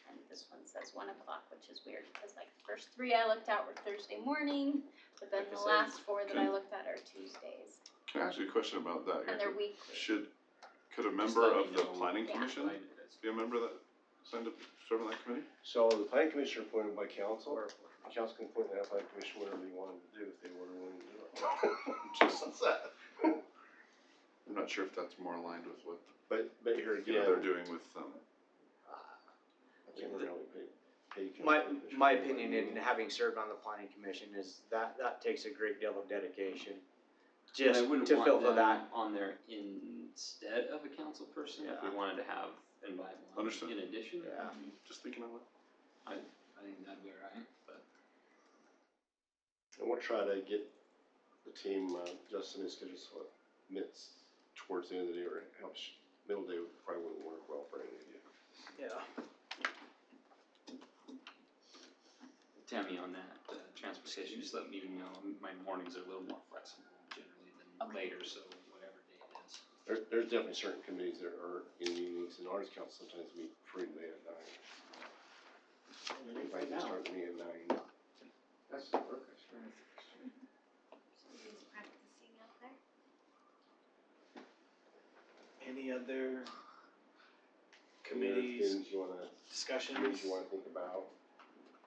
and this one says 1 o'clock, which is weird, because like the first 3 I looked at were Thursday morning, but then Like I the said, last 4 that I looked at are Tuesdays, can I ask you a question about that? and they're weekly. Could a member let me of the know. planning Yeah. commission be a member that signed up, serve on that committee? So the planning commission are appointed by council, or the council can appoint that planning commission whatever they want them to do, if they were willing to do it. Just that. I'm not sure if that's more aligned with what, But here you know, again, they're doing with, I think we're gonna pay. my opinion in having served on the planning commission is that takes a great deal of dedication. And Just I wouldn't to want fulfill them that, on there instead of a council person, if we Yeah. wanted to have, invite one Understood. in addition. Yeah. just thinking of it. I think that'd be alright, but. And we'll try to get the team, Justin is scheduled so it meets towards the end of the day, or it helps, middle day probably wouldn't work well for any of you. yeah. Tammy, on that, transportation, just let me know, my mornings are a little more flexible generally than later, so whatever day it is. There's definitely certain committees that are in meetings, and ours council sometimes meet freely at 9. Like, start the meeting at 9. That's the work, I swear. Somebody's practicing out there. Any other Any other committees, things you wanna, discussions? things you wanna think about?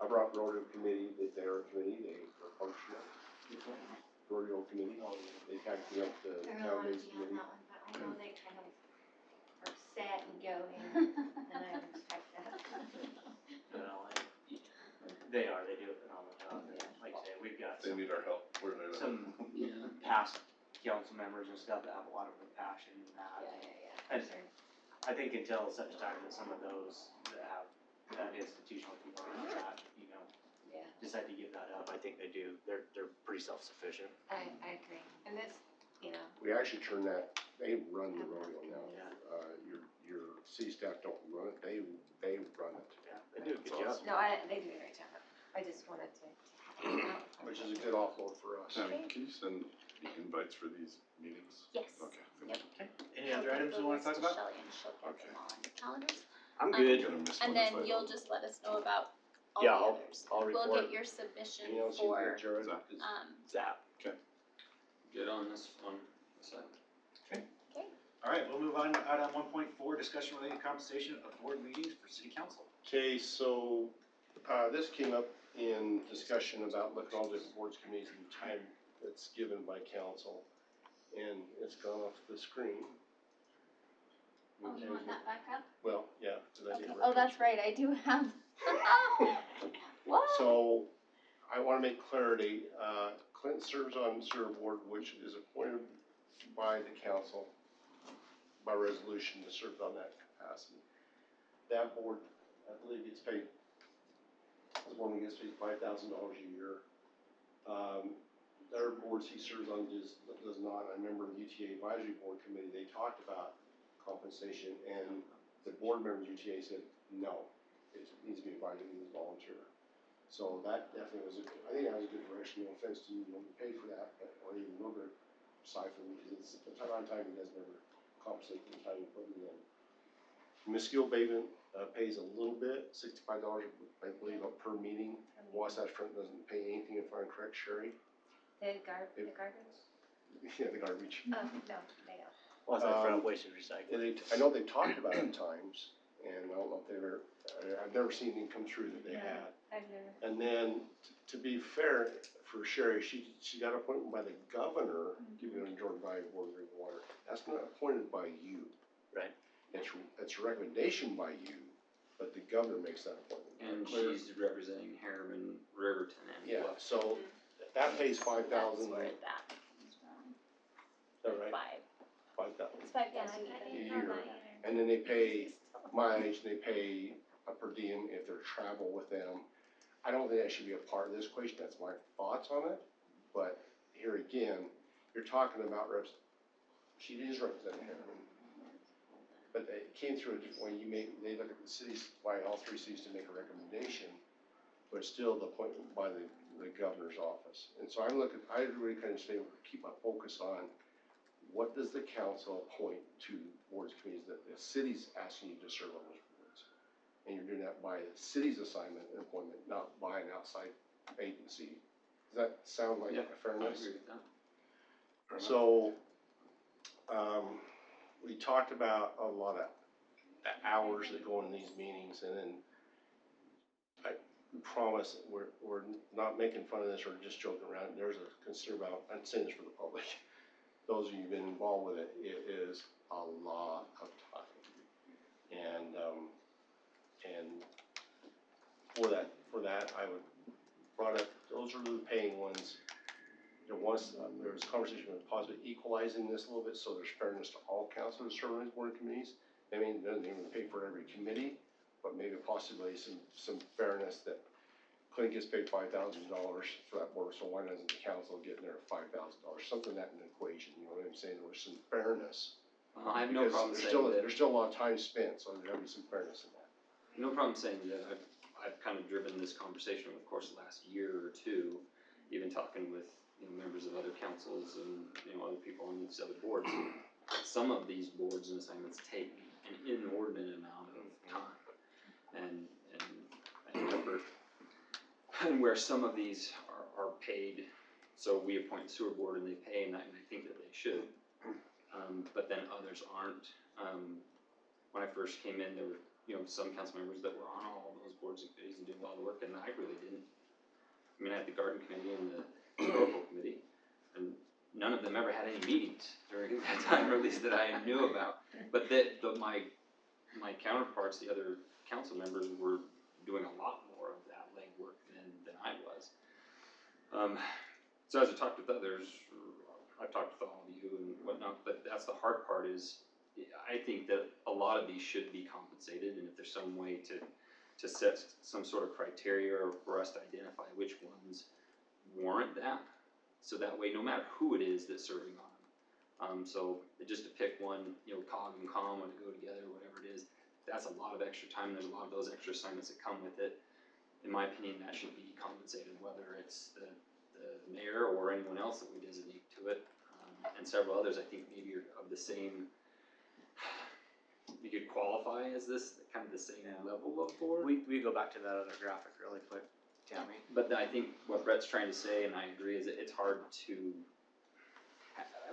I brought rodeo committee, they're a committee, they are functional. Rodeo committee, they packed me up the They're town allowed to based be on committee. that one, but I know they kind of are set and going, and I respect that. They are, they do a phenomenal job. Like I say, we've got They need our help, we're there. some Yeah. past council members and stuff that have a lot of passion in that. Yeah, And I think until such time that some of those that have that institutional component of that, you know, Yeah. decide to give that up, I think they do, they're pretty self-sufficient. I agree, and this, you know, We actually turn that, they run the rodeo now. Yeah. Your city staff don't run it, they run it. Yeah, they do a good job. no, they do a great job, I just wanted to point it out. Which is a good offload for us. Tammy, can you send the invites for these meetings? Yes. Okay. Yep. Any other items we wanna talk about? Shelley and she'll get Okay. them all on the calendars. I'm Um, good. I'm gonna miss And one then if I you'll don't. just let us know about all Yeah, the I'll- others. I'll We'll report. get your submission You know, it seems for, like Jared, Zap. is- Zap. Good on this one, so. Alright, we'll move on to item 1.4, discussion related compensation of board meetings for city council. Okay, so, this came up in discussion about looking at all different boards, committees, and time that's given by council. And it's gone off the screen. oh, you want that back up? Well, yeah. 'cause I Okay, did oh, that's reference right, I do have, what? So, I wanna make clarity, Clint serves on sewer board, which is appointed by the council by resolution to serve on that capacity. That board, I believe, gets paid the one that gets paid $5,000 a year. There are boards he serves on does not. I remember the UTA Advisory Board Committee, they talked about compensation, and the board members of UTA said, no, it needs to be advisory, it needs to volunteer. So that definitely was I think that was a good direction, no offense to you, when you paid for that, but, or even a little bit aside from me, because it's the amount of time he does never compensate for the time you put in. Mosquito abatement pays a little bit, $65, I believe, per meeting. Wasatch Front doesn't pay anything, if I'm correct, Sherry. The garbage? Yeah, the garbage. Oh, no, they don't. Well, that's front waste and recycling. And I know they've talked about it at times, and I don't know if they've ever, I've never seen anything come through that they had. I've never. And then, to be fair for Sherry, she got appointed by the governor, giving her Jordan Valley Board of Drinking Water. That's not appointed by you. Right. It's a recommendation by you, but the governor makes that appointment. And Clear? she's representing Herriman, Riverton, and Yeah, Bluff. so that pays $5,000. That's where that comes from. Is that right? 5,000 It's $5,000 Yeah, I a didn't know year. that. And then they pay mileage, and they pay a per diem if they're travel with them. I don't think that should be a part of this equation, that's my thoughts on it, but here again, you're talking about she is representing Herriman. But it came through a different way, they look at the cities, by all three cities to make a recommendation, but still the appointment by the governor's office. And so I really kind of keep my focus on what does the council appoint to boards, committees that the city's asking you to serve on those boards? And you're doing that by the city's assignment and appointment, not by an outside agency. Does that sound like a I fairness? agree with that. So, we talked about a lot of the hours that go into these meetings, and then I promise we're not making fun of this or just joking around. There's a considerable, I'm saying this for the public, those of you who've been involved with it, it is a lot of time. And for that, I would brought up, those are the paying ones. There was conversation with possibly equalizing this a little bit, so there's fairness to all councilors serving on these board committees. I mean, it doesn't even pay for every committee, but maybe possibly some fairness that Clint gets paid $5,000 for that board, so why doesn't the council get their $5,000? Something that in the equation, you know what I'm saying? There was some fairness. I have no Because problem saying that. there's still a lot of time spent, so there's gotta be some fairness in that. No problem saying that I've kind of driven this conversation over the course of the last year or two, even talking with, members of other councils and, other people on these other boards. Some of these boards and assignments take an inordinate amount of time. And I remember, and where some of these are paid, so we appoint the sewer board and they pay, and I think that they should. But then others aren't. When I first came in, there were, some council members that were on all those boards and committees and doing a lot of the work, and I really didn't. I mean, I had the garden committee and the historical committee, and none of them ever had any meetings during that time, or at least that I knew about. But my counterparts, the other council members, were doing a lot more of that legwork than I was. So as I talked with others, I've talked with all of you and whatnot, but that's the hard part is, I think that a lot of these should be compensated, and if there's some way to set some sort of criteria or for us to identify which ones warrant that, so that way, no matter who it is that's serving on them. So just to pick one, COG and COM, or to go together, whatever it is, that's a lot of extra time. There's a lot of those extra assignments that come with it. In my opinion, that should be compensated, whether it's the mayor or anyone else that we designate to it. And several others, I think maybe are of the same, you could qualify as this, kind of the same level of board. We go back to that other graphic really quick, Tammy. But I think what Brett's trying to say, and I agree, is that it's hard to,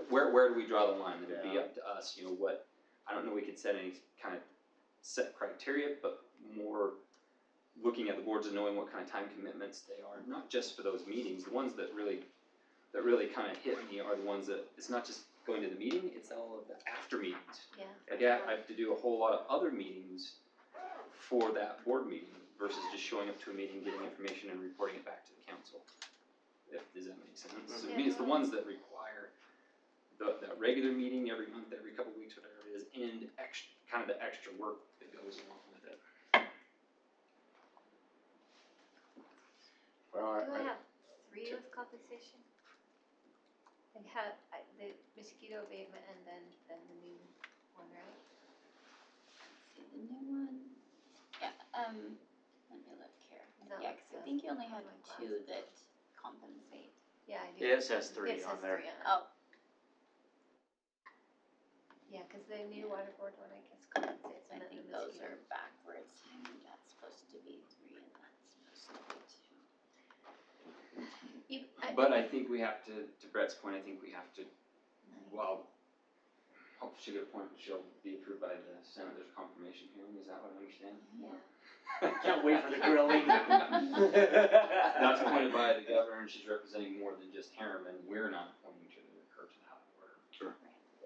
where do we draw the line? It would be up to us, what, I don't know we could set any kind of set criteria, but more looking at the boards and knowing what kind of time commitments they are, not just for those meetings. The ones that really kind of hit me are the ones that, it's not just going to the meeting, it's all of the after meetings. Yeah. I have to do a whole lot of other meetings for that board meeting versus just showing up to a meeting, getting information and reporting it back to the council. Does that make sense? So to me, it's the ones that require that regular meeting every month, every couple weeks, whatever it is, and kind of the extra work that goes along with it. compensation? They have, the mosquito abatement and then the new one, right? See the new one, yeah, let me look here. Is that Yeah, what 'cause I it think you only says? have Oh, my two glasses. that compensate. Yeah, I do. Yeah, it says three It on says there. three on it. Oh, Yeah, cause the new water board one, I guess, compensates I and then think the those mosquito. are backwards, that's supposed to be three and that's supposed to be two. But I think we have to Brett's point, I think we have to, well, hope she get a point, she'll be approved by the senator's confirmation hearing, is that what I understand? Yeah. Can't wait for the grilling. That's appointed by the governor, and she's representing more than just Herriman, we're not appointing her to that, we're. Sure.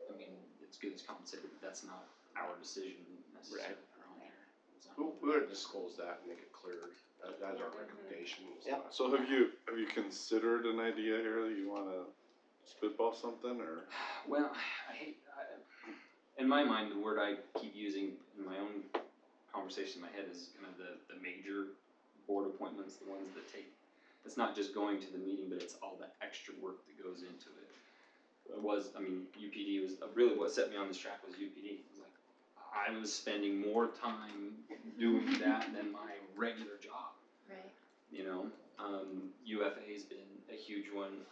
I mean, it's good as compensated, but that's not our decision necessarily. We would disclose that and make it clear, that's our recommendation. It's Yep. not- So have you considered an idea here that you wanna spitball something, or? Well, in my mind, the word I keep using in my own conversation in my head is kind of the major board appointments, the ones that take, it's not just going to the meeting, but it's all the extra work that goes into it. UPD was, really what set me on this track was UPD. It was like, I was spending more time doing that than my regular job. Right. You know, UFA's been a huge one.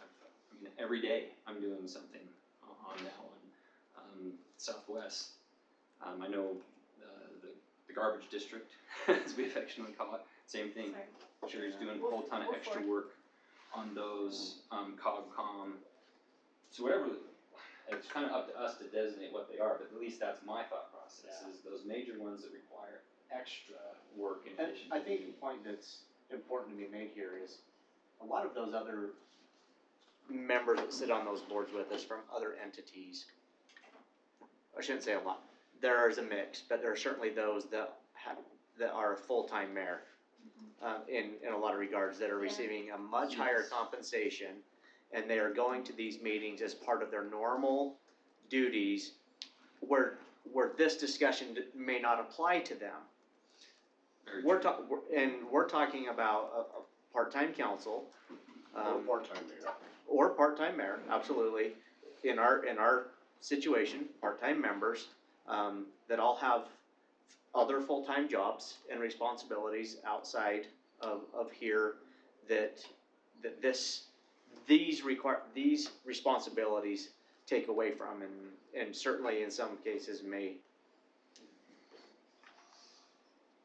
Every day I'm doing something on that one. Southwest, I know the garbage district, as we affectionately call it, same thing. Sorry. Sherry's doing a whole ton of extra work on those, COGCOM. So whatever, it's kind of up to us to designate what they are, but at least that's my thought process, is those major ones that require extra work in And addition I to think the point that's important to be made here is, a lot of those other members that sit on those boards with us from other entities, I shouldn't say a lot, there is a mix, but there are certainly those that are a full-time mayor, in a lot of regards, that are receiving a much higher compensation, and they are going to these meetings as part of their normal duties, where this discussion may not apply to them. We're talking about a part-time council, Or part-time mayor. or part-time mayor, absolutely. In our situation, part-time members, that all have other full-time jobs and responsibilities outside of here, these responsibilities take away from, and certainly in some cases may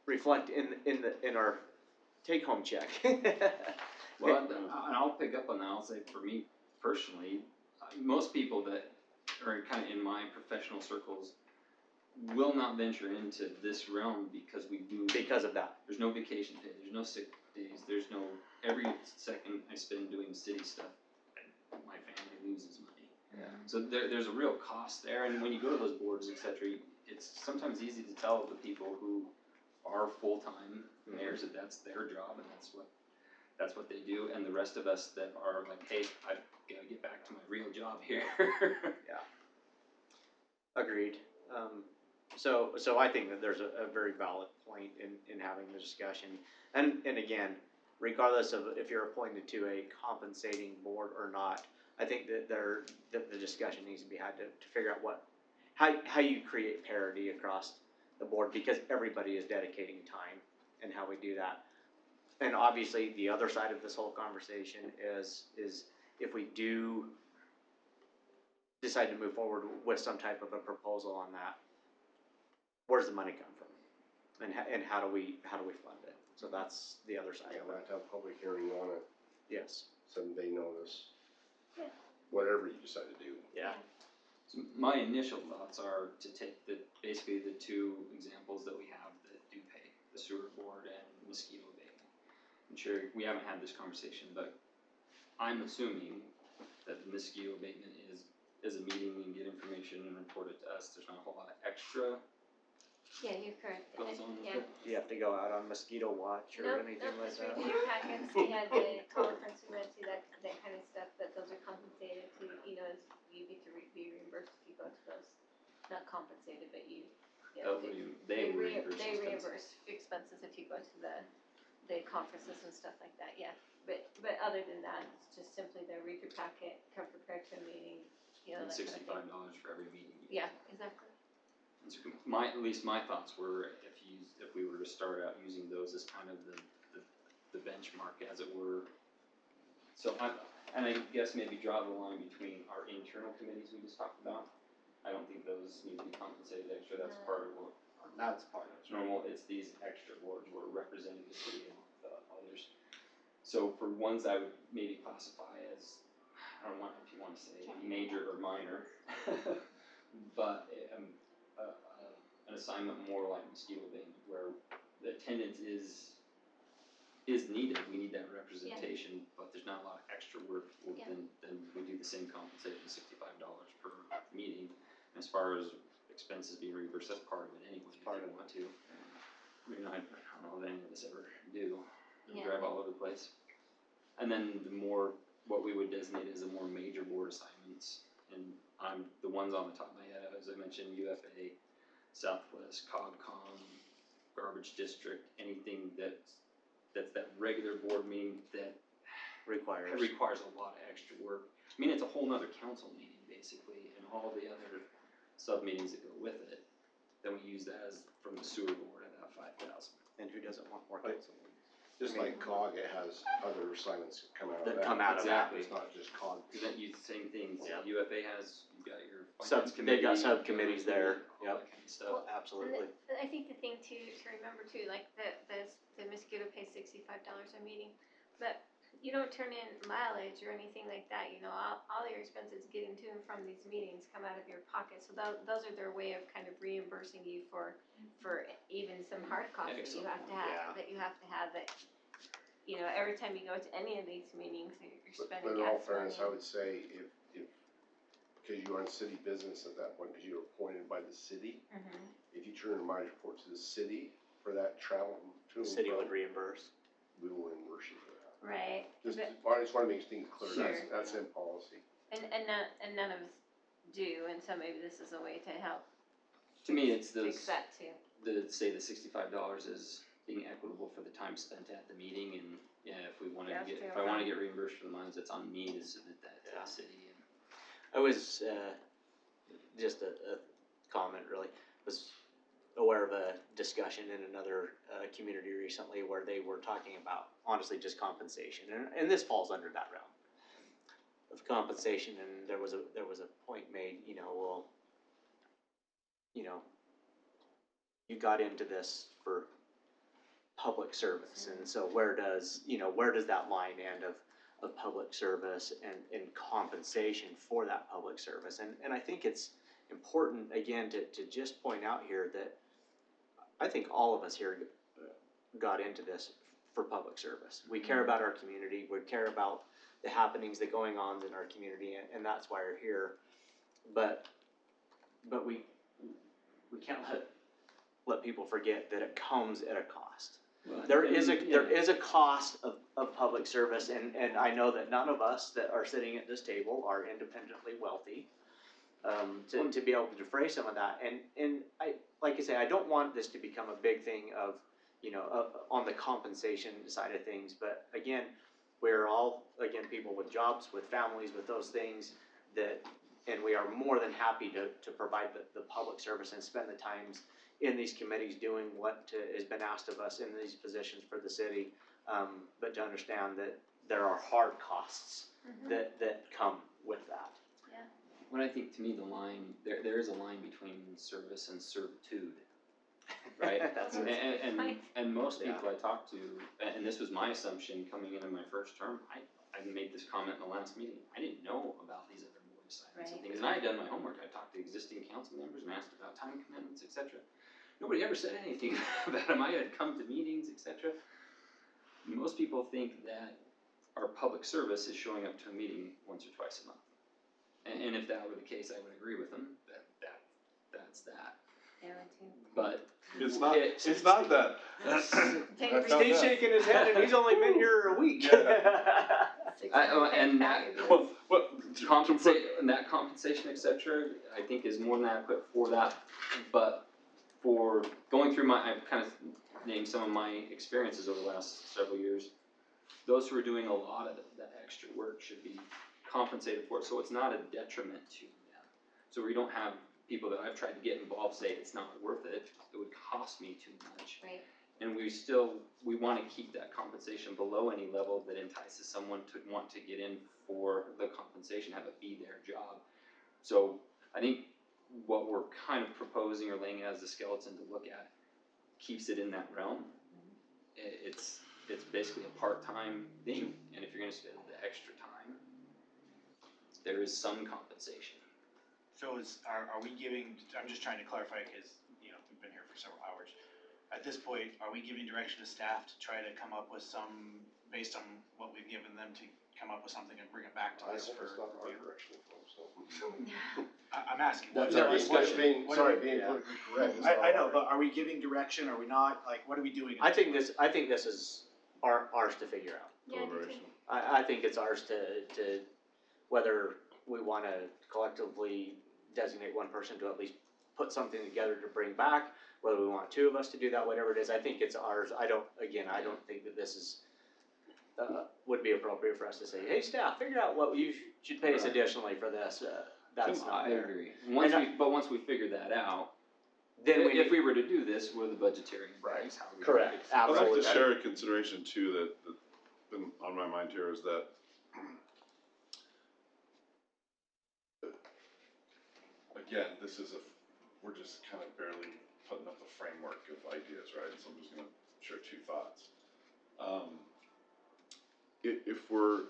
reflect in our take-home check. Well, and I'll pick up on that, I'll say for me personally, most people that are kind of in my professional circles will not venture into this realm because we do. Because of that. There's no vacation pay, there's no sick days, there's no, every second I spend doing city stuff, my family loses money. Yeah. So there's a real cost there, and when you go to those boards, et cetera, it's sometimes easy to tell the people who are full-time mayors that that's their job and that's what they do, and the rest of us that are like, hey, I've gotta get back to my real job here. Yeah. Agreed. So I think that there's a very valid point in having the discussion. And again, regardless of if you're appointed to a compensating board or not, I think that the discussion needs to be had to figure out how you create parity across the board, because everybody is dedicating time and how we do that. And obviously, the other side of this whole conversation is if we do decide to move forward with some type of a proposal on that, where's the money come from? And how do we fund it? So that's the other side Yeah, of we'll it. have to have a public hearing on it, Yes. 7-day notice. Yeah. Whatever you decide to do. Yeah. So my initial thoughts are to take basically the two examples that we have that do pay, the sewer board and mosquito abatement. I'm sure we haven't had this conversation, but I'm assuming that the mosquito abatement is a meeting, we can get information and report it to us, there's not a whole lot of extra Yeah, you're correct. goes on with Yeah. it. Do you have to go out on mosquito watch or anything like It's that? right in your packets, we had the conference, we went to that kind of stuff, but those are compensated to, as you get to be reimbursed if you go to those, not compensated, but They reimburse they expenses. reimburse expenses if you go to the conferences and stuff like that, yeah. But other than that, it's just simply the read your packet, come prepared to a meeting, you know, And that kind of thing. $65 for every meeting. Yeah, exactly. And so at least my thoughts were, if we were to start out using those as kind of the benchmark, as it were. So and I guess maybe draw the line between our internal committees we just talked about. I don't think those need to be compensated extra, that's part of what. That's part of It's normal, it's these extra boards where we're representing the city and others. So for ones I would maybe classify as, I don't know if you wanna say major or minor, but an assignment more like mosquito bait, where the attendance is needed, we need that representation, but there's not a lot of extra work, then we do the same compensation, $65 per meeting. And as far as expenses being reimbursed, that's part of it anyway, if you want to. I mean, I don't know if any of us ever do, we drive all over the place. And then what we would designate as the more major board assignments, and the ones on the top of my head, as I mentioned, UFA, Southwest, COGCOM, Garbage District, anything that's that regular board meeting that requires a lot of extra work. I mean, it's a whole nother council meeting basically, and all the other sub-meetings that go with it. Then we use that as from the sewer board at that 5,000. And who doesn't want more Right. council meetings? Just like COG, it has other assignments that come out of That that. come out of that. It's not just COG. Cause then you, same things, Yeah. UFA has, you've got your They've finance committee. got subcommittees there, all that kind of stuff. Absolutely. I think the thing to remember too, like the mosquito pays $65 a meeting, but you don't turn in mileage or anything like that, you know, all your expenses getting to and from these meetings come out of your pocket, so those are their way of kind of reimbursing you for even some hard costs that you have to have, that, you know, every time you go to any of these meetings, you're spending But in all gas fairness, I money. would say if, because you are in city business at that point, because you were appointed by the city, Mhm. if you turn in my report to the city for that travel to The and city from, would reimburse. we will reimburse you for that. Right, Just, but, I just wanna make things clear, Sure. that's in policy. and none of us do, and so maybe this is a way to help To me, it's fix that too. say the $65 is being equitable for the time spent at the meeting, and if we wanted Yeah, to get, that's if true. I wanna get reimbursed for the miles, it's on me to submit that to Yeah. the city. And I was, just a comment really, was aware of a discussion in another, community recently where they were talking about honestly just compensation, and this falls under that realm of compensation, and there was a point made, you know, well, you know, you got into this for public service, and so where does that line end of public service and compensation for that public service, and I think it's important, again, to just point out here that I think all of us here got into this for public service. We care about our community, we care about the happenings, the going ons in our community, and that's why we're here. But we can't let people forget that it comes at a cost. There is a cost of public service, and I know that none of us that are sitting at this table are independently wealthy, to be able to defray some of that, and like I say, I don't want this to become a big thing of, you know, on the compensation side of things, but again, we're all, again, people with jobs, with families, with those things and we are more than happy to provide the public service and spend the times in these committees doing what has been asked of us in these positions for the city, but to understand that there are hard costs that come with that. When I think, to me, the line, there is a line between service and servitude, right? That's And most people I talk to, and this was my assumption coming into my first term, I made this comment in the last meeting, I didn't know about these other board assignments and Right. things, and I had done my homework, I talked to existing council members and asked about time commitments, etc. Nobody ever said anything about them, I had come to meetings, etc. Most people think that our public service is showing up to a meeting once or twice a month. And if that were the case, I would agree with them, that's that. Yeah, too. But It's not that. Take a Steve's read. shaking his head, and he's only been here a week. and that, that compensation, etc., I think is more than adequate for that. But for going through I've kind of named some of my experiences over the last several years, those who are doing a lot of that extra work should be compensated for it, so it's not a detriment to them. So we don't have people that I've tried to get involved say it's not worth it, it would cost me too much. Right. And we wanna keep that compensation below any level that entices someone to want to get in for the compensation, have it be their job. So I think what we're kind of proposing or laying out as a skeleton to look at keeps it in that realm. It's basically a part-time thing, and if you're gonna spend the extra time, there is some compensation. So are we giving, I'm just trying to clarify, cause, you know, we've been here for several hours. At this point, are we giving direction to staff to try to come up with some, based on what we've given them, to come up with something and bring it back to I us hope for it's not our review? direction, folks, so. I'm asking. That's what- our what- discussion. Being, what- sorry, what- being yeah. politically correct. is I not know, our- but are we giving direction, are we not, like, what are we doing? at I think point? I think this is ours to figure out. Yeah, I do too. Deliberation. I think it's ours to, whether we wanna collectively designate one person to at least put something together to bring back, whether we want two of us to do that, whatever it is, I think it's ours. I don't think that this is, would be appropriate for us to say, hey, staff, figure out what you should pay us Right. additionally for this, that's not I there. agree. And Once we figure that out, Then we if need, we were to do this, what are the budgetary impacts, how we. correct, I'd like absolutely. to share a consideration too that's been on my mind here is that again, we're just kind of barely putting up the framework of ideas, right? So I'm just gonna share two thoughts. If we're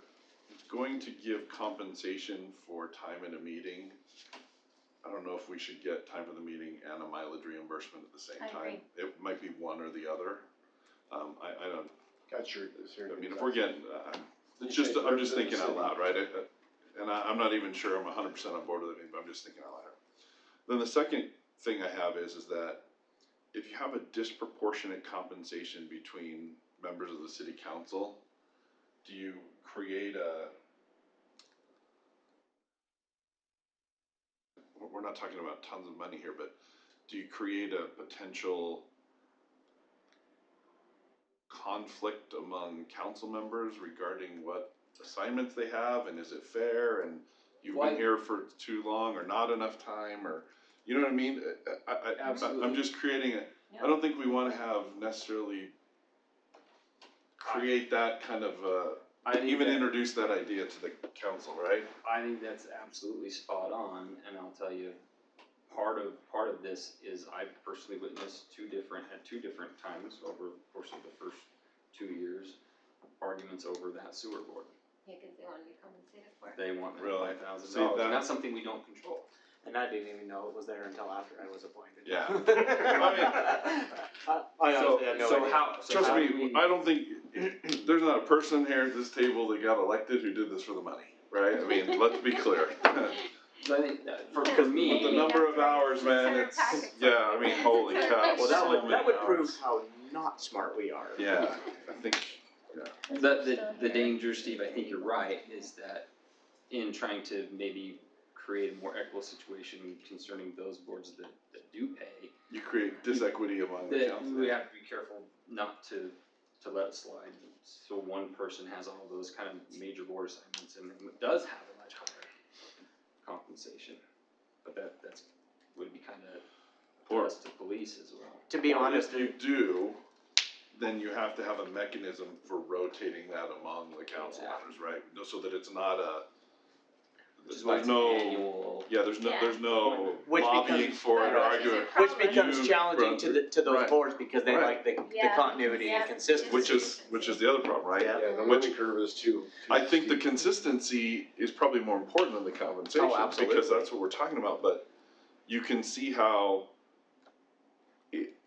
going to give compensation for time in a meeting, I don't know if we should get time for the meeting and a mileage reimbursement at the same I time. It might be one or the other. I don't, Got your, I mean, if we're getting, it's just, I'm just thinking out loud, right? And I'm not even sure I'm 100% on board with it, but I'm just thinking out loud. Then the second thing I have is that if you have a disproportionate compensation between members of the city council, do you create we're not talking about tons of money here, but do you create a potential conflict among council members regarding what assignments they have, and is it fair, and you've Why- been here for too long, or not enough time, or, you know what I mean? I'm Absolutely. just creating I don't think we wanna have necessarily create that kind of, I think even that- introduce that idea to the council, right? I think that's absolutely spot on, and I'll tell you, part of this is I've personally witnessed at two different times over the course of the first 2 years, arguments over that sewer board. Yeah, cause they wanna be compensated for it. They want that Really? $5,000, See, that- and that's something we don't control. And I didn't even know it was there until after I was appointed. Yeah. I honestly had no idea. Trust how me, do we- I don't think, there's not a person here at this table that got elected who did this for the money, right? I mean, let's be clear. So I think that for With the me, number of hours, man, Consider it's, packets. yeah, I mean, holy cow. Well, that so would many prove hours. how not smart we are. Yeah, I think, the danger, Steve, I think you're right, is that in trying to maybe create a more equitable situation concerning those boards that do pay, you create disequity among the that council. we have to be careful not to let it slide. So one person has all those kind of major board assignments and it does have a much higher compensation. But that's, would be kind of Or- for us to police as well. To be Or honest, if you do, then you have to have a mechanism for rotating that among the council Yeah. members, right? No, so that it's not Which is why there's it's an no, annual. yeah, there's no Which lobbying becomes- for it or Right. arguing. which becomes You, challenging to those right. boards because they Right. like the Yeah. continuity and Yeah. consistency. Which is the other problem, right? Yeah. Yeah, the Which- learning curve is too. I think the consistency is probably more important than the compensation, because absolutely. that's what we're talking about, but you can see how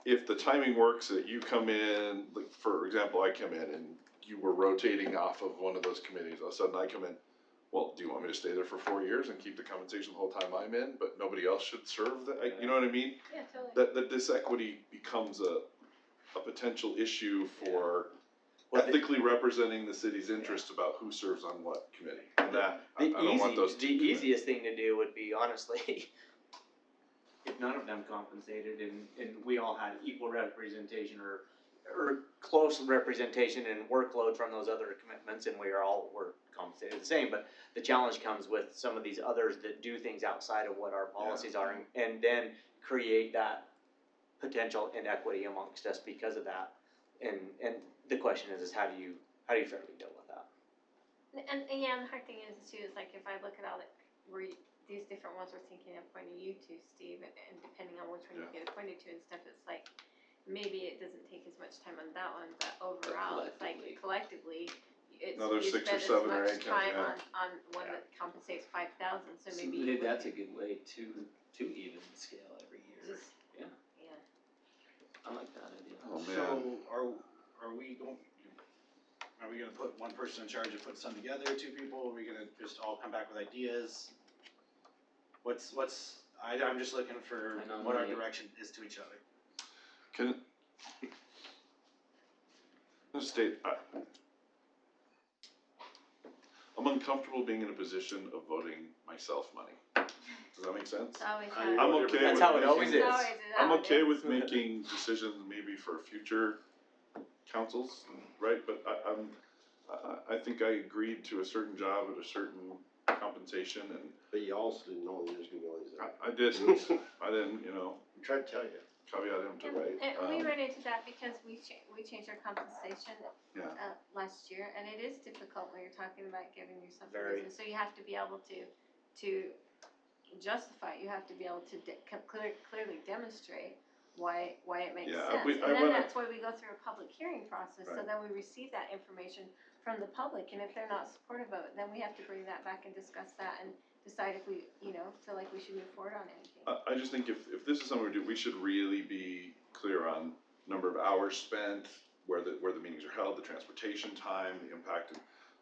if the timing works that you come in, like, for example, I come in and you were rotating off of one of those committees, all of a sudden I come in, well, do you want me to stay there for 4 years and keep the compensation the whole time I'm in, but nobody else should serve that, you know what I mean? Yeah, totally. That disequity becomes a potential issue for Well, the- ethically representing the city's interest about who serves on what committee. And that, I don't want those two. The easiest thing to do would be honestly, if none of them compensated and we all had equal representation or or close representation and workload from those other commitments, and we're compensated the same, but the challenge comes with some of these others that do things outside of what our policies are, and then create that potential inequity amongst us because of that. And the question is how do you fairly deal with that? And yeah, and the hard thing is too, is like if I look at all the, these different ones we're thinking of appointing you to, Steve, and depending on which one you get appointed to and stuff, it's like, maybe it doesn't take as much time on that one, but overall, it's like collectively, it's, Another you 6 or spend 7 or as much 8 time yeah. on one that compensates 5,000, so So maybe. maybe that's a good way to even the scale every year. Just, Yeah, yeah. I like that idea. Oh, man. So are we gonna put one person in charge of putting some together, 2 people, are we gonna just all come back with ideas? I'm just looking for I know, what our maybe. direction is to each other. Let's state, I'm uncomfortable being in a position of voting myself money. Does that make sense? It's always I- how. I'm okay That's with how it always making- is. It's always how I'm it okay is. with making decisions maybe for future councils, right? But I think I agreed to a certain job at a certain compensation, and But you also didn't know there was gonna be all these. I didn't, I'm trying to tell you. caveat emptor, right? And we ran into that because we changed our compensation Yeah. last year, and it is difficult when you're talking about giving yourself a Very. reason. So you have to be able to justify it. You have to be able to clearly demonstrate why it makes Yeah, sense. I And then wanna- that's why we go through a public hearing process, so Right. then we receive that information from the public, and if they're not supportive of it, then we have to bring that back and discuss that and decide if we, feel like we should move forward on anything. I just think if this is something we do, we should really be clear on number of hours spent, where the meetings are held, the transportation time, the impact.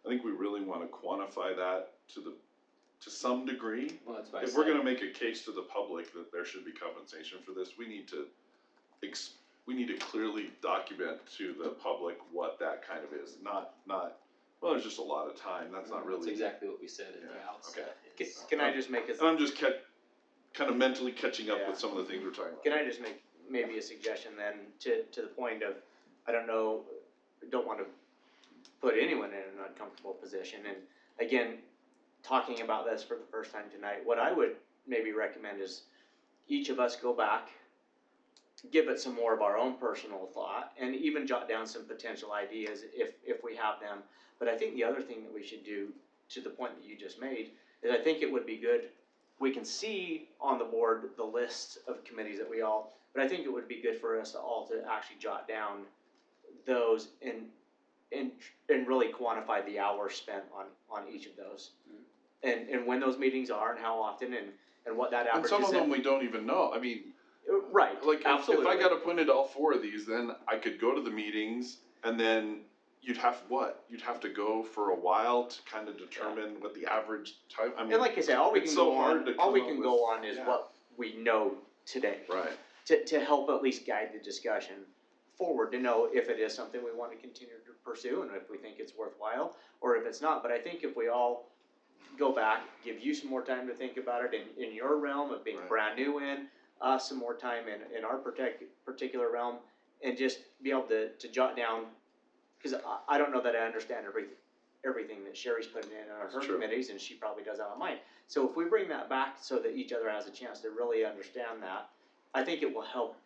I think we really wanna quantify that to some degree. Well, that's why I If we're said- gonna make a case to the public that there should be compensation for this, we need to clearly document to the public what that kind of is, not, well, there's just a lot of time, that's not That's really. exactly what we said at the Yeah, outset. Can, is- can I just make a And I'm just kind of mentally catching up Yeah. with some of the things we're talking about. Can I just make maybe a suggestion then to the point of, I don't want to put anyone in an uncomfortable position, and again, talking about this for the first time tonight, what I would maybe recommend is each of us go back, give it some more of our own personal thought, and even jot down some potential ideas if we have them. But I think the other thing that we should do, to the point that you just made, is I think it would be good, we can see on the board the list of committees that we all, but I think it would be good for us all to actually jot down those and really quantify the hours spent on each of those. And when those meetings are and how often and what that And average some is. of them we don't even know, I mean, Right, like, if absolutely. I got appointed to all 4 of these, then I could go to the meetings, and then you'd have to go for a while to kind of determine what the average time, I mean. And like I said, all we it's can so go hard to on, all we come can up go with- on is yeah. what we know today. Right, To help at least guide the discussion forward, to know if it is something we wanna continue to pursue, and if we think it's worthwhile, or if it's not. But I think if we all go back, give you some more time to think about it in your realm of being Right. brand new in, us some more time in our particular realm, and just be able to jot down, cause I don't know that I understand everything that Sherry's putting in her That's true. committees, and she probably does that on mine. So if we bring that back so that each other has a chance to really understand that, I think it will help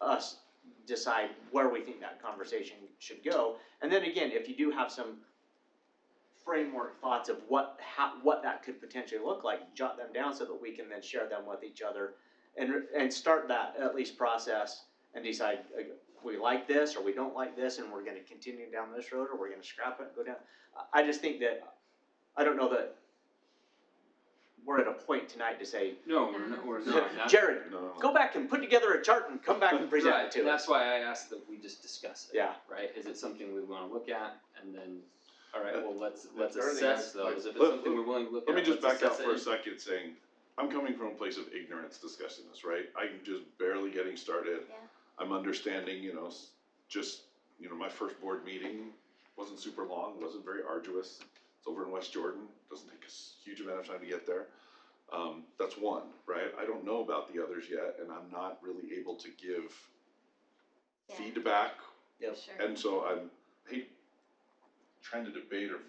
us decide where we think that conversation should go. And then again, if you do have some framework thoughts of what that could potentially look like, jot them down so that we can then share them with each other and start that at least process and decide, we like this or we don't like this, and we're gonna continue down this road, or we're gonna scrap it and go down. I just think that, I don't know that we're at a point tonight to say, No, we're not. That's- Jared, no, go back and put together a chart and come back and present Right, it to and us. that's why I asked that we just discuss it. Yeah. Right, is it something we wanna look at, and then, alright, well, let's everything assess else, those, if it's let- something we're willing to look at, let me just let's back out assess for a it. second saying, I'm coming from a place of ignorance discussing this, right? I'm just barely getting started. Yeah. I'm understanding, my first board meeting wasn't super long, wasn't very arduous. It's over in West Jordan, doesn't take a huge amount of time to get there. That's one, right? I don't know about the others yet, and I'm not really able to give Yeah. feedback Yep. Sure. And so I hate trying to debate or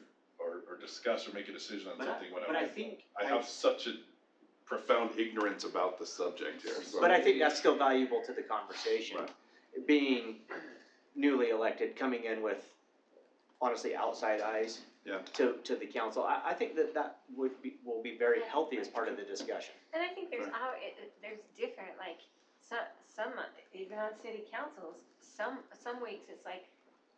discuss or make a decision on something when But I think. I have such a profound ignorance about the subject here, so. But I think that's still valuable to the conversation. Right. Being newly elected, coming in with honestly outside eyes. Yeah. To the council, I think that will be very healthy as part of the discussion. And I think there's Right. there's different, like, some, even on city councils, some weeks it's like,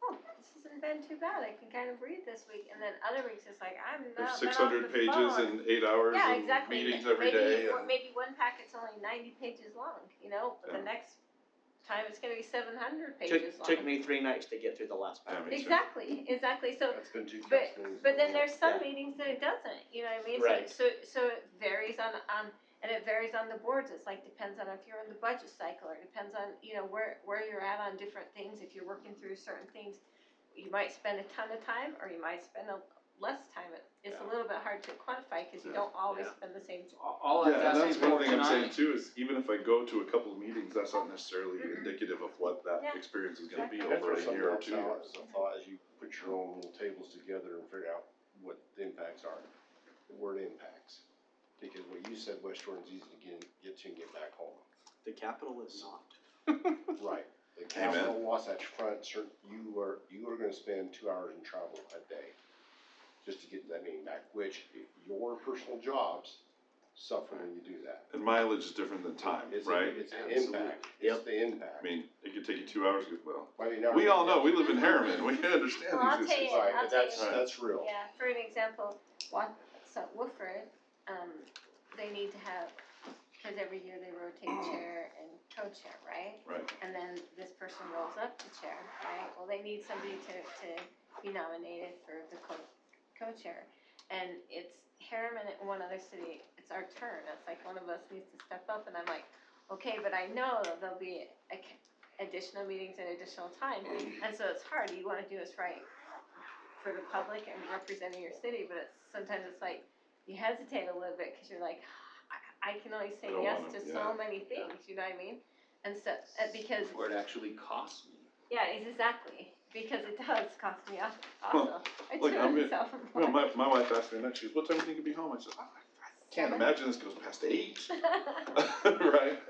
oh, this hasn't been too bad, I can kind of breathe this week, and then other weeks it's like, I'm There's not, 600 pages in 8 hours Yeah, and exactly. meetings every day. And Maybe one packet's only 90 pages long, you know, but the Yeah. next time it's gonna be 700 pages long. Took me 3 nights to get through the last Yeah, package. me too. Exactly, so, That's been two but- council meetings. but then there's some Yeah. meetings that it doesn't, you know what I mean? Right. So it varies on, and it varies on the boards, it's like, depends on if you're in the budget cycle, or depends on, you know, where you're at on different things, if you're working through certain things, you might spend a ton of time, or you might spend less time, it's a little bit hard to quantify, cause you Yeah. don't always Yeah. spend the same. All Yeah, I'm and that's asking one for thing I'm saying tonight, too, is even if I go to a couple of meetings, that's not necessarily indicative of what that Yeah. experience is gonna be And over a something year or else 2 out years. as a thought, as you put your own little tables together and figure out what the impacts are, the word impacts. Because what you said, West Jordan's easy to get to and get back home. The capital is not. Right. The capital, Wasatch Front, you are gonna spend 2 hours in travel a day just to get to that meeting back, which your personal jobs suffer when you do that. And mileage is different than time, It's right? It's the impact, it's the impact. I mean, it could take you 2 hours to get, well, I mean, now- we all know, we live in Harriman, we understand Well, I'll these tell issues. you- Right, I'll but tell you- that's real. Yeah, for an example, Woodford, they need to have, cause every year they rotate chair and co-chair, right? Right, And then this person rolls up to chair, right? Well, they need somebody to be nominated for the co-chair. And it's Herriman and one other city, it's our turn, it's like one of us needs to step up, and I'm like, okay, but I know that there'll be additional meetings and additional time, and so it's hard, you wanna do what's right for the public and representing your city, but sometimes it's like, you hesitate a little bit, cause you're like, I can only say Don't yes wanna- to yeah. so many things, you know what I mean? And so, because, before it actually costs me. yeah, exactly, because it does cost me also. I look, do I'm it Well, self-employed. my wife asked me that, she goes, what time do you think you'll be home? I said, I can't imagine this goes past 8, right?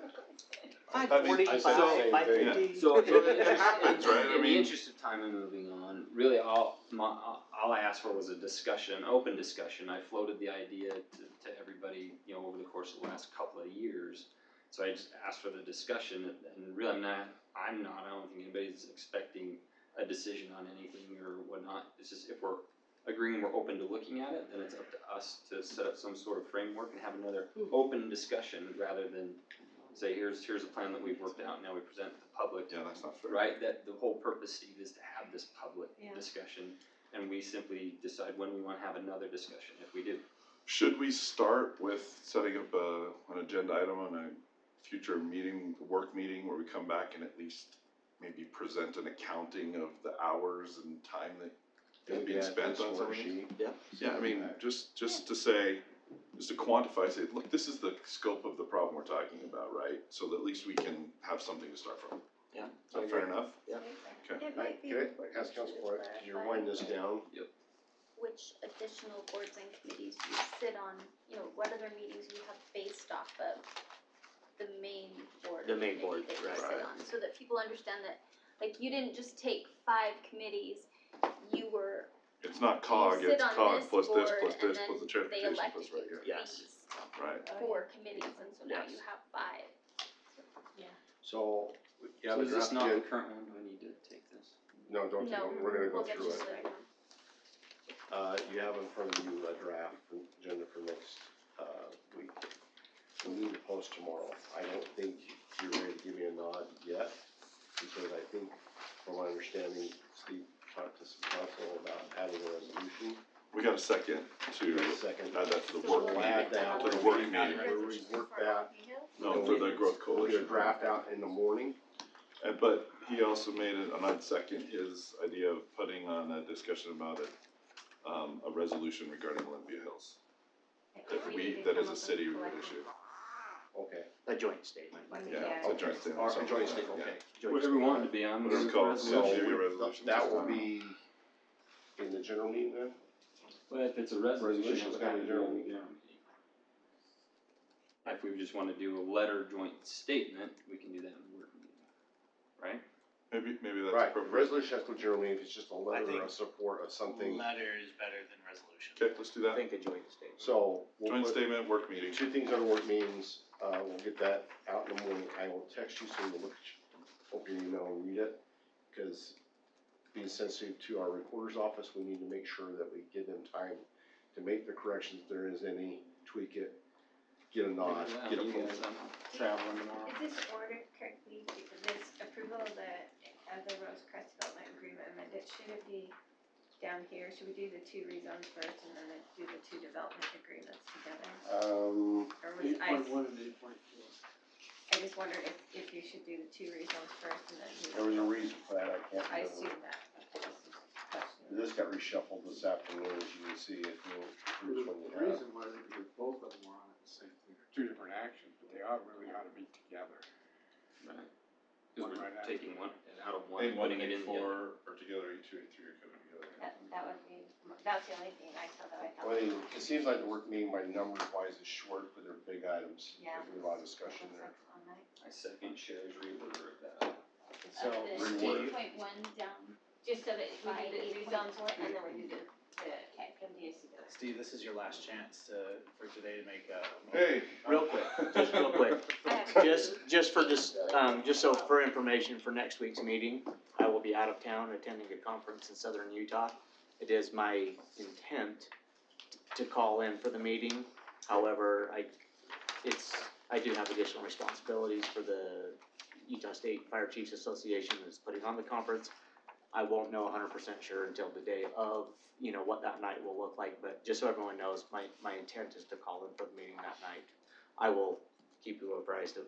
5:45, I said the same thing. 5:50. So It happens, right? I In the mean- interest of time and moving on, really all I asked for was a discussion, open discussion. I floated the idea to everybody, you know, over the course of the last couple of years. So I just asked for the discussion, and really I don't think anybody's expecting a decision on anything or whatnot. It's just if we're agreeing we're open to looking at it, then it's up to us to set up some sort of framework and have another open discussion rather than say, here's a plan that we've worked out, now we present it to the public. Yeah, that's not fair. Right, that the whole purpose, Steve, is to have this public Yeah. discussion, and we simply decide when we wanna have another discussion, if we do. Should we start with setting up an agenda item on a future meeting, work meeting, where we come back and at least maybe present an accounting of the hours and time that is being spent on something? Yeah, I mean, just to say, just to quantify, say, look, this is the scope of the problem we're talking about, right? So that at least we can have something to start from. Yeah. Is that fair enough? Okay. It might be Can important I ask to Council for it, because you're clarify. winding this down, Which additional boards and committees you sit on, you know, what other meetings you have based off of the main board. The or main committee board, that you right. sit on, so that people understand that, like, you didn't just take 5 committees, you were, It's not COG, sit it's on COG this plus this, board, plus and this, then plus the they transportation, elected plus right you here. to Yes. these Right. 4 committees, and so now Yes. you have 5. so, yeah, So the is this draft not the agenda, current one, do I need to take this? no, don't, No, we're gonna go we'll get through you it. the later one. You have in front of you a draft agenda for next, week. We need to post tomorrow. I don't think you're ready to give me a nod yet, because I think, from my understanding, Steve talked to some council about adding a resolution. We got a second to Second. add that to the So work we'll meeting, add that to the work meeting, Where we work that, no, for the growth we'll get a coalition. draft out in the morning. But he also made it, and I'd second his idea of putting on a discussion about it, a resolution regarding Olympia Hills. That is a city road issue. Okay, A joint statement, I think. Yeah, it's a joint statement. or a something joint like that, statement, yeah. okay. Joint Whatever we statement. want it to be on. Whatever it's called. So, Yeah, maybe a resolution. that will be in the general meeting then? Well, if it's a resolution, it Resolution's would gotta have be to be on general. the general meeting. If we just wanna do a letter joint statement, we can do that in the work meeting, right? Maybe that's Right, appropriate. resolution has to go general meeting, if it's just a letter think of support of something. Letter is better than resolution. Okay, let's do I that. think a joint statement. So, we'll Joint put statement, work meeting. two things under work meetings, we'll get that out in the morning, I will text you so you'll look, open your email and read it. Cause being sensitive to our recorder's office, we need to make sure that we give them time to make the corrections, if there is any, tweak it, get a nod, get a You approval. guys, I'm traveling tomorrow. Is this ordered correctly? Because this approval of the Rose Crest Development Agreement amended, should it be down here? Should we do the two rezones first and then do the two development agreements together? Or was I, 8.1 and 8.4. I just wondered if you should do the two rezones first and then do. There was a reason for that, I can't I remember. assume that, but this is a question. This got reshuffled this afternoon, as you can see, if you, which one you The have. reason was because both of them were on at the same thing, they're two different actions, but they all really ought to be together. Right. One Cause we're right after taking one, out of one, A1 and putting and it in the other. A4 are together, A2, A3 are coming together. That would be, that's the only thing I saw that I thought. Well, it seems like the work meeting by numbers wise is short, but they're big items, Yeah. there's a lot of discussion Looks there. like it's on that. I second Sherry's reorder of that. So, Reword. 8.1 down. Just so that we By do the 8.4. rezones and then we do the MDAC. Steve, this is your last chance for today to make a. Hey. real quick, just real quick, just for just so for information for next week's meeting, I will be out of town attending a conference in southern Utah. It is my intent to call in for the meeting, however, I do have additional responsibilities for the Utah State Fire Chiefs Association that's putting on the conference. I won't know 100% sure until the day of, what that night will look like, but just so everyone knows, my intent is to call in for the meeting that night. I will keep you apprised of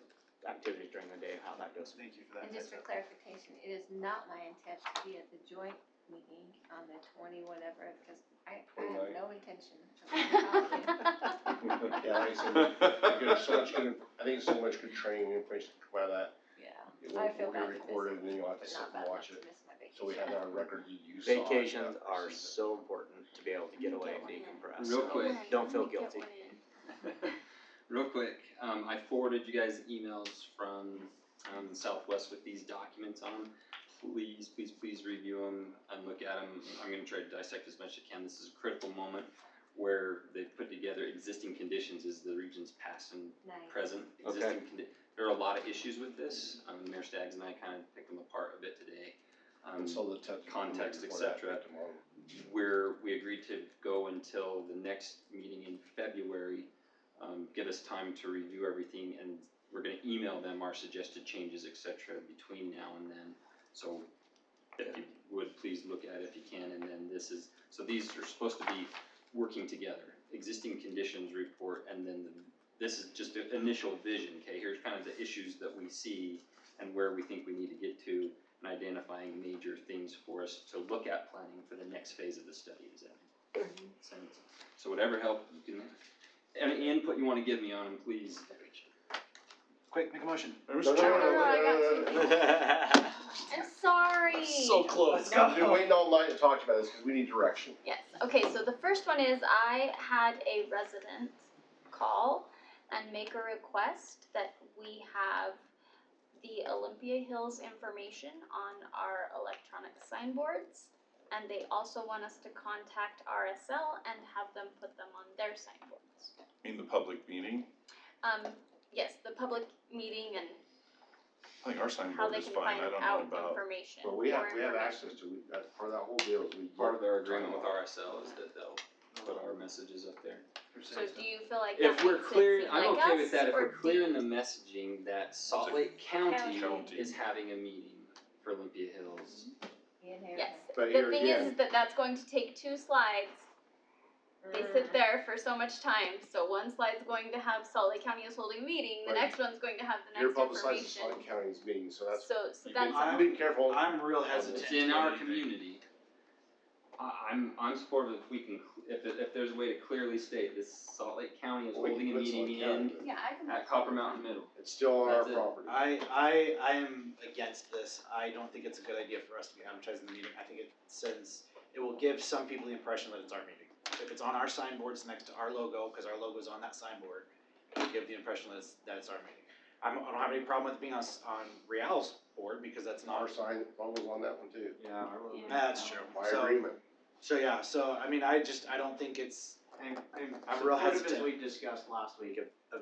activities during the day, how that goes. Thank you for that. And just for clarification, it is not my intent to be at the joint meeting on the 20 whatever, because I have no intention of being involved. Yeah, like I said, there's so much good, I think so much good training and information to come out of that. Yeah, It I will feel be bad to miss recorded it, and then you'll have to but sit not and bad watch enough it, to miss my vacation. so we have that on record, you saw it. Vacations yeah, are this is it. so important to be able to get away and decompress. Real so quick. Don't feel guilty. Real quick, I forwarded you guys emails from Southwest with these documents on them. Please review them and look at them. I'm gonna try to dissect as much as I can. This is a critical moment where they've put together existing conditions as the region's past and Nice. present. There are a lot of issues with this. Mayor Staggs and I kind of picked them apart a bit today. And so the technical context, before that, etc. tomorrow. We agreed to go until the next meeting in February, give us time to review everything, and we're gonna email them our suggested changes, etc. between now and then. So if you would, please look at it if you can, and then these are supposed to be working together. Existing conditions report, and then this is just an initial vision, okay? Here's kind of the issues that we see and where we think we need to get to, and identifying major things for us to look at planning for the next phase of the study. Does that make sense? So whatever help you can, any input you wanna give me on them, please. Quick, make a motion. Mr. No, Chairman. I'm sorry. So close. I've been waiting all night to talk about this, cause we need direction. Yes, okay, so the first one is I had a resident call and make a request that we have the Olympia Hills information on our electronic signboards. And they also want us to contact RSL and have them put them on their signboards. In the public meeting, Yes, the public meeting and I think our how signboard they is can fine, find I don't know out about. information, Well, more we have information. access to, that's part of that whole deal, is we. Part of our agreement with RSL is that they'll put our messages up there. So do you feel like If that we're makes clear, it seem I'm like okay us, with that, if or we're clear in do the messaging that Salt Lake County County. is having a meeting for Olympia Hills. Yes, But the here thing again- is that that's going to take 2 slides. They sit there for so much time, so one slide's going to have Salt Lake County is holding a meeting, the Right. next one's going to have the You're next publicizing information. Salt County's meeting, so that's, So you've that's, been careful. I'm real hesitant. It's to in do our anything. community. I'm supportive if we can, if there's a way to clearly state this Salt Lake County is We can holding a put meeting Salt County, in but Yeah, I can. at Copper Mountain Middle. It's still on our That's it. property. I am against this. I don't think it's a good idea for us to be advertising the meeting. I think it will give some people the impression that it's our meeting. If it's on our signboards next to our logo, cause our logo's on that signboard, it'll give the impression that it's our meeting. I don't have any problem with it being on Real's board, because that's not Our sign, logo's on that one too. Yeah. That's true. My So, agreement. I mean, I don't think it's, I'm real supportive, hesitant. as we discussed last week, of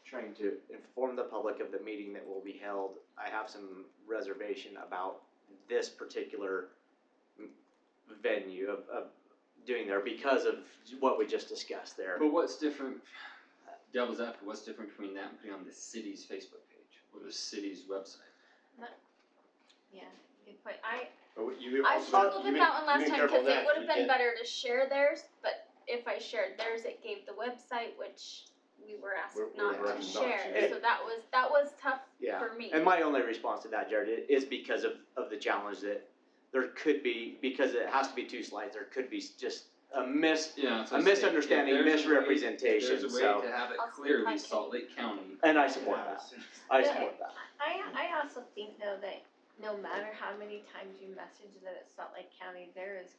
trying to inform the public of the meeting that will be held. I have some reservation about this particular venue of doing there because of what we just discussed there. But what's different, devil's advocate, what's different between that and putting on the city's Facebook page or the city's website? Yeah, good point. But you I also- struggled you with be- that one last you be time careful because on it that. would have You been can't- better to share theirs, but if I shared theirs, it gave the website, which we were asked We're not to not share, to. so that was tough Yeah, for me. and my only response to that, Jared, is because of the challenge that there could be, because it has to be 2 slides, there could be just a Yeah, a misunderstanding, misrepresentation, There's a so, way to have it I'll see if clearly I can- Salt Lake County. and I support that, I support that. I also think though that no matter how many times you message that it's Salt Lake County,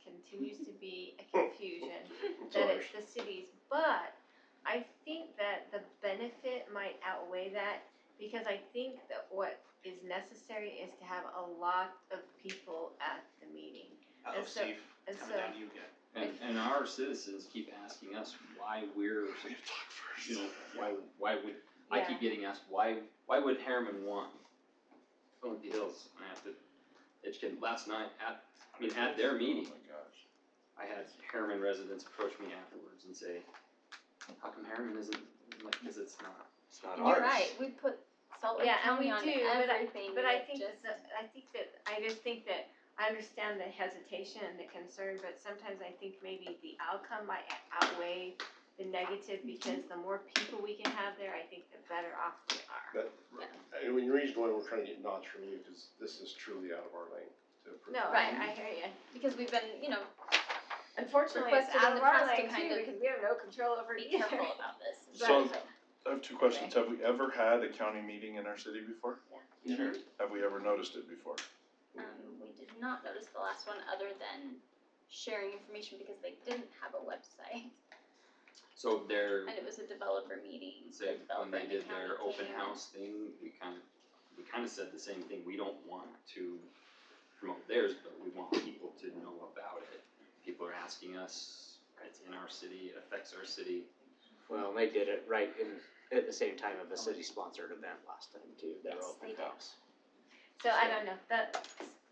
continues to be a confusion that it's the cities. But I think that the benefit might outweigh that, because I think that what is necessary is to have a lot of people at the meeting. Oh, And so- Steve, and coming so- down to you again. And our citizens keep asking us why we're, you know, why would, I keep getting asked, why would Herriman want Olympia Hills? And I have to educate, last night at their meeting, Oh my gosh. I had Herriman residents approach me afterwards and say, how come Herriman isn't, I'm like, because it's not. It's not And ours. you're right, we put Salt Lake Yeah, and we County on do, everything, but I it think just- I understand the hesitation and the concern, but sometimes I think maybe the outcome might outweigh the negative, because the more people we can have there, I think the better off we are. And when you're reason why we're trying to get nods from you, cause this is truly out of our lane to approve. No, Right. I hear you. because we've been, Unfortunately, it's Requested out in of the our past to lane kind too, of because we have no control over it be either. careful about this. So, I have 2 questions. Have we ever had a county meeting in our city before? Yeah. Sure. Have we ever noticed it before? We did not notice the last one other than sharing information because they didn't have a website So they're, and it was a developer meeting. say, The when developer they and the did their county open came. house thing, we kind of said the same thing, we don't want to promote theirs, but we want people to know about it. People are asking us, it's in our city, it affects our city. Well, they did it right at the same time of a city-sponsored event last time too, their Yes, open they did. house. So I don't know,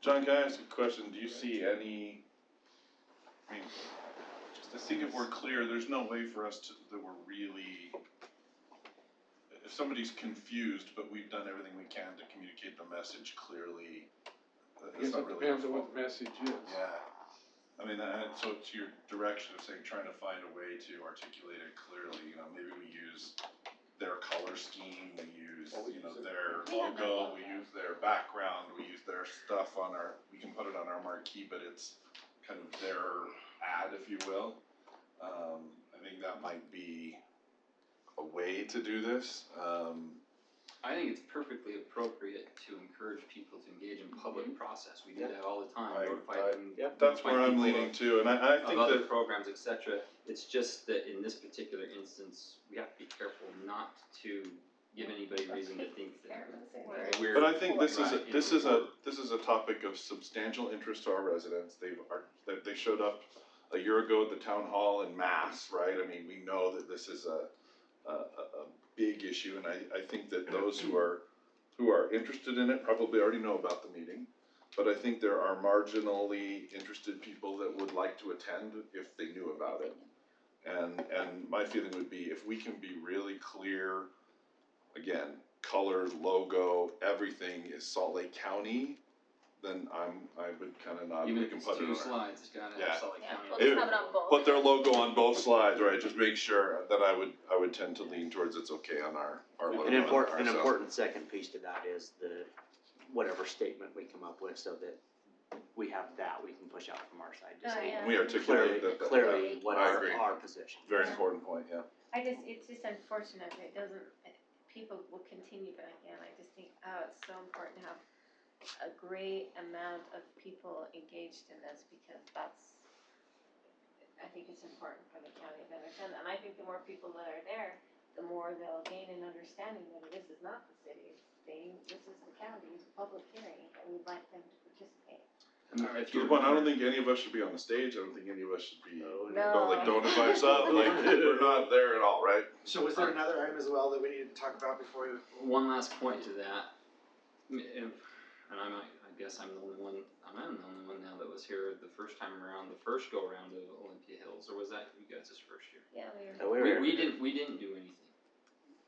John, can I ask a question? Do you see any, I mean, I think if we're clear, there's no way for us that we're really, if somebody's confused, but we've done everything we can to communicate the message clearly, I it's guess not it really our depends on fault. what the message is. Yeah, I mean, so it's your direction of saying, trying to find a way to articulate it clearly, you know, maybe we use their color scheme, we use, you know, their We have their logo, we logo. use their background, we use their stuff we can put it on our marquee, but it's kind of their ad, if you will. I think that might be a way to do this, I think it's perfectly appropriate to encourage people to engage in public process, we do that all the time, notify them. that's where I'm people leaning to, and I Of think other that, programs, et cetera, it's just that in this particular instance, we have to be careful not to give anybody reason to think that we're. but I think this is, Right. this is a topic of substantial interest to our residents, they showed up a year ago at the town hall in mass, right? I mean, we know that this is a big issue, and I think that those who are interested in it probably already know about the meeting. But I think there are marginally interested people that would like to attend if they knew about it. And my feeling would be, if we can be really clear, again, colors, logo, everything is Salt Lake County, then I would kinda nod, Even we if can it's put it 2 on our. slides, it's gotta Yeah. have Salt Lake Yeah, County. we'll on it. just have it on both. Put their logo on both slides, right, just make sure that I would tend to lean towards it's okay on our logo. An on important, our an cell. important second piece to that is whatever statement we come up with, so that we have that we can push out from our side to Oh, say yeah. We articulate that. clearly what I agree. our position. Very is. important point, yeah. It's just unfortunate that it doesn't, people will continue, but again, I just think, it's so important to have a great amount of people engaged in this, because I think it's important for the county to understand, and I think the more people that are there, the more they'll gain an understanding that this is not the city's thing, this is the county's public hearing, and we'd like them to participate. If To the you're- point, I don't think any of us should be on the stage, I don't think any of us should be, No. don't invite us up, like, we're not there at all, right? So was there another item as well that we needed to talk about before we? One last point to that, and I guess I'm the only one now that was here the first time around, the first go around of Olympia Hills, or was that you guys' first year? Yeah, So we were, We didn't do anything,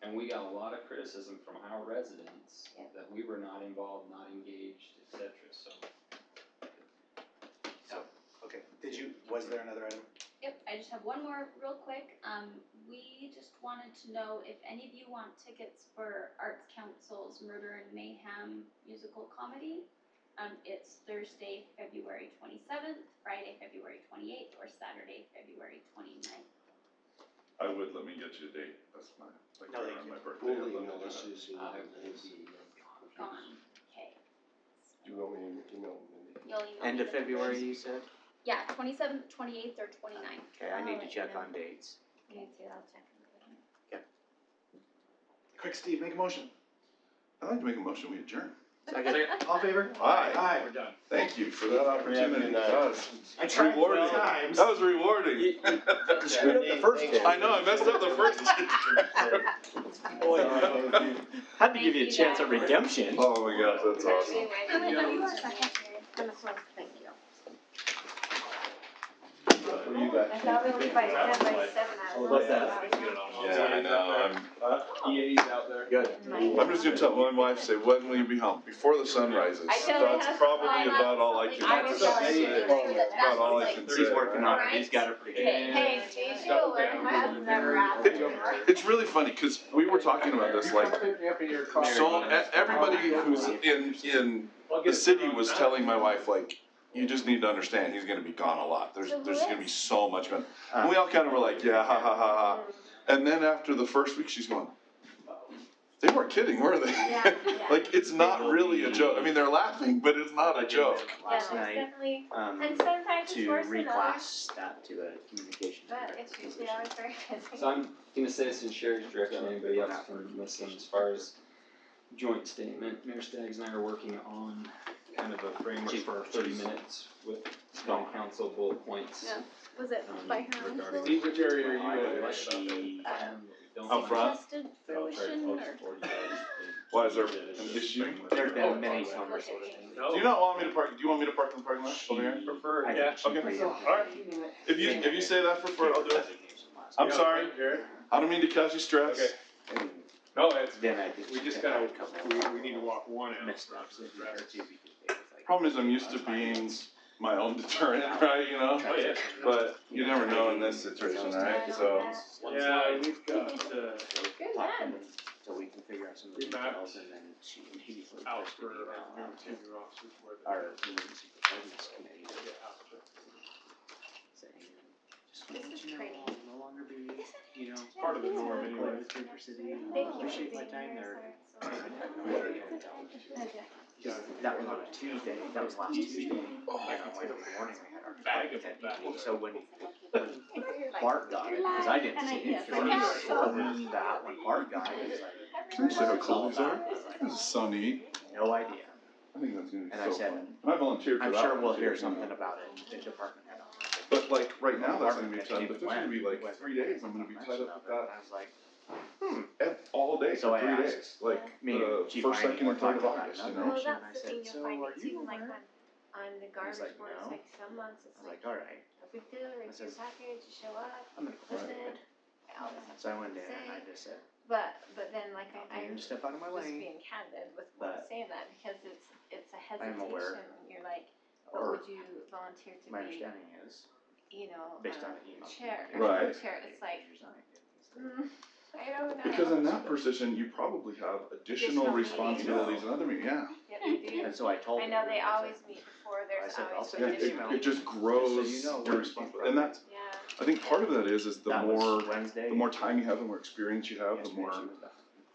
and we got a lot of criticism from our residents Yeah. that we were not involved, not engaged, etc. So. Okay, was there another item? Yep, I just have one more real quick. We just wanted to know if any of you want tickets for Arts Council's Murder and Mayhem musical comedy. It's Thursday, February 27th, Friday, February 28th, or Saturday, February 29th. I would, let me get you a date, that's my, like, No, right thank on you. my birthday. Fully, I'd love email to do us, that. Susie. I will be Gone. Okay. Do you want me to email Mindy? You'll email end me of the February, numbers. you said? Yeah, 27th, 28th, or 29th. Okay, I need to Alright, check yeah. on dates. Me too, I'll check. Quick, Steve, make a motion. I'd like to make a motion, we adjourn. All in favor? Aye. Aye. We're done. Thank you for that opportunity, that was I tried rewarding, 12 times. that was rewarding. You screwed up the first Thank one. I know, I messed up the first two. Had to give you a Thank you, chance at guys. redemption. Oh my gosh, that's awesome. Herman, are you our secretary? Thank you. What do you got? I thought we were by 10 by 7 hours. What's that? Yeah, I know, EA's out there. Good. I'm just gonna tell my wife, say, when will you be home? Before the sun rises. I know my That's husband probably thought about all I can I was telling say. you that About all I was can like- say. He's working on it, Alright. he's got it pretty good. Hey, Steve, you'll learn, my husband never asked me. It's really funny, cause we were talking about this, like, Pick me up in your car. so everybody who's in the city was telling my wife, like, you just need to understand, he's gonna be gone a lot, there's gonna be so much going. And we all kind of were like, yeah, ha ha ha ha. And then after the first week, she's going, they weren't kidding, were they? Yeah, yeah. Like, it's not really a joke, I mean, they're laughing, but it's not a joke. Yeah, Last it's night, definitely, um, and sometimes it's to worse than others, reclass that to a communications but director it's usually position. always very busy. So I'm gonna say this in Sherry's direction, anybody else can listen, as far as joint statement, Mayor Staggs and I are working on kind of a framework for our 30 minutes with town council bullet points. Yeah. Was it by Herman? regarding- Steve, which area are you I in? wish she- Don't Up front? Suggested I'll try to fruition post or? it for you guys. Why, is there Use it an as a issue? framework. There's been Oh, many okay. conversations. Do you not want me to park, do you want me to park in the parking lot over here? Prefer, I yeah. think she Okay. preempted Alright. the- If you say that for I'll do it. I'm Yeah, sorry, Jared? I don't mean to cause you stress. Okay. And No, it's, then I think we she just took gotta, out a couple we need to walk one out. missteps that you heard too, because they was like. Problem is, I'm used to being my own deterrent, right, you know? Oh, yeah. But you never know in this situation, right, so. Yeah, we've got, Good man. So we can figure out some of the We mapped details and then she immediately out posted for an email our out to new senior officers where they our emergency preparedness committee get out. saying, just This want is you to know, pretty. I'll no longer be, you know, Part of the norm anyway. Paper City, Thank you. appreciate my time there. Okay. Because that was on a Tuesday, that was last Tuesday, and on Wednesday morning we had our Bag of content it, bag. meeting, so when Bart got it, cause I didn't see it, so he told me that when Bart got it, he's like. Can I see how cool these are? I was like, This is so neat. no idea, I think that's gonna be and I so said, fun. I volunteered for I'm that sure one we'll too, hear you know. something about it, the department head on. But like, right now, that's gonna be fun, but there's gonna be like 3 days, I'm gonna be tied up with that I was like, all day So for I 3 asked, days, like, me and the Chief first, Ryan second, were and third of talking about August, you another know? Well, issue, and that's I the said, thing, so you'll find are it you too, like aware? on the garbage like, board, it's no. like some months I it's was like, like, alright, no big deal, it's your I said, package, you show up, I'm gonna quit. listen, all this So I stuff. went in and I just said, But then like I'm I'm gonna just step out of my lane, being candid with but saying that because it's a I am aware. hesitation, and you're like, but or would you volunteer to my be, understanding is, you know, based on the email. chair, Right. chair, it's like, Resigned. I don't know. Because in that position, you probably have additional Additional meetings. responsibilities and other meetings, yeah. Yep, you do. And so I told I him. know they I was always like, meet before there's I said, I'll always send Yeah, you an been email. it just grows you know, irresponsible, and that's, Yeah, I think part of that is the That more, was Wednesday. the more time you have, the more experience you have, the Yesterday more she was done.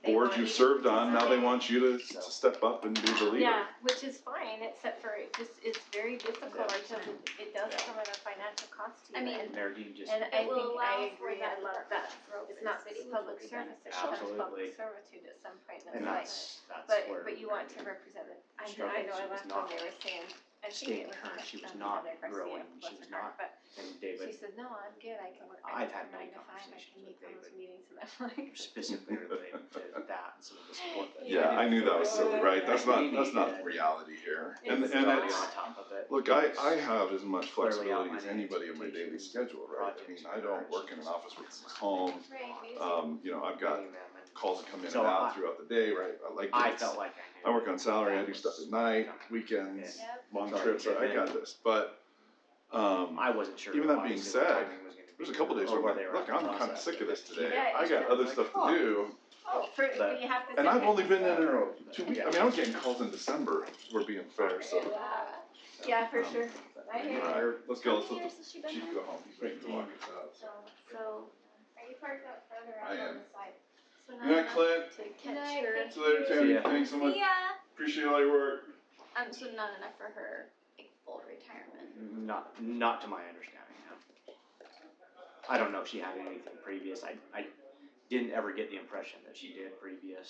They boards want you've you to served on, now they design. want you to step up and be the leader. yeah, which is fine, except for it just, it's very difficult because it does come at a financial cost to you. I mean, and- There you just, And It I will think, allow I for agree, I that love that. growth It's in not the city, public which will be service, it beneficial. becomes public Absolutely. servitude at some point in and its life. that's But, where. but you want to represent it, I know, Struggle. I know, She I was last not time they were saying, I think staying it was. current. She was Heather not Garcia, growing. bless She was her heart, not- But And she David said, no, I'm good, I can work, I've I had work from many 9 to 5, I conversations can with meet those David. meetings, and I'm like. specifically related to that, and some of the support that. Yeah, I knew that was silly, right? That's not We not needed reality here. And It's and not. it's, on top of it. look, I have as much Clearly flexibility as outlining anybody in my daily expectations, schedule, right? I mean, I don't work in an office, work from home. Right, me You know, I've got Meeting them and calls that come in So and out I- throughout the day, right? I felt like I I knew. work on salary, I do stuff at night, weekends, Yep. long Sorry, trips, I got this, but, I wasn't sure. even that obviously, being what said, timing was gonna there's a be couple days or where I'm they like, were look, in the I'm kinda process sick of this today, Yeah, I got it's other like, stuff to huh. do. Oh, but you have to. And I've sit only been in there. it 2 weeks, I mean, I was getting calls in December, we're being fair, so. Yeah, for sure, I hear you. Alright, let's go, How many years let's, has she she been can there? go home, he's ready to walk us out, so. So, Are you parked out further I out am. on the side? so not Good night, enough Clint, to Good catch night, her. thank see you later, See Tammy, ya. thanks so much, See ya. appreciate all your work. So not enough for her, like, full retirement. Not to my understanding, no. I don't know if she had anything previous, I didn't ever get the impression that she did previous.